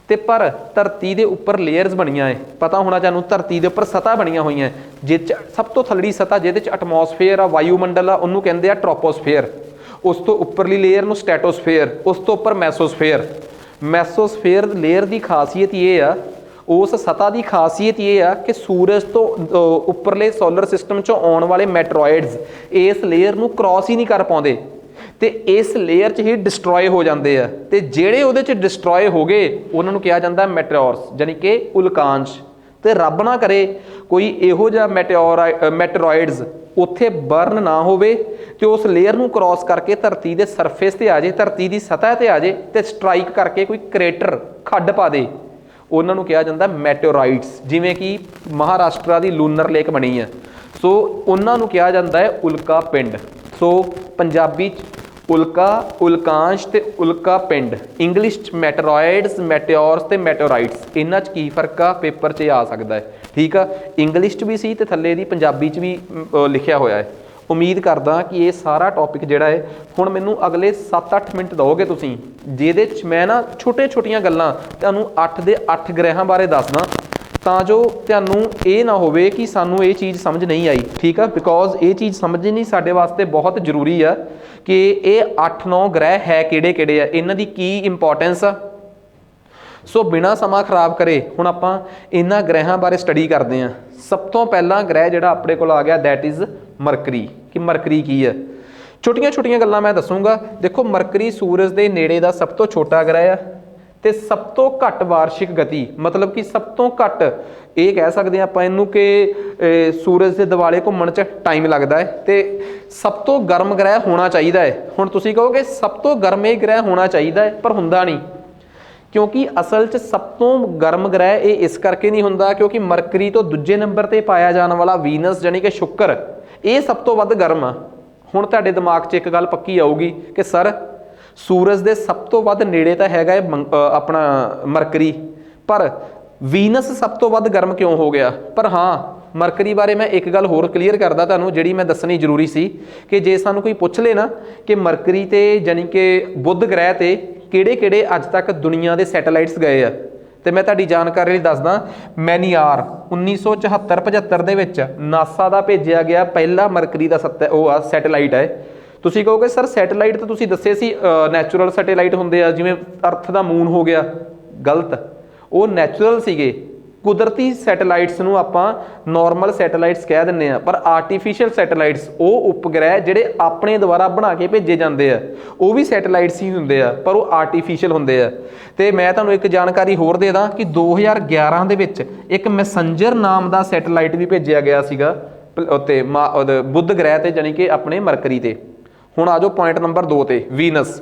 ਤੇ ਪਰ ਧਰਤੀ ਦੇ ਉੱਪਰ ਲੇਅਰਸ ਬਣੀਆਂ ਹੈ, ਪਤਾ ਹੋਣਾ ਤੁਹਾਨੂੰ ਧਰਤੀ ਦੇ ਉੱਪਰ ਸਤ੍ਹਾ ਬਣੀਆਂ ਹੋਈਆਂ ਜਿਹ 'ਚ ਸਭ ਤੋਂ ਥੱਲੜੀ ਸਤ੍ਹਾ ਜਿਹਦੇ 'ਚ ਐਟਮੋਸਫੇਅਰ ਆ, ਵਾਯੂਮੰਡਲ ਆ, ਉਹਨੂੰ ਕਹਿੰਦੇ ਆ ਟ੍ਰੋਪੋਸਫੇਅਰ। ਉਸ ਤੋਂ ਉੱਪਰਲੀ ਲੇਅਰ ਨੂੰ ਸਟੈਟੋਸਫੇਅਰ, ਉਸ ਤੋਂ ਉੱਪਰ ਮੈਸੋਸਫੇਅਰ। ਮੈਸੋਸਫੇਅਰ ਲੇਅਰ ਦੀ ਖਾਸੀਅਤ ਇਹ ਆ, ਉਸ ਸਤ੍ਹਾ ਦੀ ਖਾਸੀਅਤ ਇਹ ਆ ਕਿ ਸੂਰਜ ਤੋਂ ਉੱਪਰਲੇ ਸੋਲਰ ਸਿਸਟਮ 'ਚੋਂ ਆਉਣ ਵਾਲੇ ਮੈਟਰੋਇਡਸ ਇਸ ਲੇਅਰ ਨੂੰ ਕ੍ਰੋਸ ਹੀ ਨਹੀਂ ਕਰ ਪਾਉਂਦੇ ਤੇ ਇਸ ਲੇਅਰ 'ਚ ਹੀ ਡਿਸਟਰੋਏ ਹੋ ਜਾਂਦੇ ਆ ਤੇ ਜਿਹੜੇ ਉਹਦੇ 'ਚ ਡਿਸਟਰੋਏ ਹੋ ਗਏ ਉਹਨਾਂ ਨੂੰ ਕਿਹਾ ਜਾਂਦਾ ਮੈਟੇਓਰਸ, ਯਾਨੀ ਕਿ ਉਲਕਾਂਸ਼। ਤੇ ਰੱਬ ਨਾ ਕਰੇ ਕੋਈ ਇਹੋ ਜਿਹਾ ਮੈਟਰੋਇਡਸ ਉੱਥੇ ਬਰਨ ਨਾ ਹੋਵੇ ਤੇ ਉਸ ਲੇਅਰ ਨੂੰ ਕ੍ਰੋਸ ਕਰਕੇ ਧਰਤੀ ਦੇ ਸਰਫੇਸ ਤੇ ਆ ਜਾਏ, ਧਰਤੀ ਦੀ ਸਤ੍ਹਾ ਤੇ ਆ ਜਾਏ ਤੇ ਸਟਰਾਈਕ ਕਰਕੇ ਕੋਈ ਕ੍ਰੇਟਰ, ਖੱਡ ਪਾ ਦੇ, ਉਹਨਾਂ ਨੂੰ ਕਿਹਾ ਜਾਂਦਾ ਮੈਟੇਓਰਾਈਟਸ। ਜਿਵੇਂ ਕਿ ਮਹਾਰਾਸ਼ਟਰ ਦੀ ਲੂਨਰ ਲੇਕ ਬਣੀ ਹੈ, ਸੋ ਉਹਨਾਂ ਨੂੰ ਕਿਹਾ ਜਾਂਦਾ ਹੈ ਉਲਕਾ ਪਿੰਡ। ਸੋ ਪੰਜਾਬੀ 'ਚ ਉਲਕਾ, ਉਲਕਾਂਸ਼ ਤੇ ਉਲਕਾ ਪਿੰਡ, ਇੰਗਲਿਸ਼ 'ਚ ਮੈਟਰੋਇਡਸ, ਮੈਟੇਓਰਸ ਤੇ ਮੈਟੇਓਰਾਈਟਸ। ਇਹਨਾਂ 'ਚ ਕੀ ਫਰਕ ਆ ਪੇਪਰ 'ਚ ਆ ਸਕਦਾ ਹੈ, ਠੀਕ ਆ। ਇੰਗਲਿਸ਼ 'ਚ ਵੀ ਸੀ ਤੇ ਥੱਲੇ ਦੀ ਪੰਜਾਬੀ 'ਚ ਵੀ ਲਿਖਿਆ ਹੋਇਆ ਹੈ। ਉਮੀਦ ਕਰਦਾ ਕਿ ਇਹ ਸਾਰਾ ਟੌਪਿਕ ਜਿਹੜਾ ਹੈ ਹੁਣ ਮੈਨੂੰ ਅਗਲੇ 7-8 ਮਿੰਟ ਦਿਓਗੇ ਤੁਸੀਂ, ਜਿਹਦੇ 'ਚ ਮੈਂ ਨਾ ਛੋਟੀਆਂ ਗੱਲਾਂ ਤੁਹਾਨੂੰ 8 ਦੇ 8 ਗ੍ਰਹਿਾਂ ਬਾਰੇ ਦੱਸਦਾ ਤਾਂ ਜੋ ਤੁਹਾਨੂੰ ਇਹ ਨਾ ਹੋਵੇ ਕਿ ਸਾਨੂੰ ਇਹ ਚੀਜ਼ ਸਮਝ ਨਹੀਂ ਆਈ, ਠੀਕ ਆ। ਬਿਕੋਜ਼ ਇਹ ਚੀਜ਼ ਸਮਝਣੀ ਸਾਡੇ ਵਾਸਤੇ ਬਹੁਤ ਜ਼ਰੂਰੀ ਆ ਕਿ ਇਹ 8-9 ਗ੍ਰਹਿ ਹੈ ਕਿਹੜੇ ਕਿਹੜੇ ਆ, ਇਹਨਾਂ ਦੀ ਕੀ ਇੰਪੋਰਟੈਂਸ ਆ। ਸੋ ਬਿਨਾਂ ਸਮਾਂ ਖਰਾਬ ਕਰੇ ਹੁਣ ਆਪਾਂ ਇਹਨਾਂ ਗ੍ਰਹਿਾਂ ਬਾਰੇ ਸਟੱਡੀ ਕਰਦੇ ਹਾਂ। ਸਭ ਤੋਂ ਪਹਿਲਾਂ ਗ੍ਰਹਿ ਜਿਹੜਾ ਆਪਣੇ ਕੋਲ ਆ ਗਿਆ ਦੈਟ ਇਜ਼ ਮਰਕਰੀ। ਕਿ ਮਰਕਰੀ ਕੀ ਹੈ, ਛੋਟੀਆਂ ਗੱਲਾਂ ਮੈਂ ਦੱਸੂਗਾ। ਦੇਖੋ ਮਰਕਰੀ ਸੂਰਜ ਦੇ ਨੇੜੇ ਦਾ ਸਭ ਤੋਂ ਛੋਟਾ ਗ੍ਰਹਿ ਆ ਤੇ ਸਭ ਤੋਂ ਘੱਟ ਵਾਰਸ਼ਿਕ ਗਤੀ, ਮਤਲਬ ਕਿ ਸਭ ਤੋਂ ਘੱਟ ਇਹ ਕਹਿ ਸਕਦੇ ਹਾਂ ਆਪਾਂ ਇਹਨੂੰ ਕਿ ਸੂਰਜ ਦੇ ਦੁਆਲੇ ਘੁੰਮਣ 'ਚ ਟਾਈਮ ਲੱਗਦਾ ਹੈ ਤੇ ਸਭ ਤੋਂ ਗਰਮ ਗ੍ਰਹਿ ਹੋਣਾ ਚਾਹੀਦਾ ਹੈ। ਹੁਣ ਤੁਸੀਂ ਕਹੋਗੇ ਸਭ ਤੋਂ ਗਰਮ ਇਹ ਗ੍ਰਹਿ ਹੋਣਾ ਚਾਹੀਦਾ ਹੈ, ਪਰ ਹੁੰਦਾ ਨਹੀਂ, ਕਿਉਂਕਿ ਅਸਲ 'ਚ ਸਭ ਤੋਂ ਗਰਮ ਗ੍ਰਹਿ ਇਹ ਇਸ ਕਰਕੇ ਨਹੀਂ ਹੁੰਦਾ ਕਿਉਂਕਿ ਮਰਕਰੀ ਤੋਂ ਦੂਜੇ ਨੰਬਰ 'ਤੇ ਪਾਇਆ ਜਾਣ ਵਾਲਾ ਵੀਨਸ ਯਾਨੀ ਕਿ ਸ਼ੁੱਕਰ, ਇਹ ਸਭ ਤੋਂ ਵੱਧ ਗਰਮ ਆ। ਹੁਣ ਤੁਹਾਡੇ ਦਿਮਾਗ 'ਚ ਇੱਕ ਗੱਲ ਪੱਕੀ ਆਊਗੀ ਕਿ ਸਰ ਸੂਰਜ ਦੇ ਸਭ ਤੋਂ ਵੱਧ ਨੇੜੇ ਤਾਂ ਹੈਗਾ ਆਪਣਾ ਮਰਕਰੀ, ਪਰ ਵੀਨਸ ਸਭ ਤੋਂ ਵੱਧ ਗਰਮ ਕਿਉਂ ਹੋ ਗਿਆ। ਪਰ ਹਾਂ, ਮਰਕਰੀ ਬਾਰੇ ਮੈਂ ਇੱਕ ਗੱਲ ਹੋਰ ਕਲੀਅਰ ਕਰਦਾ ਤੁਹਾਨੂੰ ਜਿਹੜੀ ਮੈਂ ਦੱਸਣੀ ਜ਼ਰੂਰੀ ਸੀ ਕਿ ਜੇ ਸਾਨੂੰ ਕੋਈ ਪੁੱਛ ਲੇ ਨਾ ਕਿ ਮਰਕਰੀ ਤੇ ਯਾਨੀ ਕਿ ਬੁੱਧ ਗ੍ਰਹਿ ਤੇ ਕਿਹੜੇ ਅੱਜ ਤੱਕ ਦੁਨੀਆ ਦੇ ਸੈਟੇਲਾਈਟਸ ਗਏ ਆ, ਤੇ ਮੈਂ ਤੁਹਾਡੀ ਜਾਣਕਾਰੀ ਲਈ ਦੱਸਦਾ। ਮੈਨੀਆਰ 1974-75 ਦੇ ਵਿੱਚ ਨਾਸਾ ਦਾ ਭੇਜਿਆ ਗਿਆ ਪਹਿਲਾ ਮਰਕਰੀ ਦਾ ਸੈਟੇਲਾਈਟ ਹੈ। ਤੁਸੀਂ ਕਹੋਗੇ ਸਰ ਸੈਟੇਲਾਈਟ ਤਾਂ ਤੁਸੀਂ ਦੱਸੇ ਸੀ ਨੈਚੁਰਲ ਸੈਟੇਲਾਈਟ ਹੁੰਦੇ ਆ, ਜਿਵੇਂ ਅਰਥ ਦਾ ਮੂਨ ਹੋ ਗਿਆ। ਗਲਤ, ਉਹ ਨੈਚੁਰਲ ਸੀਗੇ। ਕੁਦਰਤੀ ਸੈਟੇਲਾਈਟਸ ਨੂੰ ਆਪਾਂ ਨਾਰਮਲ ਸੈਟੇਲਾਈਟਸ ਕਹਿ ਦਿੰਦੇ ਆ, ਪਰ ਆਰਟੀਫੀਸ਼ੀਅਲ ਸੈਟੇਲਾਈਟਸ ਉਹ ਉਪਗ੍ਰਹਿ ਜਿਹੜੇ ਆਪਣੇ ਦੁਆਰਾ ਬਣਾ ਕੇ ਭੇਜੇ ਜਾਂਦੇ ਆ, ਉਹ ਵੀ ਸੈਟੇਲਾਈਟਸ ਹੀ ਹੁੰਦੇ ਆ, ਪਰ ਉਹ ਆਰਟੀਫੀਸ਼ੀਅਲ ਹੁੰਦੇ ਆ। ਤੇ ਮੈਂ ਤੁਹਾਨੂੰ ਇੱਕ ਜਾਣਕਾਰੀ ਹੋਰ ਦੇ ਦਾਂ ਕਿ 2011 ਦੇ ਵਿੱਚ ਇੱਕ ਮੈਸੇਂਜਰ ਨਾਮ ਦਾ ਸੈਟੇਲਾਈਟ ਵੀ ਭੇਜਿਆ ਗਿਆ ਸੀਗਾ ਉੱਤੇ ਬੁੱਧ ਗ੍ਰਹਿ ਤੇ, ਜਾਣੀ ਕਿ ਆਪਣੇ ਮਰਕਰੀ ਤੇ। ਹੁਣ ਆ ਜਾਓ ਪੁਆਇੰਟ ਨੰਬਰ 2 ਤੇ, ਵੀਨਸ।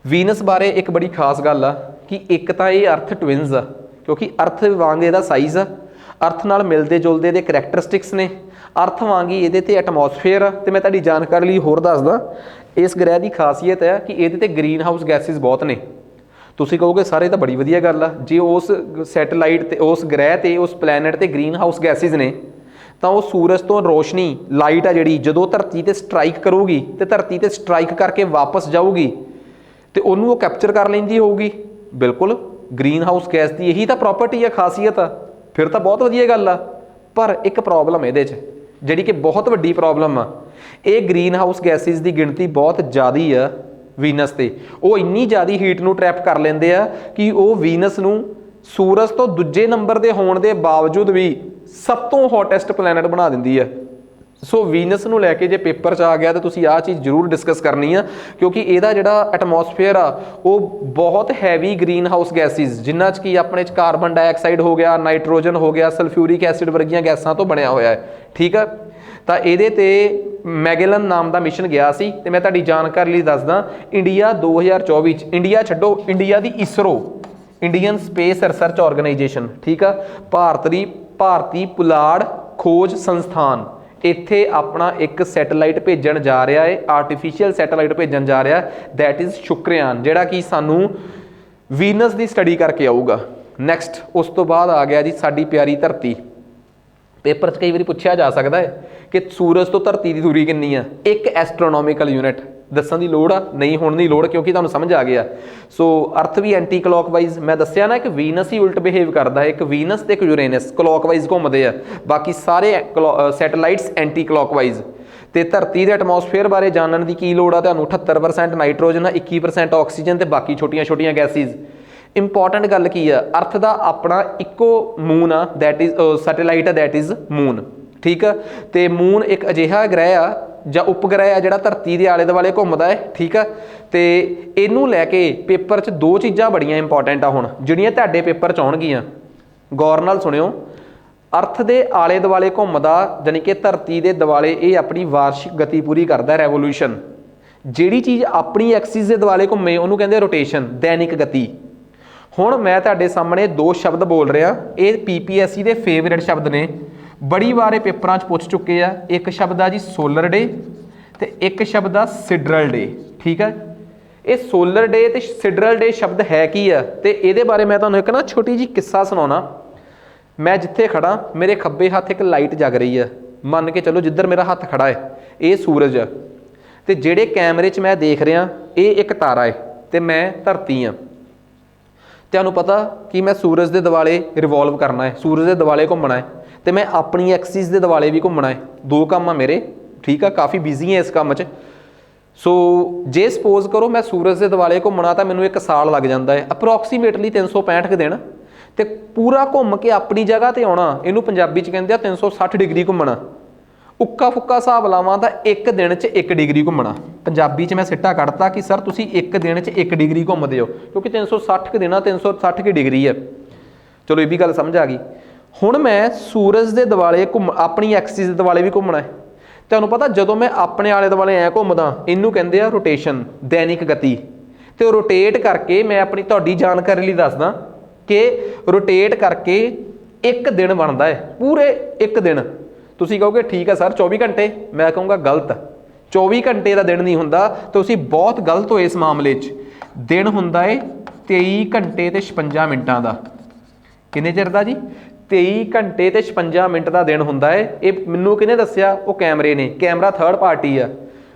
ਵੀਨਸ ਬਾਰੇ ਇੱਕ ਬੜੀ ਖਾਸ ਗੱਲ ਆ ਕਿ ਇੱਕ ਤਾਂ ਇਹ ਅਰਥ ਟਵਿਨਸ ਆ, ਕਿਉਂਕਿ ਅਰਥ ਵਾਂਗ ਇਹਦਾ ਸਾਈਜ਼ ਆ, ਅਰਥ ਨਾਲ ਮਿਲਦੇ ਜੁਲਦੇ ਇਹਦੇ ਕਰੈਕਟਰਿਸਟਿਕਸ ਨੇ, ਅਰਥ ਵਾਂਗ ਹੀ ਇਹਦੇ ਤੇ ਐਟਮੋਸਫੇਅਰ ਆ। ਤੇ ਮੈਂ ਤੁਹਾਡੀ ਜਾਣਕਾਰੀ ਲਈ ਹੋਰ ਦੱਸਦਾ, ਇਸ ਗ੍ਰਹਿ ਦੀ ਖਾਸੀਅਤ ਹੈ ਕਿ ਇਹਦੇ ਤੇ ਗ੍ਰੀਨ ਹਾਊਸ ਗੈਸਿਸ ਬਹੁਤ ਨੇ। ਤੁਸੀਂ ਕਹੋਗੇ ਸਾਰੇ ਤਾਂ ਬੜੀ ਵਧੀਆ ਗੱਲ ਆ, ਜੇ ਉਸ ਸੈਟੇਲਾਈਟ ਤੇ, ਉਸ ਗ੍ਰਹਿ ਤੇ, ਉਸ ਪਲੈਨਟ ਤੇ ਗ੍ਰੀਨ ਹਾਊਸ ਗੈਸਿਸ ਨੇ ਤਾਂ ਉਹ ਸੂਰਜ ਤੋਂ ਰੋਸ਼ਨੀ, ਲਾਈਟ ਆ ਜਿਹੜੀ, ਜਦੋਂ ਧਰਤੀ ਤੇ ਸਟਰਾਈਕ ਕਰੂਗੀ ਤੇ ਧਰਤੀ ਤੇ ਸਟਰਾਈਕ ਕਰਕੇ ਵਾਪਸ ਜਾਊਗੀ ਤੇ ਉਹਨੂੰ ਉਹ ਕੈਪਚਰ ਕਰ ਲੈਂਦੀ ਹੋਊਗੀ। ਬਿਲਕੁਲ, ਗ੍ਰੀਨ ਹਾਊਸ ਗੈਸ ਦੀ ਇਹੀ ਤਾਂ ਪ੍ਰੋਪਰਟੀ ਆ, ਖਾਸੀਅਤ ਆ। ਫਿਰ ਤਾਂ ਬਹੁਤ ਵਧੀਆ ਗੱਲ ਆ। ਪਰ ਇੱਕ ਪ੍ਰੋਬਲਮ ਇਹਦੇ 'ਚ, ਜਿਹੜੀ ਕਿ ਬਹੁਤ ਵੱਡੀ ਪ੍ਰੋਬਲਮ ਆ, ਇਹ ਗ੍ਰੀਨ ਹਾਊਸ ਗੈਸਿਸ ਦੀ ਗਿਣਤੀ ਬਹੁਤ ਜ਼ਿਆਦਾ ਆ ਵੀਨਸ ਤੇ। ਉਹ ਇੰਨੀ ਜ਼ਿਆਦਾ ਹੀਟ ਨੂੰ ਟਰੈਪ ਕਰ ਲੈਂਦੇ ਆ ਕਿ ਉਹ ਵੀਨਸ ਨੂੰ ਸੂਰਜ ਤੋਂ ਦੂਜੇ ਨੰਬਰ ਦੇ ਹੋਣ ਦੇ ਬਾਵਜੂਦ ਵੀ ਸਭ ਤੋਂ ਹੌਟੈਸਟ ਪਲੈਨਟ ਬਣਾ ਦਿੰਦੀ ਆ। ਸੋ ਵੀਨਸ ਨੂੰ ਲੈ ਕੇ ਜੇ ਪੇਪਰ 'ਚ ਆ ਗਿਆ ਤਾਂ ਤੁਸੀਂ ਆਹ ਚੀਜ਼ ਜ਼ਰੂਰ ਡਿਸਕਸ ਕਰਨੀ ਆ, ਕਿਉਂਕਿ ਇਹਦਾ ਜਿਹੜਾ ਐਟਮੋਸਫੇਅਰ ਆ ਉਹ ਬਹੁਤ ਹੈਵੀ ਗ੍ਰੀਨ ਹਾਊਸ ਗੈਸਿਸ, ਜਿਨ੍ਹਾਂ 'ਚ ਕੀ ਆਪਣੇ 'ਚ ਕਾਰਬਨ ਡਾਈਆਕਸਾਈਡ ਹੋ ਗਿਆ, ਨਾਈਟ੍ਰੋਜਨ ਹੋ ਗਿਆ, ਸਲਫਿਊਰਿਕ ਐਸਿਡ ਵਰਗੀਆਂ ਗੈਸਾਂ ਤੋਂ ਬਣਿਆ ਹੋਇਆ ਹੈ। ਠੀਕ ਆ, ਤਾਂ ਇਹਦੇ ਤੇ ਮੈਗੇਲਨ ਨਾਮ ਦਾ ਮਿਸ਼ਨ ਗਿਆ ਸੀ। ਤੇ ਮੈਂ ਤੁਹਾਡੀ ਜਾਣਕਾਰੀ ਲਈ ਦੱਸਦਾ, ਇੰਡੀਆ 2024 'ਚ, ਇੰਡੀਆ ਛੱਡੋ, ਇੰਡੀਆ ਦੀ ISRO, Indian space research organisation, ਠੀਕ ਆ, ਭਾਰਤੀ ਪੁਲਾੜ ਖੋਜ ਸੰਸਥਾਨ, ਇੱਥੇ ਆਪਣਾ ਇੱਕ ਸੈਟੇਲਾਈਟ ਭੇਜਣ ਜਾ ਰਿਹਾ ਹੈ, ਆਰਟੀਫੀਸ਼ੀਅਲ ਸੈਟੇਲਾਈਟ ਭੇਜਣ ਜਾ ਰਿਹਾ, ਦੈਟ ਇਜ਼ ਸ਼ੁਕਰਯਾਨ, ਜਿਹੜਾ ਕਿ ਸਾਨੂੰ ਵੀਨਸ ਦੀ ਸਟੱਡੀ ਕਰਕੇ ਆਊਗਾ। ਨੈਕਸਟ ਉਸ ਤੋਂ ਬਾਅਦ ਆ ਗਿਆ ਜੀ ਸਾਡੀ ਪਿਆਰੀ ਧਰਤੀ। ਪੇਪਰ 'ਚ ਕਈ ਵਾਰੀ ਪੁੱਛਿਆ ਜਾ ਸਕਦਾ ਹੈ ਕਿ ਸੂਰਜ ਤੋਂ ਧਰਤੀ ਦੀ ਦੂਰੀ ਕਿੰਨੀ ਆ। ਇੱਕ ਐਸਟਰੋਨੋਮੀਕਲ ਯੂਨਿਟ ਦੱਸਣ ਦੀ ਲੋੜ ਆ ਨਹੀਂ, ਹੁਣ ਦੀ ਲੋੜ, ਕਿਉਂਕਿ ਤੁਹਾਨੂੰ ਸਮਝ ਆ ਗਿਆ। ਸੋ ਅਰਥ ਵੀ ਐਂਟੀ ਕਲੌਕਵਾਈਜ਼, ਮੈਂ ਦੱਸਿਆ ਨਾ, ਇੱਕ ਵੀਨਸ ਹੀ ਉਲਟ ਬਿਹੇਵ ਕਰਦਾ ਹੈ, ਇੱਕ ਵੀਨਸ ਤੇ ਇੱਕ ਯੂਰੇਨਸ ਕਲੌਕਵਾਈਜ਼ ਘੁੰਮਦੇ ਆ, ਬਾਕੀ ਸਾਰੇ ਸੈਟੇਲਾਈਟਸ ਐਂਟੀ ਕਲੌਕਵਾਈਜ਼। ਤੇ ਧਰਤੀ ਦੇ ਐਟਮੋਸਫੇਅਰ ਬਾਰੇ ਜਾਣਨ ਦੀ ਕੀ ਲੋੜ ਆ ਤੁਹਾਨੂੰ? 78% ਨਾਈਟ੍ਰੋਜਨ, 21% ਆਕਸੀਜਨ ਤੇ ਬਾਕੀ ਛੋਟੀਆਂ-ਛੋਟੀਆਂ ਗੈਸਿਸ। ਇੰਪੋਰਟੈਂਟ ਗੱਲ ਕੀ ਆ, ਅਰਥ ਦਾ ਆਪਣਾ ਇੱਕੋ ਮੂਨ ਆ, ਦੈਟ ਇਜ਼ ਸੈਟੇਲਾਈਟ ਆ, ਦੈਟ ਇਜ਼ ਮੂਨ। ਠੀਕ ਆ, ਤੇ ਮੂਨ ਇੱਕ ਅਜਿਹਾ ਗ੍ਰਹਿ ਆ ਜਾਂ ਉਪਗ੍ਰਹਿ ਆ ਜਿਹੜਾ ਧਰਤੀ ਦੇ ਆਲੇ ਦੁਆਲੇ ਘੁੰਮਦਾ ਹੈ। ਠੀਕ ਆ, ਤੇ ਇਹਨੂੰ ਲੈ ਕੇ ਪੇਪਰ 'ਚ ਦੋ ਚੀਜ਼ਾਂ ਬੜੀਆਂ ਇੰਪੋਰਟੈਂਟ ਆ ਹੁਣ, ਜਿਹੜੀਆਂ ਤੁਹਾਡੇ ਪੇਪਰ 'ਚ ਆਉਣਗੀਆਂ। ਗੌਰ ਨਾਲ ਸੁਣਿਓ, ਅਰਥ ਦੇ ਆਲੇ ਦੁਆਲੇ ਘੁੰਮਦਾ, ਜਾਣੀ ਕਿ ਧਰਤੀ ਦੇ ਦੁਆਲੇ ਇਹ ਆਪਣੀ ਵਾਰਸ਼ਿਕ ਗਤੀ ਪੂਰੀ ਕਰਦਾ, ਰੈਵੋਲੂਸ਼ਨ। ਜਿਹੜੀ ਚੀਜ਼ ਆਪਣੀ ਐਕਸਿਸ ਦੇ ਦੁਆਲੇ ਘੁੰਮੇ ਉਹਨੂੰ ਕਹਿੰਦੇ ਰੋਟੇਸ਼ਨ, ਦੈਨਿਕ ਗਤੀ। ਹੁਣ ਮੈਂ ਤੁਹਾਡੇ ਸਾਹਮਣੇ ਦੋ ਸ਼ਬਦ ਬੋਲ ਰਿਹਾ, ਇਹ PPSC ਦੇ ਫੇਵਰੇਟ ਸ਼ਬਦ ਨੇ, ਬੜੀ ਵਾਰ ਇਹ ਪੇਪਰਾਂ 'ਚ ਪੁੱਛ ਚੁੱਕੇ ਆ। ਇੱਕ ਸ਼ਬਦ ਆ ਜੀ ਸੋਲਰ ਡੇ ਤੇ ਇੱਕ ਸ਼ਬਦ ਆ ਸਿਡਰਲ ਡੇ। ਠੀਕ ਹੈ, ਇਹ ਸੋਲਰ ਡੇ ਤੇ ਸਿਡਰਲ ਡੇ ਸ਼ਬਦ ਹੈ ਕੀ ਆ, ਤੇ ਇਹਦੇ ਬਾਰੇ ਮੈਂ ਤੁਹਾਨੂੰ ਇੱਕ ਨਾ ਛੋਟੀ ਜਿਹੀ ਕਿੱਸਾ ਸੁਣਾਉਣਾ। ਮੈਂ ਜਿੱਥੇ ਖੜਾ, ਮੇਰੇ ਖੱਬੇ ਹੱਥ ਇੱਕ ਲਾਈਟ ਜਗ ਰਹੀ ਆ, ਮੰਨ ਕੇ ਚਲੋ ਜਿੱਧਰ ਮੇਰਾ ਹੱਥ ਖੜਾ ਹੈ ਇਹ ਸੂਰਜ ਆ, ਤੇ ਜਿਹੜੇ ਕੈਮਰੇ 'ਚ ਮੈਂ ਦੇਖ ਰਿਹਾ ਇਹ ਇੱਕ ਤਾਰਾ ਹੈ ਤੇ ਮੈਂ ਧਰਤੀ ਆ। ਤੁਹਾਨੂੰ ਪਤਾ ਕਿ ਮੈਂ ਸੂਰਜ ਦੇ ਦੁਆਲੇ ਰਿਵੋਲਵ ਕਰਨਾ ਹੈ, ਸੂਰਜ ਦੇ ਦੁਆਲੇ ਘੁੰਮਣਾ ਹੈ, ਤੇ ਮੈਂ ਆਪਣੀ ਐਕਸਿਸ ਦੇ ਦੁਆਲੇ ਵੀ ਘੁੰਮਣਾ ਹੈ। ਦੋ ਕੰਮ ਆ ਮੇਰੇ। ਠੀਕ ਆ, ਕਾਫੀ ਬਿਜ਼ੀ ਹੈ ਇਸ ਕੰਮ 'ਚ। ਸੋ ਜੇ ਸਪੋਜ਼ ਕਰੋ ਮੈਂ ਸੂਰਜ ਦੇ ਦੁਆਲੇ ਘੁੰਮਣਾ ਤਾਂ ਮੈਨੂੰ 1 ਸਾਲ ਲੱਗ ਜਾਂਦਾ ਹੈ, ਅਪਰੋਕਸੀਮੇਟਲੀ 365 ਕੁ ਦਿਨ, ਤੇ ਪੂਰਾ ਘੁੰਮ ਕੇ ਆਪਣੀ ਜਗ੍ਹਾ ਤੇ ਆਉਣਾ, ਇਹਨੂੰ ਪੰਜਾਬੀ 'ਚ ਕਹਿੰਦੇ ਆ 360 ਡਿਗਰੀ ਘੁੰਮਣਾ। ਉੱਕਾ ਫੁੱਕਾ ਹਿਸਾਬ ਲਾਵਾਂ ਤਾਂ ਇੱਕ ਦਿਨ 'ਚ 1 ਡਿਗਰੀ ਘੁੰਮਣਾ। ਪੰਜਾਬੀ 'ਚ ਮੈਂ ਸਿੱਟਾ ਕੱਢਤਾ ਕਿ ਸਰ ਤੁਸੀਂ ਇੱਕ ਦਿਨ 'ਚ 1 ਡਿਗਰੀ ਘੁੰਮਦੇ ਹੋ, ਕਿਉਂਕਿ 360 ਕੁ ਦਿਨ ਆ, 360 ਕੁ ਡਿਗਰੀ ਹੈ। ਚਲੋ ਇਹ ਵੀ ਗੱਲ ਸਮਝ ਆ ਗਈ। ਹੁਣ ਮੈਂ ਸੂਰਜ ਦੇ ਦੁਆਲੇ ਆਪਣੀ ਐਕਸਿਸ ਦੇ ਦੁਆਲੇ ਵੀ ਘੁੰਮਣਾ ਹੈ। ਤੁਹਾਨੂੰ ਪਤਾ ਜਦੋਂ ਮੈਂ ਆਪਣੇ ਆਲੇ ਦੁਆਲੇ ਐਂ ਘੁੰਮਦਾ, ਇਹਨੂੰ ਕਹਿੰਦੇ ਆ ਰੋਟੇਸ਼ਨ, ਦੈਨਿਕ ਗਤੀ। ਤੇ ਰੋਟੇਟ ਕਰਕੇ ਮੈਂ ਆਪਣੀ ਤੁਹਾਡੀ ਜਾਣਕਾਰੀ ਲਈ ਦੱਸਦਾ ਕਿ ਰੋਟੇਟ ਕਰਕੇ 1 ਦਿਨ ਬਣਦਾ ਹੈ, ਪੂਰੇ 1 ਦਿਨ। ਤੁਸੀਂ ਕਹੋਗੇ ਠੀਕ ਹੈ ਸਰ 24 ਘੰਟੇ, ਮੈਂ ਕਹੂੰਗਾ ਗਲਤ। 24 ਘੰਟੇ ਦਾ ਦਿਨ ਨਹੀਂ ਹੁੰਦਾ, ਤੁਸੀਂ ਬਹੁਤ ਗਲਤ ਹੋ ਇਸ ਮਾਮਲੇ 'ਚ। ਦਿਨ ਹੁੰਦਾ ਹੈ 23 ਘੰਟੇ ਤੇ 56 ਮਿੰਟਾਂ ਦਾ। ਕਿੰਨੇ ਚਿਰ ਦਾ ਜੀ? 23 ਘੰਟੇ ਤੇ 56 ਮਿੰਟ ਦਾ ਦਿਨ ਹੁੰਦਾ ਹੈ। ਇਹ ਮੈਨੂੰ ਕਿਹਨੇ ਦੱਸਿਆ? ਉਹ ਕੈਮਰੇ ਨੇ। ਕੈਮਰਾ ਥਰਡ ਪਾਰਟੀ ਆ,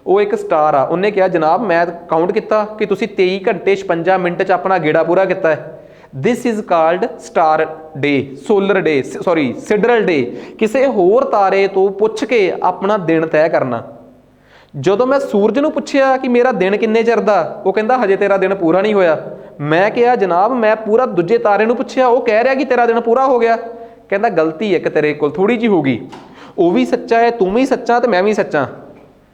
ਉਹ ਇੱਕ ਸਟਾਰ ਆ। ਉਹਨੇ ਕਿਹਾ ਜਨਾਬ ਮੈਂ ਕਾਊਂਟ ਕੀਤਾ ਕਿ ਤੁਸੀਂ 23 ਘੰਟੇ 56 ਮਿੰਟ 'ਚ ਆਪਣਾ ਗੇੜਾ ਪੂਰਾ ਕੀਤਾ ਹੈ। This is called star day, solar day, sorry sidereal day. ਕਿਸੇ ਹੋਰ ਤਾਰੇ ਤੋਂ ਪੁੱਛ ਕੇ ਆਪਣਾ ਦਿਨ ਤੈਅ ਕਰਨਾ। ਜਦੋਂ ਮੈਂ ਸੂਰਜ ਨੂੰ ਪੁੱਛਿਆ ਕਿ ਮੇਰਾ ਦਿਨ ਕਿੰਨੇ ਚਿਰ ਦਾ, ਉਹ ਕਹਿੰਦਾ ਹਜੇ ਤੇਰਾ ਦਿਨ ਪੂਰਾ ਨਹੀਂ ਹੋਇਆ। ਮੈਂ ਕਿਹਾ ਜਨਾਬ ਮੈਂ ਪੂਰਾ ਦੂਜੇ ਤਾਰੇ ਨੂੰ ਪੁੱਛਿਆ, ਉਹ ਕਹਿ ਰਿਹਾ ਕਿ ਤੇਰਾ ਦਿਨ ਪੂਰਾ ਹੋ ਗਿਆ। ਕਹਿੰਦਾ ਗਲਤੀ ਇੱਕ ਤੇਰੇ ਕੋਲ ਥੋੜੀ ਜਿਹੀ ਹੋ ਗਈ, ਉਹ ਵੀ ਸੱਚਾ ਹੈ, ਤੂੰ ਵੀ ਸੱਚਾ ਤੇ ਮੈਂ ਵੀ ਸੱਚਾ।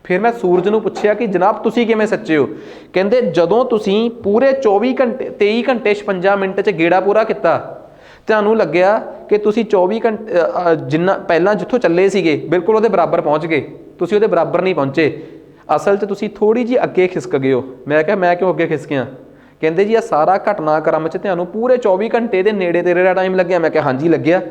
ਫਿਰ ਮੈਂ ਸੂਰਜ ਨੂੰ ਪੁੱਛਿਆ ਕਿ ਜਨਾਬ ਤੁਸੀਂ ਕਿਵੇਂ ਸੱਚੇ ਹੋ? ਕਹਿੰਦੇ ਜਦੋਂ ਤੁਸੀਂ ਪੂਰੇ 24 ਘੰਟੇ 23 ਘੰਟੇ 56 ਮਿੰਟ 'ਚ ਗੇੜਾ ਪੂਰਾ ਕੀਤਾ, ਤੁਹਾਨੂੰ ਲੱਗਿਆ ਕਿ ਤੁਸੀਂ 24 ਘੰਟੇ ਜਿੰਨਾ ਪਹਿਲਾਂ ਜਿੱਥੋਂ ਚੱਲੇ ਸੀਗੇ ਬਿਲਕੁਲ ਉਹਦੇ ਬਰਾਬਰ ਪਹੁੰਚ ਗਏ, ਤੁਸੀਂ ਉਹਦੇ ਬਰਾਬਰ ਨਹੀਂ ਪਹੁੰਚੇ। ਅਸਲ 'ਚ ਤੁਸੀਂ ਥੋੜ੍ਹੀ ਜਿਹੀ ਅੱਗੇ ਖਿਸਕ ਗਏ ਹੋ। ਮੈਂ ਕਿਹਾ ਮੈਂ ਕਿਉਂ ਅੱਗੇ ਖਿਸਕਿਆ? ਕਹਿੰਦੇ ਜੀ ਇਹ ਸਾਰਾ ਘਟਨਾਕ੍ਰਮ 'ਚ ਤੁਹਾਨੂੰ ਪੂਰੇ 24 ਘੰਟੇ ਦੇ ਨੇੜੇ ਤੇਰੇ ਦਾ ਟਾਈਮ ਲੱਗਿਆ। ਮੈਂ ਕਿਹਾ ਹਾਂਜੀ ਲੱਗਿਆ।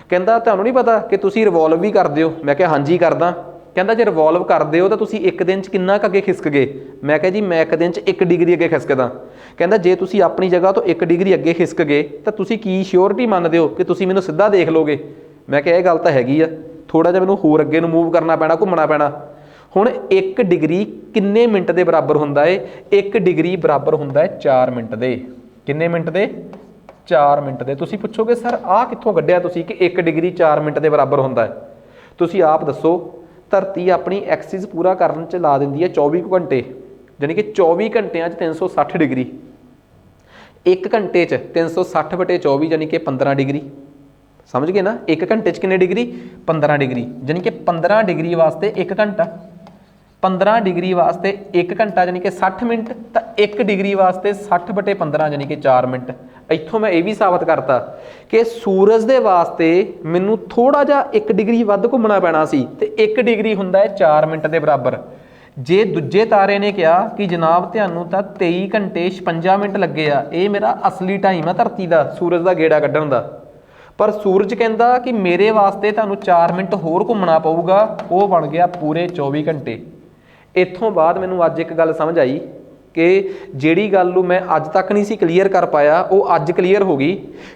ਕਹਿੰਦਾ ਤੁਹਾਨੂੰ ਨਹੀਂ ਪਤਾ ਕਿ ਤੁਸੀਂ ਰਿਵੋਲਵ ਵੀ ਕਰਦੇ ਹੋ? ਮੈਂ ਕਿਹਾ ਹਾਂਜੀ ਕਰਦਾ। ਕਹਿੰਦਾ ਜੇ ਰਿਵੋਲਵ ਕਰਦੇ ਹੋ ਤਾਂ ਤੁਸੀਂ ਇੱਕ ਦਿਨ 'ਚ ਕਿੰਨਾ ਕੁ ਅੱਗੇ ਖਿਸਕ ਗਏ? ਮੈਂ ਕਿਹਾ ਜੀ ਮੈਂ ਇੱਕ ਦਿਨ 'ਚ 1 ਡਿਗਰੀ ਅੱਗੇ ਖਿਸਕਦਾ। ਕਹਿੰਦਾ ਜੇ ਤੁਸੀਂ ਆਪਣੀ ਜਗ੍ਹਾ ਤੋਂ 1 ਡਿਗਰੀ ਅੱਗੇ ਖਿਸਕ ਗਏ ਤਾਂ ਤੁਸੀਂ ਕੀ ਸ਼ਿਓਰਿਟੀ ਮੰਨਦੇ ਹੋ ਕਿ ਤੁਸੀਂ ਮੈਨੂੰ ਸਿੱਧਾ ਦੇਖ ਲਓਗੇ? ਮੈਂ ਕਿਹਾ ਇਹ ਗੱਲ ਤਾਂ ਹੈਗੀ ਆ, ਥੋੜ੍ਹਾ ਜਿਹਾ ਮੈਨੂੰ ਹੋਰ ਅੱਗੇ ਨੂੰ ਮੂਵ ਕਰਨਾ ਪੈਣਾ, ਘੁੰਮਣਾ ਪੈਣਾ। ਹੁਣ 1 ਡਿਗਰੀ ਕਿੰਨੇ ਮਿੰਟ ਦੇ ਬਰਾਬਰ ਹੁੰਦਾ ਏ? 1 ਡਿਗਰੀ ਬਰਾਬਰ ਹੁੰਦਾ ਹੈ 4 ਮਿੰਟ ਦੇ। ਕਿੰਨੇ ਮਿੰਟ ਦੇ? 4 ਮਿੰਟ ਦੇ। ਤੁਸੀਂ ਪੁੱਛੋਗੇ ਸਰ ਆਹ ਕਿੱਥੋਂ ਕੱਢਿਆ ਤੁਸੀਂ ਕਿ 1 ਡਿਗਰੀ 4 ਮਿੰਟ ਦੇ ਬਰਾਬਰ ਹੁੰਦਾ ਹੈ? ਤੁਸੀਂ ਆਪ ਦੱਸੋ। ਧਰਤੀ ਆਪਣੀ ਐਕਸਿਸ ਪੂਰਾ ਕਰਨ 'ਚ ਲਾ ਦਿੰਦੀ ਹੈ 24 ਘੰਟੇ, ਯਾਨੀ ਕਿ 24 ਘੰਟਿਆਂ 'ਚ 360 ਡਿਗਰੀ। 1 ਘੰਟੇ 'ਚ 360/24 ਯਾਨੀ ਕਿ 15 ਡਿਗਰੀ। ਸਮਝ ਗਏ ਨਾ? 1 ਘੰਟੇ 'ਚ ਕਿੰਨੇ ਡਿਗਰੀ? 15 ਡਿਗਰੀ। ਯਾਨੀ ਕਿ 15 ਡਿਗਰੀ ਵਾਸਤੇ 1 ਘੰਟਾ, 15 ਡਿਗਰੀ ਵਾਸਤੇ 1 ਘੰਟਾ ਯਾਨੀ ਕਿ 60 ਮਿੰਟ, ਤਾਂ 1 ਡਿਗਰੀ ਵਾਸਤੇ 60/15 ਯਾਨੀ ਕਿ 4 ਮਿੰਟ। ਇੱਥੋਂ ਮੈਂ ਇਹ ਵੀ ਸਾਬਤ ਕਰਤਾ ਕਿ ਸੂਰਜ ਦੇ ਵਾਸਤੇ ਮੈਨੂੰ ਥੋੜਾ ਜਿਹਾ 1 ਡਿਗਰੀ ਵੱਧ ਘੁੰਮਣਾ ਪੈਣਾ ਸੀ ਤੇ 1 ਡਿਗਰੀ ਹੁੰਦਾ ਹੈ 4 ਮਿੰਟ ਦੇ ਬਰਾਬਰ। ਜੇ ਦੂਜੇ ਤਾਰੇ ਨੇ ਕਿਹਾ ਕਿ ਜਨਾਬ ਤੁਹਾਨੂੰ ਤਾਂ 23 ਘੰਟੇ 56 ਮਿੰਟ ਲੱਗੇ ਆ, ਇਹ ਮੇਰਾ ਅਸਲੀ ਟਾਈਮ ਆ ਧਰਤੀ ਦਾ, ਸੂਰਜ ਦਾ ਗੇੜਾ ਕੱਢਣ ਦਾ, ਪਰ ਸੂਰਜ ਕਹਿੰਦਾ ਕਿ ਮੇਰੇ ਵਾਸਤੇ ਤੁਹਾਨੂੰ 4 ਮਿੰਟ ਹੋਰ ਘੁੰਮਣਾ ਪਊਗਾ, ਉਹ ਬਣ ਗਿਆ ਪੂਰੇ 24 ਘੰਟੇ। ਇੱਥੋਂ ਬਾਅਦ ਮੈਨੂੰ ਅੱਜ ਇੱਕ ਗੱਲ ਸਮਝ ਆਈ ਕਿ ਜਿਹੜੀ ਗੱਲ ਨੂੰ ਮੈਂ ਅੱਜ ਤੱਕ ਨਹੀਂ ਸੀ ਕਲੀਅਰ ਕਰ ਪਾਇਆ ਉਹ ਅੱਜ ਕਲੀਅਰ ਹੋ ਗਈ।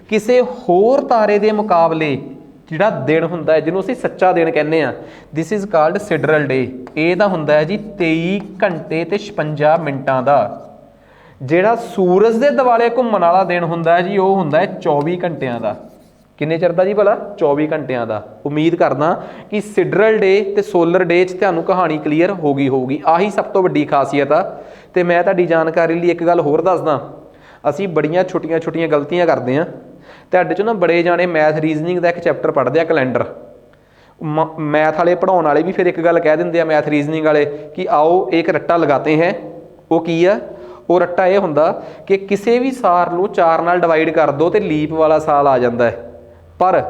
ਕਿਸੇ ਹੋਰ ਤਾਰੇ ਦੇ ਮੁਕਾਬਲੇ ਜਿਹੜਾ ਦਿਨ ਹੁੰਦਾ ਹੈ ਜਿਹਨੂੰ ਅਸੀਂ ਸੱਚਾ ਦਿਨ ਕਹਿੰਦੇ ਆ, ਦਿਸ ਇਜ਼ ਕਾਲਡ ਸਿਡਰਲ ਡੇ। ਇਹ ਤਾਂ ਹੁੰਦਾ ਹੈ ਜੀ 23 ਘੰਟੇ ਤੇ 56 ਮਿੰਟਾਂ ਦਾ। ਜਿਹੜਾ ਸੂਰਜ ਦੇ ਦੁਆਲੇ ਘੁੰਮਣ ਵਾਲਾ ਦਿਨ ਹੁੰਦਾ ਹੈ ਜੀ ਉਹ ਹੁੰਦਾ ਹੈ 24 ਘੰਟਿਆਂ ਦਾ। ਕਿੰਨੇ ਚਿਰ ਦਾ ਜੀ ਭਲਾ? 24 ਘੰਟਿਆਂ ਦਾ। ਉਮੀਦ ਕਰਦਾ ਕਿ ਸਿਡਰਲ ਡੇ ਤੇ ਸੋਲਰ ਡੇ 'ਚ ਤੁਹਾਨੂੰ ਕਹਾਣੀ ਕਲੀਅਰ ਹੋ ਗਈ ਹੋਊਗੀ। ਆਹੀ ਸਭ ਤੋਂ ਵੱਡੀ ਖਾਸੀਅਤ ਆ। ਤੇ ਮੈਂ ਤੁਹਾਡੀ ਜਾਣਕਾਰੀ ਲਈ ਇੱਕ ਗੱਲ ਹੋਰ ਦੱਸਦਾ, ਅਸੀਂ ਬੜੀਆਂ ਛੋਟੀਆਂ ਗਲਤੀਆਂ ਕਰਦੇ ਹਾਂ। ਤੁਹਾਡੇ 'ਚ ਨਾ ਬੜੇ ਜਾਣੇ ਮੈਥ ਰੀਜ਼ਨਿੰਗ ਦਾ ਇੱਕ ਚੈਪਟਰ ਪੜ੍ਹਦੇ ਆ, ਕੈਲੰਡਰ। ਮੈਥ ਵਾਲੇ ਪੜ੍ਹਾਉਣ ਵਾਲੇ ਵੀ ਫਿਰ ਇੱਕ ਗੱਲ ਕਹਿ ਦਿੰਦੇ ਆ, ਮੈਥ ਰੀਜ਼ਨਿੰਗ ਵਾਲੇ, ਕਿ ਆਓ ਇੱਕ ਰੱਟਾ ਲਗਾਤੇ ਹੈ। ਉਹ ਕੀ ਆ? ਉਹ ਰੱਟਾ ਇਹ ਹੁੰਦਾ ਕਿ ਕਿਸੇ ਵੀ ਸਾਲ ਨੂੰ 4 ਨਾਲ ਡਿਵਾਈਡ ਕਰ ਦਿਓ ਤੇ ਲੀਪ ਵਾਲਾ ਸਾਲ ਆ ਜਾਂਦਾ ਹੈ। ਪਰ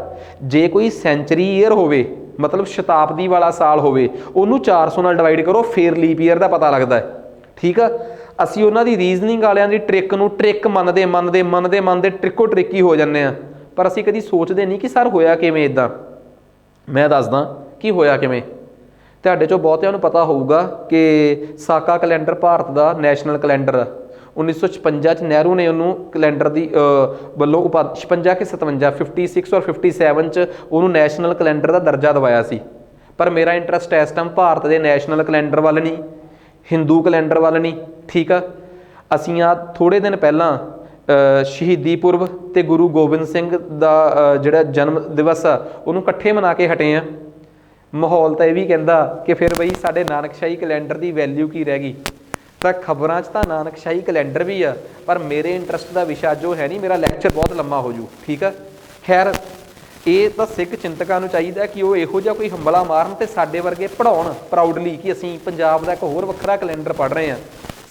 ਜੇ ਕੋਈ ਸੈਂਚਰੀ ਈਅਰ ਹੋਵੇ, ਮਤਲਬ ਸ਼ਤਾਬਦੀ ਵਾਲਾ ਸਾਲ ਹੋਵੇ, ਉਹਨੂੰ 400 ਨਾਲ ਡਿਵਾਈਡ ਕਰੋ, ਫਿਰ ਲੀਪ ਈਅਰ ਦਾ ਪਤਾ ਲੱਗਦਾ ਹੈ। ਠੀਕ ਆ? ਅਸੀਂ ਉਹਨਾਂ ਦੀ ਰੀਜ਼ਨਿੰਗ ਵਾਲਿਆਂ ਦੀ ਟ੍ਰਿਕ ਨੂੰ ਟ੍ਰਿਕ ਮੰਨਦੇ ਟ੍ਰਿਕੋ ਟ੍ਰਿਕੀ ਹੋ ਜਾਂਦੇ ਆ, ਪਰ ਅਸੀਂ ਕਦੀ ਸੋਚਦੇ ਨਹੀਂ ਕਿ ਸਰ ਹੋਇਆ ਕਿਵੇਂ ਇੱਦਾਂ। ਮੈਂ ਦੱਸਦਾ ਕਿ ਹੋਇਆ ਕਿਵੇਂ। ਤੁਹਾਡੇ 'ਚੋਂ ਬਹੁਤਿਆਂ ਨੂੰ ਪਤਾ ਹੋਊਗਾ ਕਿ ਸਾਕਾ ਕੈਲੰਡਰ ਭਾਰਤ ਦਾ ਨੈਸ਼ਨਲ ਕੈਲੰਡਰ ਆ। 1956 'ਚ ਨਹਿਰੂ ਨੇ ਉਹਨੂੰ ਕੈਲੰਡਰ ਦੀ ਵੱਲੋਂ 56 ਕਿ 57 56 ਔਰ 57 'ਚ ਉਹਨੂੰ ਨੈਸ਼ਨਲ ਕੈਲੰਡਰ ਦਾ ਦਰਜਾ ਦਿਵਾਇਆ ਸੀ। ਪਰ ਮੇਰਾ ਇੰਟਰਸਟ ਇਸ ਟਾਈਮ ਭਾਰਤ ਦੇ ਨੈਸ਼ਨਲ ਕੈਲੰਡਰ ਵੱਲ ਨਹੀਂ, ਹਿੰਦੂ ਕੈਲੰਡਰ ਵੱਲ ਨਹੀਂ। ਠੀਕ ਆ? ਅਸੀਂ ਆ ਥੋੜ੍ਹੇ ਦਿਨ ਪਹਿਲਾਂ ਸ਼ਹੀਦੀ ਪੁਰਬ ਤੇ ਗੁਰੂ ਗੋਬਿੰਦ ਸਿੰਘ ਦਾ ਜਿਹੜਾ ਜਨਮ ਦਿਵਸ ਆ ਉਹਨੂੰ ਇਕੱਠੇ ਮਨਾ ਕੇ ਹਟੇ ਆ। ਮਾਹੌਲ ਤਾਂ ਇਹ ਵੀ ਕਹਿੰਦਾ ਕਿ ਫਿਰ ਬਈ ਸਾਡੇ ਨਾਨਕਸ਼ਾਹੀ ਕੈਲੰਡਰ ਦੀ ਵੈਲਿਊ ਕੀ ਰਹਿ ਗਈ। ਤਾਂ ਖਬਰਾਂ 'ਚ ਤਾਂ ਨਾਨਕਸ਼ਾਹੀ ਕੈਲੰਡਰ ਵੀ ਆ, ਪਰ ਮੇਰੇ ਇੰਟਰਸਟ ਦਾ ਵਿਸ਼ਾ ਜੋ ਹੈ ਨਹੀਂ, ਮੇਰਾ ਲੈਕਚਰ ਬਹੁਤ ਲੰਮਾ ਹੋ ਜੂ। ਠੀਕ ਆ? ਖੈਰ, ਇਹ ਤਾਂ ਸਿੱਖ ਚਿੰਤਕਾਂ ਨੂੰ ਚਾਹੀਦਾ ਕਿ ਉਹ ਇਹੋ ਜਿਹਾ ਕੋਈ ਹੰਬਲਾ ਮਾਰਨ ਤੇ ਸਾਡੇ ਵਰਗੇ ਪੜ੍ਹਾਉਣ ਪ੍ਰਾਊਡਲੀ ਕਿ ਅਸੀਂ ਪੰਜਾਬ ਦਾ ਇੱਕ ਹੋਰ ਵੱਖਰਾ ਕੈਲੰਡਰ ਪੜ੍ਹ ਰਹੇ ਹਾਂ।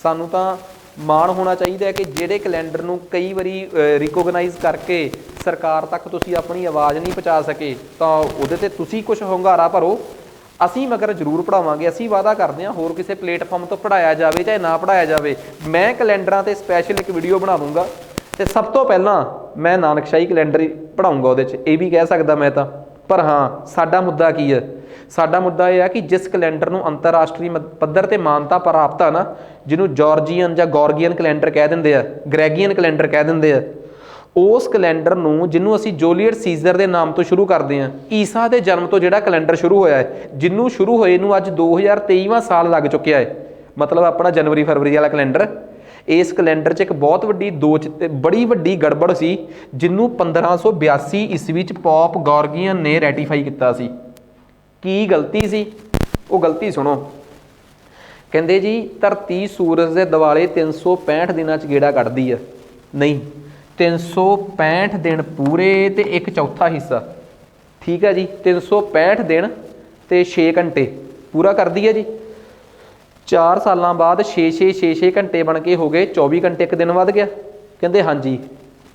ਸਾਨੂੰ ਤਾਂ ਮਾਣ ਹੋਣਾ ਚਾਹੀਦਾ ਹੈ ਕਿ ਜਿਹੜੇ ਕੈਲੰਡਰ ਨੂੰ ਕਈ ਵਾਰੀ ਰਿਕੋਗਨਾਈਜ਼ ਕਰਕੇ ਸਰਕਾਰ ਤੱਕ ਤੁਸੀਂ ਆਪਣੀ ਆਵਾਜ਼ ਨਹੀਂ ਪਹੁੰਚਾ ਸਕੇ ਤਾਂ ਉਹਦੇ 'ਤੇ ਤੁਸੀਂ ਕੁਛ ਹੁੰਗਾਰਾ ਭਰੋ। ਅਸੀਂ ਮਗਰ ਜ਼ਰੂਰ ਪੜ੍ਹਾਵਾਂਗੇ। ਅਸੀਂ ਵਾਅਦਾ ਕਰਦੇ ਹਾਂ ਹੋਰ ਕਿਸੇ ਪਲੇਟਫਾਰਮ ਤੋਂ ਪੜ੍ਹਾਇਆ ਜਾਵੇ ਚਾਹੇ ਨਾ ਪੜ੍ਹਾਇਆ ਜਾਵੇ, ਮੈਂ ਕੈਲੰਡਰਾਂ 'ਤੇ ਸਪੈਸ਼ਲ ਇੱਕ ਵੀਡੀਓ ਬਣਾ ਦੂੰਗਾ ਤੇ ਸਭ ਤੋਂ ਪਹਿਲਾਂ ਮੈਂ ਨਾਨਕਸ਼ਾਹੀ ਕੈਲੰਡਰ ਹੀ ਪੜ੍ਹਾਊਂਗਾ ਉਹਦੇ 'ਚ। ਇਹ ਵੀ ਕਹਿ ਸਕਦਾ ਮੈਂ ਤਾਂ। ਪਰ ਹਾਂ, ਸਾਡਾ ਮੁੱਦਾ ਕੀ ਹੈ? ਸਾਡਾ ਮੁੱਦਾ ਇਹ ਆ ਕਿ ਜਿਸ ਕੈਲੰਡਰ ਨੂੰ ਅੰਤਰਰਾਸ਼ਟਰੀ ਪੱਧਰ 'ਤੇ ਮਾਨਤਾ ਪ੍ਰਾਪਤ ਆ ਨਾ, ਜਿਹਨੂੰ ਜਾਰਜੀਅਨ ਜਾਂ ਗੋਰਗੀਅਨ ਕੈਲੰਡਰ ਕਹਿ ਦਿੰਦੇ ਆ, ਗ੍ਰੈਗੀਅਨ ਕੈਲੰਡਰ ਕਹਿ ਦਿੰਦੇ ਆ, ਉਸ ਕੈਲੰਡਰ ਨੂੰ ਜਿਹਨੂੰ ਅਸੀਂ ਜੂਲੀਅਸ ਸੀਜ਼ਰ ਦੇ ਨਾਮ ਤੋਂ ਸ਼ੁਰੂ ਕਰਦੇ ਹਾਂ, ਈਸਾ ਦੇ ਜਨਮ ਤੋਂ ਜਿਹੜਾ ਕੈਲੰਡਰ ਸ਼ੁਰੂ ਹੋਇਆ ਹੈ, ਜਿਹਨੂੰ ਸ਼ੁਰੂ ਹੋਏ ਨੂੰ ਅੱਜ 2023ਵਾਂ ਸਾਲ ਲੱਗ ਚੁੱਕਿਆ ਹੈ। ਮਤਲਬ ਆਪਣਾ ਜਨਵਰੀ ਫਰਵਰੀ ਵਾਲਾ ਕੈਲੰਡਰ। ਇਸ ਕੈਲੰਡਰ 'ਚ ਇੱਕ ਬਹੁਤ ਬੜੀ ਵੱਡੀ ਗੜਬੜ ਸੀ, ਜਿਹਨੂੰ 1582 ਈਸਵੀ 'ਚ ਪੋਪ ਗੋਰਗੀਅਨ ਨੇ ਰੈਟੀਫਾਈ ਕੀਤਾ ਸੀ। ਕੀ ਗਲਤੀ ਸੀ? ਉਹ ਗਲਤੀ ਸੁਣੋ। ਕਹਿੰਦੇ ਜੀ ਧਰਤੀ ਸੂਰਜ ਦੇ ਦੁਆਲੇ 365 ਦਿਨਾਂ 'ਚ ਗੇੜਾ ਕੱਢਦੀ ਆ, ਨਹੀਂ 365 ਦਿਨ ਪੂਰੇ ਤੇ 1/4 ਹਿੱਸਾ, ਠੀਕ ਹੈ ਜੀ। 365 ਦਿਨ ਤੇ 6 ਘੰਟੇ ਪੂਰਾ ਕਰਦੀ ਹੈ ਜੀ। 4 ਸਾਲਾਂ ਬਾਅਦ 6 ਘੰਟੇ ਬਣ ਕੇ ਹੋ ਗਏ 24 ਘੰਟੇ, ਇੱਕ ਦਿਨ ਵੱਧ ਗਿਆ। ਕਹਿੰਦੇ ਹਾਂਜੀ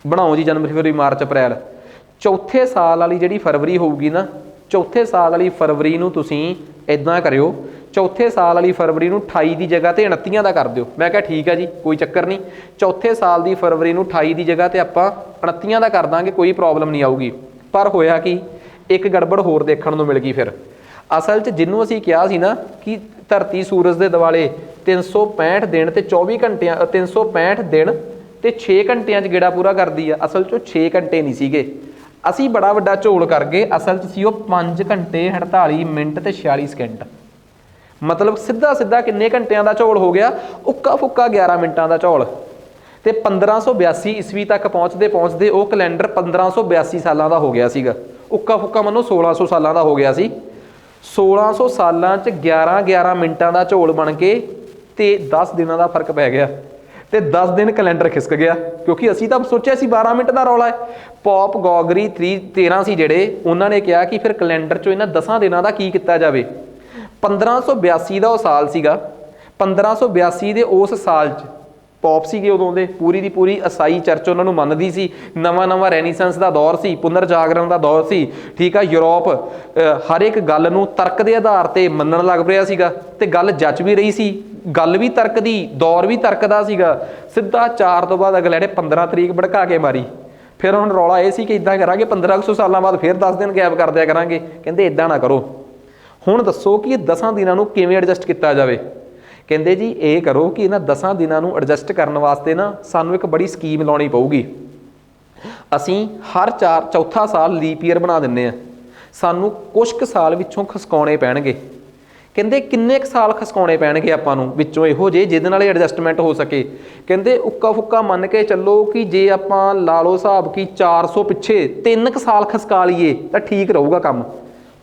ਬਣਾਓ ਜੀ ਜਨਵਰੀ, ਫਰਵਰੀ, ਮਾਰਚ, ਅਪ੍ਰੈਲ। ਚੌਥੇ ਸਾਲ ਵਾਲੀ ਜਿਹੜੀ ਫਰਵਰੀ ਹੋਊਗੀ ਨਾ, ਚੌਥੇ ਸਾਲ ਵਾਲੀ ਫਰਵਰੀ ਨੂੰ ਤੁਸੀਂ ਇੱਦਾਂ ਕਰਿਓ, ਚੌਥੇ ਸਾਲ ਵਾਲੀ ਫਰਵਰੀ ਨੂੰ 28 ਦੀ ਜਗ੍ਹਾ ਤੇ 29 ਦਾ ਕਰ ਦਿਓ। ਮੈਂ ਕਿਹਾ ਠੀਕ ਹੈ ਜੀ, ਕੋਈ ਚੱਕਰ ਨਹੀਂ। ਚੌਥੇ ਸਾਲ ਦੀ ਫਰਵਰੀ ਨੂੰ 28 ਦੀ ਜਗ੍ਹਾ ਤੇ ਆਪਾਂ 29 ਦਾ ਕਰ ਦਾਂਗੇ, ਕੋਈ ਪ੍ਰੋਬਲਮ ਨਹੀਂ ਆਊਗੀ। ਪਰ ਹੋਇਆ ਕੀ, ਇੱਕ ਗੜਬੜ ਹੋਰ ਦੇਖਣ ਨੂੰ ਮਿਲ ਗਈ। ਫਿਰ ਅਸਲ 'ਚ ਜਿਹਨੂੰ ਅਸੀਂ ਕਿਹਾ ਸੀ ਨਾ ਕਿ ਧਰਤੀ ਸੂਰਜ ਦੇ ਦੁਆਲੇ 365 ਦਿਨ ਤੇ 24 ਘੰਟਿਆਂ 365 ਦਿਨ ਤੇ 6 ਘੰਟਿਆਂ 'ਚ ਗੇੜਾ ਪੂਰਾ ਕਰਦੀ ਆ, ਅਸਲ 'ਚੋਂ 6 ਘੰਟੇ ਨਹੀਂ ਸੀਗੇ। ਅਸੀਂ ਬੜਾ ਵੱਡਾ ਝੋਲ ਕਰ ਗਏ, ਅਸਲ 'ਚ ਸੀ ਉਹ 5 ਘੰਟੇ 48 ਮਿੰਟ ਤੇ 46 ਸਕਿੰਟ। ਮਤਲਬ ਸਿੱਧਾ ਸਿੱਧਾ ਕਿੰਨੇ ਘੰਟਿਆਂ ਦਾ ਝੋਲ ਹੋ ਗਿਆ, ਉੱਕਾ ਫੁੱਕਾ 11 ਮਿੰਟਾਂ ਦਾ ਝੋਲ। ਤੇ 1582 ਈਸਵੀ ਤੱਕ ਪਹੁੰਚਦੇ ਪਹੁੰਚਦੇ ਉਹ ਕੈਲੰਡਰ 1582 ਸਾਲਾਂ ਦਾ ਹੋ ਗਿਆ ਸੀਗਾ। ਉੱਕਾ ਫੁੱਕਾ ਮੰਨੋ 1600 ਸਾਲਾਂ ਦਾ ਹੋ ਗਿਆ ਸੀ। 1600 ਸਾਲਾਂ 'ਚ 11 ਮਿੰਟਾਂ ਦਾ ਝੋਲ ਬਣ ਕੇ ਤੇ 10 ਦਿਨਾਂ ਦਾ ਫਰਕ ਪੈ ਗਿਆ ਤੇ 10 ਦਿਨ ਕੈਲੰਡਰ ਖਿਸਕ ਗਿਆ, ਕਿਉਂਕਿ ਅਸੀਂ ਤਾਂ ਸੋਚਿਆ ਸੀ 12 ਮਿੰਟ ਦਾ ਰੌਲਾ ਹੈ। ਪੌਪ ਗੌਗਰੀ 13 ਸੀ ਜਿਹੜੇ, ਉਹਨਾਂ ਨੇ ਕਿਹਾ ਕਿ ਫਿਰ ਕੈਲੰਡਰ 'ਚੋਂ ਇਹਨਾਂ 10 ਦਿਨਾਂ ਦਾ ਕੀ ਕੀਤਾ ਜਾਵੇ। 1582 ਦਾ ਉਹ ਸਾਲ ਸੀਗਾ, 1582 ਦੇ ਉਸ ਸਾਲ 'ਚ ਪੌਪ ਸੀਗੇ ਉਦੋਂ ਦੇ, ਪੂਰੀ ਦੀ ਪੂਰੀ ਈਸਾਈ ਚਰਚ ਉਹਨਾਂ ਨੂੰ ਮੰਨਦੀ ਸੀ। ਨਵਾਂ ਰੈਨੀਸੈਂਸ ਦਾ ਦੌਰ ਸੀ, ਪੁਨਰ ਜਾਗਰਣ ਦਾ ਦੌਰ ਸੀ, ਠੀਕ ਆ। ਯੂਰਪ ਹਰ ਇੱਕ ਗੱਲ ਨੂੰ ਤਰਕ ਦੇ ਆਧਾਰ ਤੇ ਮੰਨਣ ਲੱਗ ਪਿਆ ਸੀਗਾ ਤੇ ਗੱਲ ਜੱਜ ਵੀ ਰਹੀ ਸੀ, ਗੱਲ ਵੀ ਤਰਕ ਦੀ, ਦੌਰ ਵੀ ਤਰਕ ਦਾ ਸੀਗਾ। ਸਿੱਧਾ 4 ਤੋਂ ਬਾਅਦ ਅਗਲੇ ਨੇ 15 ਤਰੀਕ ਭੜਕਾ ਕੇ ਮਾਰੀ। ਫਿਰ ਹੁਣ ਰੌਲਾ ਇਹ ਸੀ ਕਿ ਇਦਾਂ ਕਰਾਂਗੇ 1500 ਸਾਲਾਂ ਬਾਅਦ ਫਿਰ 10 ਦਿਨ ਗੈਪ ਕਰ ਦਿਆ ਕਰਾਂਗੇ। ਕਹਿੰਦੇ ਇਦਾਂ ਨਾ ਕਰੋ, ਹੁਣ ਦੱਸੋ ਕਿ ਇਹ 10 ਦਿਨਾਂ ਨੂੰ ਕਿਵੇਂ ਐਡਜਸਟ ਕੀਤਾ ਜਾਵੇ। ਕਹਿੰਦੇ ਜੀ ਇਹ ਕਰੋ ਕਿ ਇਹਨਾਂ 10 ਦਿਨਾਂ ਨੂੰ ਐਡਜਸਟ ਕਰਨ ਵਾਸਤੇ ਨਾ ਸਾਨੂੰ ਇੱਕ ਬੜੀ ਸਕੀਮ ਲਾਉਣੀ ਪਊਗੀ। ਅਸੀਂ ਹਰ ਚੌਥਾ ਸਾਲ ਲੀਪ ਈਅਰ ਬਣਾ ਦਿੰਦੇ ਹਾਂ, ਸਾਨੂੰ ਕੁਛ ਕੁ ਸਾਲ ਵਿੱਚੋਂ ਖਸਕਾਉਣੇ ਪੈਣਗੇ। ਕਹਿੰਦੇ ਕਿੰਨੇ ਕੁ ਸਾਲ ਖਸਕਾਉਣੇ ਪੈਣਗੇ ਆਪਾਂ ਨੂੰ ਵਿੱਚੋਂ ਇਹੋ ਜਿਹੇ ਜਿਹਦੇ ਨਾਲ ਐਡਜਸਟਮੈਂਟ ਹੋ ਸਕੇ। ਕਹਿੰਦੇ ਉੱਕਾ ਫੁੱਕਾ ਮੰਨ ਕੇ ਚੱਲੋ ਕਿ ਜੇ ਆਪਾਂ ਲਾ ਲਓ ਹਿਸਾਬ ਕਿ 400 ਪਿੱਛੇ 3 ਕੁ ਸਾਲ ਖਸਕਾ ਲਈਏ ਤਾਂ ਠੀਕ ਰਹੂਗਾ ਕੰਮ।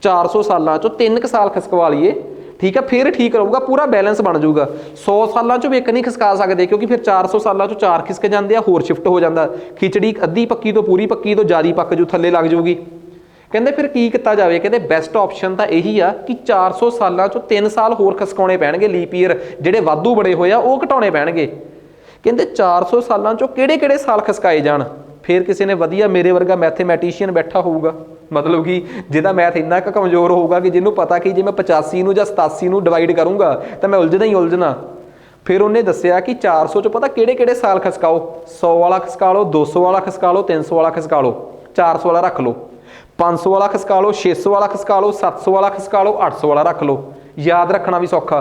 400 ਸਾਲਾਂ 'ਚੋਂ 3 ਕੁ ਸਾਲ ਖਸਕਵਾ ਲਈਏ, ਠੀਕ ਹੈ, ਫਿਰ ਠੀਕ ਰਹੂਗਾ, ਪੂਰਾ ਬੈਲੈਂਸ ਬਣ ਜਾਊਗਾ। 100 ਸਾਲਾਂ 'ਚੋਂ ਵੀ ਇੱਕ ਨਹੀਂ ਖਸਕਾ ਸਕਦੇ, ਕਿਉਂਕਿ ਫਿਰ 400 ਸਾਲਾਂ 'ਚੋਂ 4 ਖਿਸਕ ਜਾਂਦੇ ਆ, ਹੋਰ ਸ਼ਿਫਟ ਹੋ ਜਾਂਦਾ। ਖਿਚੜੀ ਅੱਧੀ ਪੱਕੀ ਤੋਂ ਪੂਰੀ ਪੱਕੀ ਤੋਂ ਜ਼ਿਆਦਾ ਪੱਕ ਜੂ, ਥੱਲੇ ਲੱਗ ਜਾਊਗੀ। ਕਹਿੰਦੇ ਫਿਰ ਕੀ ਕੀਤਾ ਜਾਵੇ। ਕਹਿੰਦੇ ਬੈਸਟ ਆਪਸ਼ਨ ਤਾਂ ਇਹੀ ਆ ਕਿ 400 ਸਾਲਾਂ 'ਚੋਂ 3 ਸਾਲ ਹੋਰ ਖਸਕਾਉਣੇ ਪੈਣਗੇ। ਲੀਪ ਈਅਰ ਜਿਹੜੇ ਵਾਧੂ ਬੜੇ ਹੋਏ ਆ ਉਹ ਘਟਾਉਣੇ ਪੈਣਗੇ। ਕਹਿੰਦੇ 400 ਸਾਲਾਂ 'ਚੋਂ ਕਿਹੜੇ ਸਾਲ ਖਸਕਾਏ ਜਾਣ। ਫਿਰ ਕਿਸੇ ਨੇ ਵਧੀਆ ਮੇਰੇ ਵਰਗਾ ਮੈਥਮੈਟੀਸ਼ੀਅਨ ਬੈਠਾ ਹੋਊਗਾ, ਮਤਲਬ ਕਿ ਜਿਹਦਾ ਮੈਥ ਇੰਨਾ ਕੁ ਕਮਜ਼ੋਰ ਹੋਊਗਾ ਕਿ ਜਿਹਨੂੰ ਪਤਾ ਕਿ ਜੇ ਮੈਂ 85 ਨੂੰ ਜਾਂ 87 ਨੂੰ ਡਿਵਾਈਡ ਕਰੂੰਗਾ ਤਾਂ ਮੈਂ ਉਲਝਣਾ ਹੀ ਉਲਝਣਾ। ਫਿਰ ਉਹਨੇ ਦੱਸਿਆ ਕਿ 400 'ਚੋਂ ਪਤਾ ਕਿਹੜੇ ਸਾਲ ਖਸਕਾਓ। 100 ਵਾਲਾ ਖਸਕਾ ਲਓ, 200 ਵਾਲਾ ਖਸਕਾ ਲਓ, 300 ਵਾਲਾ ਖਸਕਾ ਲਓ, 400 ਵਾਲਾ ਰੱਖ ਲਓ, 500 ਵਾਲਾ ਖਸਕਾ ਲਓ, 600 ਵਾਲਾ ਖਸਕਾ ਲਓ, 700 ਵਾਲਾ ਖਸਕਾ ਲਓ, 800 ਵਾਲਾ ਰੱਖ ਲਓ। ਯਾਦ ਰੱਖਣਾ ਵੀ ਸੌਖਾ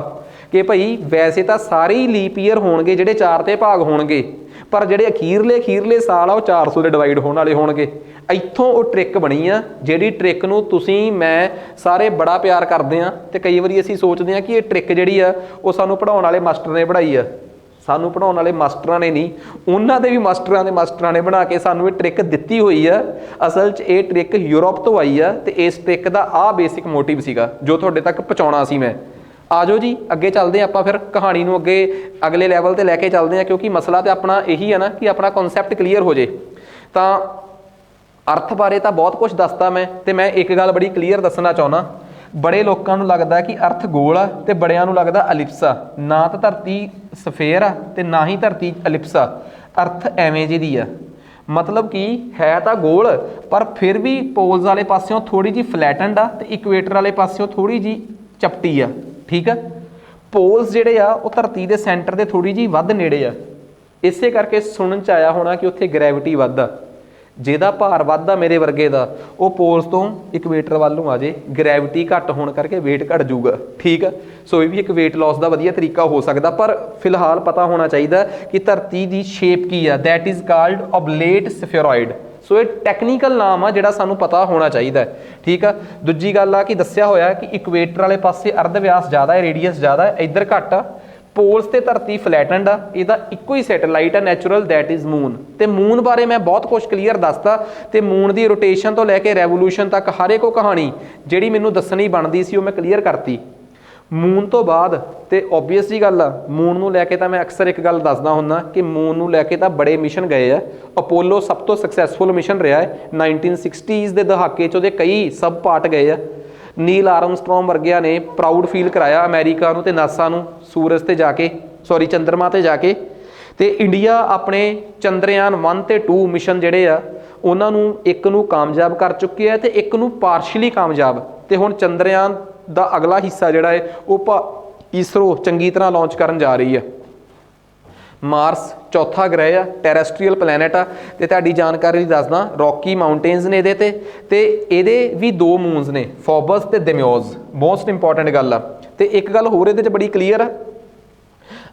ਕਿ ਭਾਈ ਵੈਸੇ ਤਾਂ ਸਾਰੇ ਹੀ ਲੀਪ ਈਅਰ ਹੋਣਗੇ ਜਿਹੜੇ 4 ਤੇ ਭਾਗ ਹੋਣਗੇ, ਪਰ ਜਿਹੜੇ ਅਖੀਰਲੇ ਸਾਲ ਆ ਉਹ 400 ਦੇ ਡਿਵਾਈਡ ਹੋਣ ਵਾਲੇ ਹੋਣਗੇ। ਇੱਥੋਂ ਉਹ ਟ੍ਰਿਕ ਬਣੀ ਆ, ਜਿਹੜੀ ਟ੍ਰਿਕ ਨੂੰ ਤੁਸੀਂ ਮੈਂ ਸਾਰੇ ਬੜਾ ਪਿਆਰ ਕਰਦੇ ਆ ਤੇ ਕਈ ਵਾਰੀ ਅਸੀਂ ਸੋਚਦੇ ਆ ਕਿ ਇਹ ਟ੍ਰਿਕ ਜਿਹੜੀ ਆ ਉਹ ਸਾਨੂੰ ਪੜ੍ਹਾਉਣ ਵਾਲੇ ਮਾਸਟਰ ਨੇ ਪੜ੍ਹਾਈ ਆ। ਸਾਨੂੰ ਪੜ੍ਹਾਉਣ ਵਾਲੇ ਮਾਸਟਰਾਂ ਨੇ ਨਹੀਂ, ਉਹਨਾਂ ਦੇ ਵੀ ਮਾਸਟਰਾਂ ਨੇ ਬਣਾ ਕੇ ਸਾਨੂੰ ਇਹ ਟ੍ਰਿਕ ਦਿੱਤੀ ਹੋਈ ਆ। ਅਸਲ 'ਚ ਇਹ ਟ੍ਰਿਕ ਯੂਰਪ ਤੋਂ ਆਈ ਆ ਤੇ ਇਸ ਟ੍ਰਿਕ ਦਾ ਆਹ ਬੇਸਿਕ ਮੋਟਿਵ ਸੀਗਾ ਜੋ ਤੁਹਾਡੇ ਤੱਕ ਪਹੁੰਚਾਉਣਾ ਸੀ ਮੈਂ। ਆ ਜਾਓ ਜੀ ਅੱਗੇ ਚੱਲਦੇ ਹਾਂ ਆਪਾਂ, ਫਿਰ ਕਹਾਣੀ ਨੂੰ ਅਗਲੇ ਲੈਵਲ ਤੇ ਲੈ ਕੇ ਚੱਲਦੇ ਹਾਂ, ਕਿਉਂਕਿ ਮਸਲਾ ਤੇ ਆਪਣਾ ਇਹੀ ਆ ਨਾ ਕਿ ਆਪਣਾ ਕਨਸੈਪਟ ਕਲੀਅਰ ਹੋ ਜੇ। ਤਾਂ ਅਰਥ ਬਾਰੇ ਤਾਂ ਬਹੁਤ ਕੁਝ ਦੱਸਦਾ ਮੈਂ, ਤੇ ਮੈਂ ਇੱਕ ਗੱਲ ਬੜੀ ਕਲੀਅਰ ਦੱਸਣਾ ਚਾਹੁੰਦਾ। ਬੜੇ ਲੋਕਾਂ ਨੂੰ ਲੱਗਦਾ ਕਿ ਅਰਥ ਗੋਲ ਆ ਤੇ ਬੜਿਆਂ ਨੂੰ ਲੱਗਦਾ ਅਲਿਪਸ ਆ। ਨਾ ਤਾਂ ਧਰਤੀ ਸਫੇਅਰ ਆ ਤੇ ਨਾ ਹੀ ਧਰਤੀ ਅਲਿਪਸ ਆ। ਅਰਥ ਐਵੇਂ ਜਿਹੀ ਦੀ ਆ, ਮਤਲਬ ਕਿ ਹੈ ਤਾਂ ਗੋਲ ਪਰ ਫਿਰ ਵੀ ਪੋਲਸ ਵਾਲੇ ਪਾਸਿਓਂ ਥੋੜੀ ਜਿਹੀ ਫਲੈਟਨਡ ਆ ਤੇ ਇਕੁਏਟਰ ਵਾਲੇ ਪਾਸਿਓਂ ਥੋੜੀ ਜਿਹੀ ਚਪਟੀ ਆ, ਠੀਕ ਆ। ਪੋਲਸ ਜਿਹੜੇ ਆ ਉਹ ਧਰਤੀ ਦੇ ਸੈਂਟਰ ਦੇ ਥੋੜੀ ਜਿਹੀ ਵੱਧ ਨੇੜੇ ਆ। ਇਸੇ ਕਰਕੇ ਸੁਣਨ 'ਚ ਆਇਆ ਹੋਣਾ ਕਿ ਉੱਥੇ ਗ੍ਰੈਵਿਟੀ ਵੱਧ ਆ। ਜਿਹਦਾ ਭਾਰ ਵੱਧਦਾ ਮੇਰੇ ਵਰਗੇ ਦਾ ਉਹ ਪੋਲਸ ਤੋਂ ਇਕੁਏਟਰ ਵੱਲ ਨੂੰ ਆ ਜੇ, ਗ੍ਰੈਵਿਟੀ ਘੱਟ ਹੋਣ ਕਰਕੇ weight ਘੱਟ ਜਾਊਗਾ, ਠੀਕ ਆ। ਸੋ ਇਹ ਵੀ ਇੱਕ weight loss ਦਾ ਵਧੀਆ ਤਰੀਕਾ ਹੋ ਸਕਦਾ, ਪਰ ਫਿਲਹਾਲ ਪਤਾ ਹੋਣਾ ਚਾਹੀਦਾ ਕਿ ਧਰਤੀ ਦੀ ਸ਼ੇਪ ਕੀ ਆ। That is called oblate spheroid. So ਇਹ ਟੈਕਨੀਕਲ ਨਾਮ ਆ ਜਿਹੜਾ ਸਾਨੂੰ ਪਤਾ ਹੋਣਾ ਚਾਹੀਦਾ, ਠੀਕ ਆ। ਦੂਜੀ ਗੱਲ ਆ ਕਿ ਦੱਸਿਆ ਹੋਇਆ ਕਿ ਇਕੁਏਟਰ ਵਾਲੇ ਪਾਸੇ ਅਰਧ ਵਿਆਸ ਜ਼ਿਆਦਾ ਹੈ, ਰੇਡੀਅਸ ਜ਼ਿਆਦਾ ਹੈ, ਇੱਧਰ ਘੱਟ ਆ। ਪੋਲਸ ਤੇ ਧਰਤੀ ਫਲੈਟਨਡ ਆ। ਇਹਦਾ ਇੱਕੋ ਹੀ ਸੈਟੇਲਾਈਟ ਆ ਨੈਚੁਰਲ, ਦੈਟ ਇਜ਼ ਮੂਨ। ਤੇ ਮੂਨ ਬਾਰੇ ਮੈਂ ਬਹੁਤ ਕੁਝ ਕਲੀਅਰ ਦੱਸਤਾ, ਤੇ ਮੂਨ ਦੀ ਰੋਟੇਸ਼ਨ ਤੋਂ ਲੈ ਕੇ ਰੈਵੋਲੂਸ਼ਨ ਤੱਕ ਹਰ ਇੱਕ ਕਹਾਣੀ ਜਿਹੜੀ ਮੈਨੂੰ ਦੱਸਣੀ ਬਣਦੀ ਸੀ ਉਹ ਮੈਂ ਕਲੀਅਰ ਕਰਤੀ। ਮੂਨ ਤੋਂ ਬਾਅਦ ਤੇ ਓਬਵੀਅਸ ਜੀ ਗੱਲ ਆ, ਮੂਨ ਨੂੰ ਲੈ ਕੇ ਤਾਂ ਮੈਂ ਅਕਸਰ ਇੱਕ ਗੱਲ ਦੱਸਦਾ ਹੁੰਦਾ ਕਿ ਮੂਨ ਨੂੰ ਲੈ ਕੇ ਤਾਂ ਬੜੇ ਮਿਸ਼ਨ ਗਏ ਆ। ਅਪੋਲੋ ਸਭ ਤੋਂ ਸਕਸੈਸਫੁਲ ਮਿਸ਼ਨ ਰਿਹਾ ਹੈ 1960s ਦੇ ਦਹਾਕੇ 'ਚ, ਉਹਦੇ ਕਈ ਸਬ ਪਾਰਟ ਗਏ ਆ। ਨੀਲ ਆਰਮਸਟਰੋਂਗ ਵਰਗਿਆਂ ਨੇ ਪ੍ਰਾਊਡ ਫੀਲ ਕਰਾਇਆ ਅਮਰੀਕਾ ਨੂੰ ਤੇ ਨਾਸਾ ਨੂੰ ਸੂਰਜ ਤੇ ਜਾ ਕੇ, ਸੌਰੀ ਚੰਦਰਮਾ ਤੇ ਜਾ ਕੇ। ਤੇ ਇੰਡੀਆ ਆਪਣੇ ਚੰਦਰਯਾਨ 1 ਤੇ 2 ਮਿਸ਼ਨ ਜਿਹੜੇ ਆ ਉਹਨਾਂ ਨੂੰ ਇੱਕ ਨੂੰ ਕਾਮਯਾਬ ਕਰ ਚੁੱਕੇ ਆ ਤੇ ਇੱਕ ਨੂੰ ਪਾਰਸ਼ਲੀ ਕਾਮਯਾਬ। ਤੇ ਹੁਣ ਚੰਦਰਯਾਨ ਦਾ ਅਗਲਾ ਹਿੱਸਾ ਜਿਹੜਾ ਹੈ ਉਹ ਇਸਰੋ ਚੰਗੀ ਤਰ੍ਹਾਂ ਲਾਂਚ ਕਰਨ ਜਾ ਰਹੀ ਹੈ। ਮਾਰਸ ਚੌਥਾ ਗ੍ਰਹਿ ਆ, ਟੈਰੈਸਟਰੀਅਲ ਪਲੈਨਟ ਆ। ਤੇ ਤੁਹਾਡੀ ਜਾਣਕਾਰੀ ਲਈ ਦੱਸਦਾ, ਰੌਕੀ ਮਾਊਂਟੇਨਸ ਨੇ ਇਹਦੇ ਤੇ ਇਹਦੇ ਵੀ 2 ਮੂਨਸ ਨੇ, ਫੋਬਸ ਤੇ ਦੇਮਿਓਸ। ਮੋਸਟ ਇੰਪੋਰਟੈਂਟ ਗੱਲ ਆ। ਤੇ ਇੱਕ ਗੱਲ ਹੋਰ ਇਹਦੇ 'ਚ ਬੜੀ ਕਲੀਅਰ ਆ,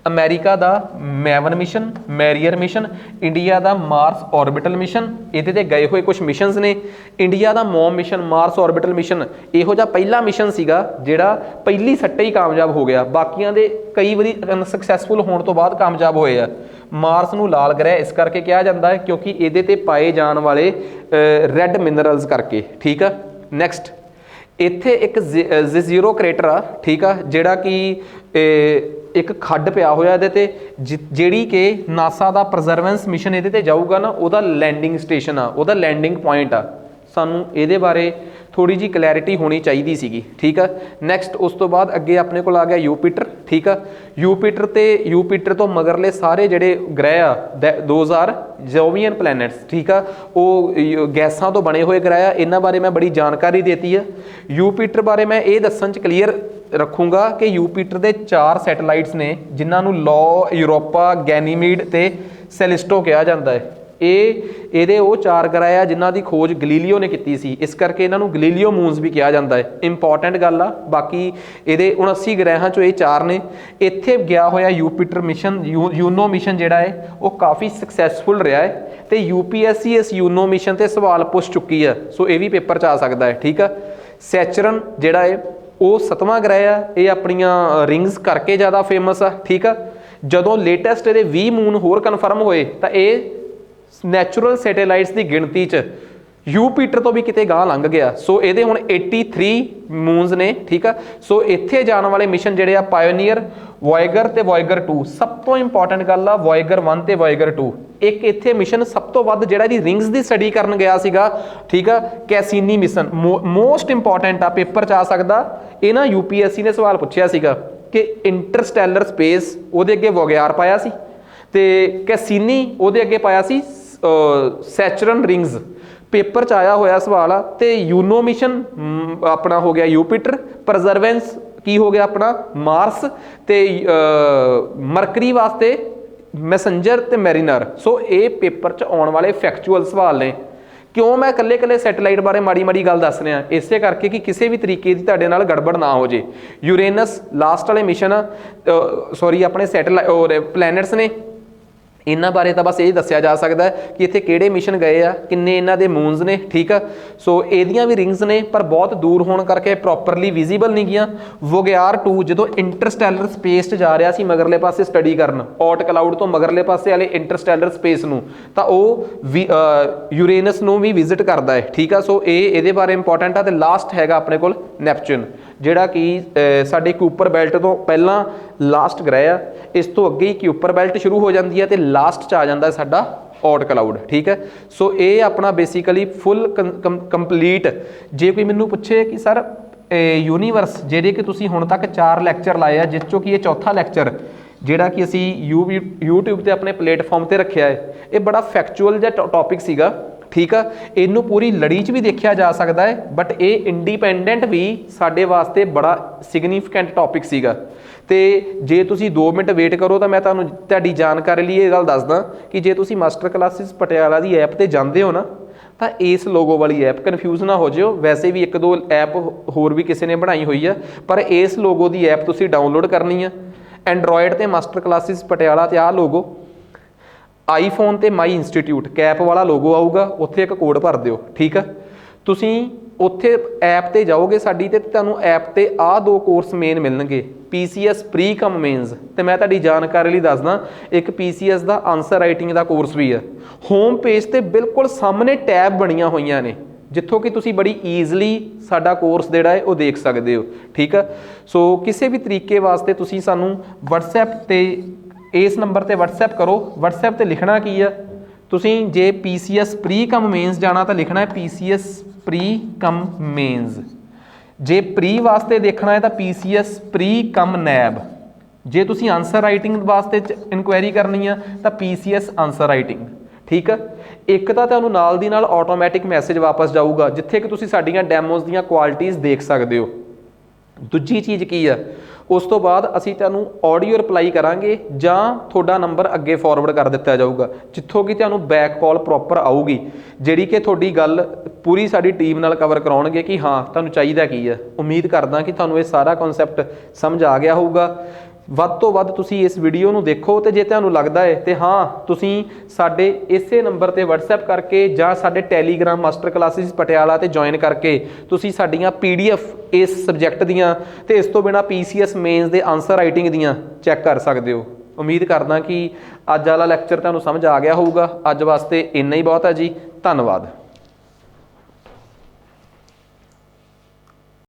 ਅਮਰੀਕਾ ਦਾ Maven mission, Mariner mission, India ਦਾ ਮਾਰਸ ਆਰਬਿਟਲ ਮਿਸ਼ਨ, ਇਹਦੇ ਤੇ ਗਏ ਹੋਏ ਕੁਝ ਮਿਸ਼ਨਸ ਨੇ। ਇੰਡੀਆ ਦਾ MOM mission, Mars orbital mission, ਇਹੋ ਜਿਹਾ ਪਹਿਲਾ ਮਿਸ਼ਨ ਸੀਗਾ ਜਿਹੜਾ ਪਹਿਲੀ ਸੱਟੇ ਹੀ ਕਾਮਯਾਬ ਹੋ ਗਿਆ। ਬਾਕੀਆਂ ਦੇ ਕਈ ਵਾਰੀ ਅਨਸਕਸੈਸਫੁਲ ਹੋਣ ਤੋਂ ਬਾਅਦ ਕਾਮਯਾਬ ਹੋਏ ਆ। ਮਾਰਸ ਨੂੰ ਲਾਲ ਗ੍ਰਹਿ ਇਸ ਕਰਕੇ ਕਿਹਾ ਜਾਂਦਾ ਹੈ ਕਿਉਂਕਿ ਇਹਦੇ ਤੇ ਪਾਏ ਜਾਣ ਵਾਲੇ ਰੈੱਡ ਮਿਨਰਲਸ ਕਰਕੇ। ਠੀਕ ਆ। ਨੈਕਸਟ, ਇੱਥੇ ਇੱਕ ਜ਼ੀਰੋ ਕ੍ਰੇਟਰ ਆ, ਠੀਕ ਆ, ਜਿਹੜਾ ਕਿ ਇੱਕ ਖੱਡ ਪਿਆ ਹੋਇਆ ਇਹਦੇ ਤੇ, ਜਿਹੜੀ ਕਿ ਨਾਸਾ ਦਾ ਪ੍ਰਜ਼ਰਵੈਂਸ ਮਿਸ਼ਨ ਇਹਦੇ ਤੇ ਜਾਊਗਾ ਨਾ, ਉਹਦਾ ਲੈਂਡਿੰਗ ਸਟੇਸ਼ਨ ਆ, ਉਹਦਾ ਲੈਂਡਿੰਗ ਪੁਆਇੰਟ ਆ। ਸਾਨੂੰ ਇਹਦੇ ਬਾਰੇ ਥੋੜੀ ਜੀ ਕਲੈਰਿਟੀ ਹੋਣੀ ਚਾਹੀਦੀ ਸੀਗੀ। ਠੀਕ ਆ। ਨੈਕਸਟ, ਉਸ ਤੋਂ ਬਾਅਦ ਅੱਗੇ ਆਪਣੇ ਕੋਲ ਆ ਗਿਆ ਯੂਪੀਟਰ। ਠੀਕ ਆ। ਯੂਪੀਟਰ ਤੋਂ ਮਗਰਲੇ ਸਾਰੇ ਜਿਹੜੇ ਗ੍ਰਹਿ ਆ ਦੋਜ਼ ਆਰ ਜੋਵੀਅਨ ਪਲੈਨਟਸ। ਠੀਕ ਆ। ਉਹ ਗੈਸਾਂ ਤੋਂ ਬਣੇ ਹੋਏ ਗ੍ਰਹਿ ਆ। ਇਹਨਾਂ ਬਾਰੇ ਮੈਂ ਬੜੀ ਜਾਣਕਾਰੀ ਦੇਤੀ ਆ। ਯੂਪੀਟਰ ਬਾਰੇ ਮੈਂ ਇਹ ਦੱਸਣ 'ਚ ਕਲੀਅਰ ਰੱਖੂੰਗਾ ਕਿ ਯੂਪੀਟਰ ਦੇ 4 ਸੈਟੇਲਾਈਟਸ ਨੇ ਜਿਨ੍ਹਾਂ ਨੂੰ ਲੋ, ਯੂਰੋਪਾ, ਗੈਨੀਮੀਡ ਤੇ ਸੈਲਿਸਟੋ ਕਿਹਾ ਜਾਂਦਾ ਹੈ। ਇਹਦੇ ਉਹ 4 ਗ੍ਰਹਿ ਆ ਜਿਨ੍ਹਾਂ ਦੀ ਖੋਜ ਗਲੀਲੀਓ ਨੇ ਕੀਤੀ ਸੀ, ਇਸ ਕਰਕੇ ਇਹਨਾਂ ਨੂੰ ਗਲੀਲੀਓ ਮੂਨਸ ਵੀ ਕਿਹਾ ਜਾਂਦਾ ਹੈ। ਇੰਪੋਰਟੈਂਟ ਗੱਲ ਆ। ਬਾਕੀ ਇਹਦੇ 79 ਗ੍ਰਹਿਾਂ 'ਚੋਂ ਇਹ 4 ਨੇ। ਇੱਥੇ ਗਿਆ ਹੋਇਆ ਯੂਪੀਟਰ ਮਿਸ਼ਨ, ਯੂਨੋ ਮਿਸ਼ਨ ਜਿਹੜਾ ਹੈ ਉਹ ਕਾਫੀ ਸਕਸੈਸਫੁਲ ਰਿਹਾ ਹੈ ਤੇ UPSC ਇਸ ਯੂਨੋ ਮਿਸ਼ਨ ਤੇ ਸਵਾਲ ਪੁੱਛ ਚੁੱਕੀ ਆ, ਸੋ ਇਹ ਵੀ ਪੇਪਰ 'ਚ ਆ ਸਕਦਾ ਹੈ। ਠੀਕ ਆ। ਸੈਚਰਨ ਜਿਹੜਾ ਹੈ ਉਹ 7ਵਾਂ ਗ੍ਰਹਿ ਆ। ਇਹ ਆਪਣੀਆਂ ਰਿੰਗਸ ਕਰਕੇ ਜ਼ਿਆਦਾ ਫੇਮਸ ਆ। ਠੀਕ ਆ। ਜਦੋਂ ਲੇਟੈਸਟ ਇਹਦੇ 20 ਮੂਨ ਹੋਰ ਕਨਫਰਮ ਹੋਏ ਤਾਂ ਇਹ ਨੈਚੁਰਲ ਸੈਟੇਲਾਈਟਸ ਦੀ ਗਿਣਤੀ 'ਚ ਯੂਪੀਟਰ ਤੋਂ ਵੀ ਕਿਤੇ ਗਾਂਹ ਲੰਘ ਗਿਆ। ਸੋ ਇਹਦੇ ਹੁਣ 83 ਮੂਨਸ ਨੇ। ਠੀਕ ਆ। ਸੋ ਇੱਥੇ ਜਾਣ ਵਾਲੇ ਮਿਸ਼ਨ ਜਿਹੜੇ ਆ ਪਾਇਓਨੀਅਰ, ਵੋਏਗਰ ਤੇ ਵੋਏਗਰ 2। ਸਭ ਤੋਂ ਇੰਪੋਰਟੈਂਟ ਗੱਲ ਆ ਵੋਏਗਰ 1 ਤੇ ਵੋਏਗਰ 2। ਇੱਕ ਇੱਥੇ ਮਿਸ਼ਨ ਸਭ ਤੋਂ ਵੱਧ ਜਿਹੜਾ ਇਹਦੀ ਰਿੰਗਸ ਦੀ ਸਟੱਡੀ ਕਰਨ ਗਿਆ ਸੀਗਾ। ਠੀਕ ਆ। ਕੈਸੀਨੀ ਮਿਸ਼ਨ ਮੋਸਟ ਇੰਪੋਰਟੈਂਟ ਆ, ਪੇਪਰ 'ਚ ਆ ਸਕਦਾ। ਇਹ ਨਾ UPSC ਨੇ ਸਵਾਲ ਪੁੱਛਿਆ ਸੀਗਾ ਕਿ ਇੰਟਰਸਟੈਲਰ ਸਪੇਸ, ਉਹਦੇ ਅੱਗੇ ਵੋਗਿਆਰ ਪਾਇਆ ਸੀ ਤੇ ਕੈਸੀਨੀ ਉਹਦੇ ਅੱਗੇ ਪਾਇਆ ਸੀ ਸੈਚਰਨ ਰਿੰਗਸ। ਪੇਪਰ 'ਚ ਆਇਆ ਹੋਇਆ ਸਵਾਲ ਆ। ਤੇ ਯੂਨੋ ਮਿਸ਼ਨ ਆਪਣਾ ਹੋ ਗਿਆ ਯੂਪੀਟਰ, ਪ੍ਰਜ਼ਰਵੈਂਸ ਕੀ ਹੋ ਗਿਆ ਆਪਣਾ ਮਾਰਸ, ਤੇ ਮਰਕਰੀ ਵਾਸਤੇ ਮੈਸੇਂਜਰ ਤੇ ਮੈਰੀਨਰ। ਸੋ ਇਹ ਪੇਪਰ 'ਚ ਆਉਣ ਵਾਲੇ ਫੈਕਚੁਅਲ ਸਵਾਲ ਨੇ। ਕਿਉਂ ਮੈਂ ਇਕੱਲੇ ਸੈਟੇਲਾਈਟ ਬਾਰੇ ਮਾੜੀ ਗੱਲ ਦੱਸ ਰਿਹਾ? ਇਸੇ ਕਰਕੇ ਕਿ ਕਿਸੇ ਵੀ ਤਰੀਕੇ ਦੀ ਤੁਹਾਡੇ ਨਾਲ ਗੜਬੜ ਨਾ ਹੋ ਜੇ। ਯੂਰੇਨਸ ਲਾਸਟ ਵਾਲੇ ਮਿਸ਼ਨ ਆ, ਸੌਰੀ ਆਪਣੇ ਸੈਟੇਲਾਈਟ ਪਲੈਨਟਸ ਨੇ, ਇਹਨਾਂ ਬਾਰੇ ਤਾਂ ਬਸ ਇਹ ਦੱਸਿਆ ਜਾ ਸਕਦਾ ਹੈ ਕਿ ਇੱਥੇ ਕਿਹੜੇ ਮਿਸ਼ਨ ਗਏ ਆ, ਕਿੰਨੇ ਇਹਨਾਂ ਦੇ ਮੂਨਸ ਨੇ। ਠੀਕ ਆ। ਸੋ ਇਹਦੀਆਂ ਵੀ ਰਿੰਗਸ ਨੇ ਪਰ ਬਹੁਤ ਦੂਰ ਹੋਣ ਕਰਕੇ ਪ੍ਰੋਪਰਲੀ ਵਿਜ਼ੀਬਲ ਨਹੀਂ ਗਈਆਂ। ਵੋਗਿਆਰ 2 ਜਦੋਂ ਇੰਟਰਸਟੈਲਰ ਸਪੇਸ 'ਚ ਜਾ ਰਿਹਾ ਸੀ ਮਗਰਲੇ ਪਾਸੇ ਸਟੱਡੀ ਕਰਨ, ਔਟ ਕਲਾਊਡ ਤੋਂ ਮਗਰਲੇ ਪਾਸੇ ਵਾਲੇ ਇੰਟਰਸਟੈਲਰ ਸਪੇਸ ਨੂੰ, ਤਾਂ ਉਹ ਯੂਰੇਨਸ ਨੂੰ ਵੀ ਵਿਜ਼ਿਟ ਕਰਦਾ ਹੈ। ਠੀਕ ਆ। ਸੋ ਇਹਦੇ ਬਾਰੇ ਇੰਪੋਰਟੈਂਟ ਆ। ਤੇ ਲਾਸਟ ਹੈਗਾ ਆਪਣੇ ਕੋਲ ਨੈਪਚੂਨ, ਜਿਹੜਾ ਕਿ ਸਾਡੇ ਕਿਊਪਰ ਬੈਲਟ ਤੋਂ ਪਹਿਲਾਂ ਲਾਸਟ ਗ੍ਰਹਿ ਆ। ਇਸ ਤੋਂ ਅੱਗੇ ਹੀ ਕਿਊਪਰ ਬੈਲਟ ਸ਼ੁਰੂ ਹੋ ਜਾਂਦੀ ਹੈ ਤੇ ਲਾਸਟ 'ਚ ਆ ਜਾਂਦਾ ਸਾਡਾ ਔਟ ਕਲਾਊਡ। ਠੀਕ ਹੈ। ਸੋ ਇਹ ਆਪਣਾ ਬੇਸਿਕਲੀ ਫੁੱਲ ਕੰਪਲੀਟ। ਜੇ ਕੋਈ ਮੈਨੂੰ ਪੁੱਛੇ ਕਿ ਸਰ ਯੂਨੀਵਰਸ ਜਿਹੜੇ ਕਿ ਤੁਸੀਂ ਹੁਣ ਤੱਕ 4 ਲੈਕਚਰ ਲਾਏ ਆ, ਜਿਸ 'ਚੋਂ ਕਿ ਇਹ ਚੌਥਾ ਲੈਕਚਰ ਜਿਹੜਾ ਕਿ ਅਸੀਂ YouTube ਤੇ ਆਪਣੇ ਪਲੇਟਫਾਰਮ ਤੇ ਰੱਖਿਆ ਹੈ, ਇਹ ਬੜਾ ਫੈਕਚੁਅਲ ਜਿਹਾ ਟੌਪਿਕ ਸੀਗਾ। ਠੀਕ ਆ। ਇਹਨੂੰ ਪੂਰੀ ਲੜੀ 'ਚ ਵੀ ਦੇਖਿਆ ਜਾ ਸਕਦਾ ਹੈ, ਬਟ ਇਹ ਇੰਡੀਪੈਂਡੈਂਟ ਵੀ ਸਾਡੇ ਵਾਸਤੇ ਬੜਾ ਸਿਗਨੀਫੀਕੈਂਟ ਟੌਪਿਕ ਸੀਗਾ। ਤੇ ਜੇ ਤੁਸੀਂ 2 ਮਿੰਟ ਵੇਟ ਕਰੋ ਤਾਂ ਮੈਂ ਤੁਹਾਨੂੰ ਤੁਹਾਡੀ ਜਾਣਕਾਰੀ ਲਈ ਇਹ ਗੱਲ ਦੱਸਦਾ ਕਿ ਜੇ ਤੁਸੀਂ ਮਾਸਟਰ ਕਲਾਸਿਸ ਪਟਿਆਲਾ ਦੀ ਐਪ ਤੇ ਜਾਂਦੇ ਹੋ ਨਾ, ਤਾਂ ਇਸ ਲੋਗੋ ਵਾਲੀ ਐਪ, ਕਨਫਿਊਜ਼ ਨਾ ਹੋ ਜਿਓ। ਵੈਸੇ ਵੀ 1-2 ਐਪ ਹੋਰ ਵੀ ਕਿਸੇ ਨੇ ਬਣਾਈ ਹੋਈ ਆ, ਪਰ ਇਸ ਲੋਗੋ ਦੀ ਐਪ ਤੁਸੀਂ ਡਾਊਨਲੋਡ ਕਰਨੀ ਆ। ਐਂਡਰੋਇਡ ਤੇ ਮਾਸਟਰ ਕਲਾਸਿਸ ਪਟਿਆਲਾ ਤੇ ਆਹ ਲੋਗੋ, ਆਈਫੋਨ ਤੇ ਮਾਈ ਇੰਸਟੀਟਿਊਟ ਕੈਪ ਵਾਲਾ ਲੋਗੋ ਆਊਗਾ, ਉੱਥੇ ਇੱਕ ਕੋਡ ਭਰ ਦਿਓ। ਠੀਕ ਆ। ਤੁਸੀਂ ਉੱਥੇ ਐਪ ਤੇ ਜਾਓਗੇ ਸਾਡੀ ਤੇ ਤੁਹਾਨੂੰ ਐਪ ਤੇ ਆਹ 2 ਕੋਰਸ ਮੇਨ ਮਿਲਣਗੇ, PCS ਪ੍ਰੀ ਕਮ ਮੇਨਸ। ਤੇ ਮੈਂ ਤੁਹਾਡੀ ਜਾਣਕਾਰੀ ਲਈ ਦੱਸਦਾ, ਇੱਕ PCS ਦਾ ਆਨਸਰ ਰਾਈਟਿੰਗ ਦਾ ਕੋਰਸ ਵੀ ਹੈ। ਹੋਮ ਪੇਜ ਤੇ ਬਿਲਕੁਲ ਸਾਹਮਣੇ ਟੈਬ ਬਣੀਆਂ ਹੋਈਆਂ ਨੇ, ਜਿੱਥੋਂ ਕਿ ਤੁਸੀਂ ਬੜੀ ਈਜ਼ਲੀ ਸਾਡਾ ਕੋਰਸ ਜਿਹੜਾ ਹੈ ਉਹ ਦੇਖ ਸਕਦੇ ਹੋ। ਠੀਕ ਆ, ਸੋ ਕਿਸੇ ਵੀ ਤਰੀਕੇ ਵਾਸਤੇ ਤੁਸੀਂ ਸਾਨੂੰ WhatsApp ਤੇ ਇਸ ਨੰਬਰ ਤੇ WhatsApp ਕਰੋ। WhatsApp ਤੇ ਲਿਖਣਾ ਕੀ ਆ, ਤੁਸੀਂ ਜੇ PCS ਪ੍ਰੀ ਕਮ ਮੇਨਸ ਜਾਣਾ ਤਾਂ ਲਿਖਣਾ ਹੈ PCS ਪ੍ਰੀ ਕਮ ਮੇਨਸ। ਜੇ ਪ੍ਰੀ ਵਾਸਤੇ ਦੇਖਣਾ ਹੈ ਤਾਂ PCS ਪ੍ਰੀ ਕਮ ਨੈਬ। ਜੇ ਤੁਸੀਂ ਆਨਸਰ ਰਾਈਟਿੰਗ ਵਾਸਤੇ ਇਨਕੁਆਇਰੀ ਕਰਨੀ ਆ ਤਾਂ PCS ਆਨਸਰ ਰਾਈਟਿੰਗ। ਠੀਕ ਆ, ਇੱਕ ਤਾਂ ਤੁਹਾਨੂੰ ਨਾਲ ਦੀ ਨਾਲ ਆਟੋਮੈਟਿਕ ਮੈਸੇਜ ਵਾਪਸ ਜਾਊਗਾ ਜਿੱਥੇ ਕਿ ਤੁਸੀਂ ਸਾਡੀਆਂ ਡੈਮੋਜ਼ ਦੀਆਂ ਕੁਆਲਿਟੀਜ਼ ਦੇਖ ਸਕਦੇ ਹੋ। ਦੂਜੀ ਚੀਜ਼ ਕੀ ਆ, ਉਸ ਤੋਂ ਬਾਅਦ ਅਸੀਂ ਤੁਹਾਨੂੰ ਆਡੀਓ ਰਿਪਲਾਈ ਕਰਾਂਗੇ ਜਾਂ ਤੁਹਾਡਾ ਨੰਬਰ ਅੱਗੇ ਫਾਰਵਰਡ ਕਰ ਦਿੱਤਾ ਜਾਊਗਾ ਜਿੱਥੋਂ ਕਿ ਤੁਹਾਨੂੰ ਬੈਕ ਕਾਲ ਪ੍ਰੋਪਰ ਆਊਗੀ ਜਿਹੜੀ ਕਿ ਤੁਹਾਡੀ ਗੱਲ ਪੂਰੀ ਸਾਡੀ ਟੀਮ ਨਾਲ ਕਵਰ ਕਰਾਉਣਗੇ ਕਿ ਹਾਂ ਤੁਹਾਨੂੰ ਚਾਹੀਦਾ ਕੀ ਆ। ਉਮੀਦ ਕਰਦਾ ਕਿ ਤੁਹਾਨੂੰ ਇਹ ਸਾਰਾ ਕਨਸੈਪਟ ਸਮਝ ਆ ਗਿਆ ਹੋਊਗਾ। ਵੱਧ ਤੋਂ ਵੱਧ ਤੁਸੀਂ ਇਸ ਵੀਡੀਓ ਨੂੰ ਦੇਖੋ ਤੇ ਜੇ ਤੁਹਾਨੂੰ ਲੱਗਦਾ ਹੈ ਤੇ ਹਾਂ ਤੁਸੀਂ ਸਾਡੇ ਇਸੇ ਨੰਬਰ ਤੇ WhatsApp ਕਰਕੇ ਜਾਂ ਸਾਡੇ ਟੈਲੀਗ੍ਰਾਮ ਮਾਸਟਰ ਕਲਾਸਿਸ ਪਟਿਆਲਾ ਤੇ ਜੁਆਇਨ ਕਰਕੇ ਤੁਸੀਂ ਸਾਡੀਆਂ PDF ਇਸ ਸਬਜੈਕਟ ਦੀਆਂ ਤੇ ਇਸ ਤੋਂ ਬਿਨਾ PCS ਮੇਨਸ ਦੇ ਆਨਸਰ ਰਾਈਟਿੰਗ ਦੀਆਂ ਚੈੱਕ ਕਰ ਸਕਦੇ ਹੋ। ਉਮੀਦ ਕਰਦਾ ਕਿ ਅੱਜ ਵਾਲਾ ਲੈਕਚਰ ਤੁਹਾਨੂੰ ਸਮਝ ਆ ਗਿਆ ਹੋਊਗਾ। ਅੱਜ ਵਾਸਤੇ ਇੰਨਾ ਹੀ ਬਹੁਤ ਹੈ ਜੀ, ਧੰਨਵਾਦ।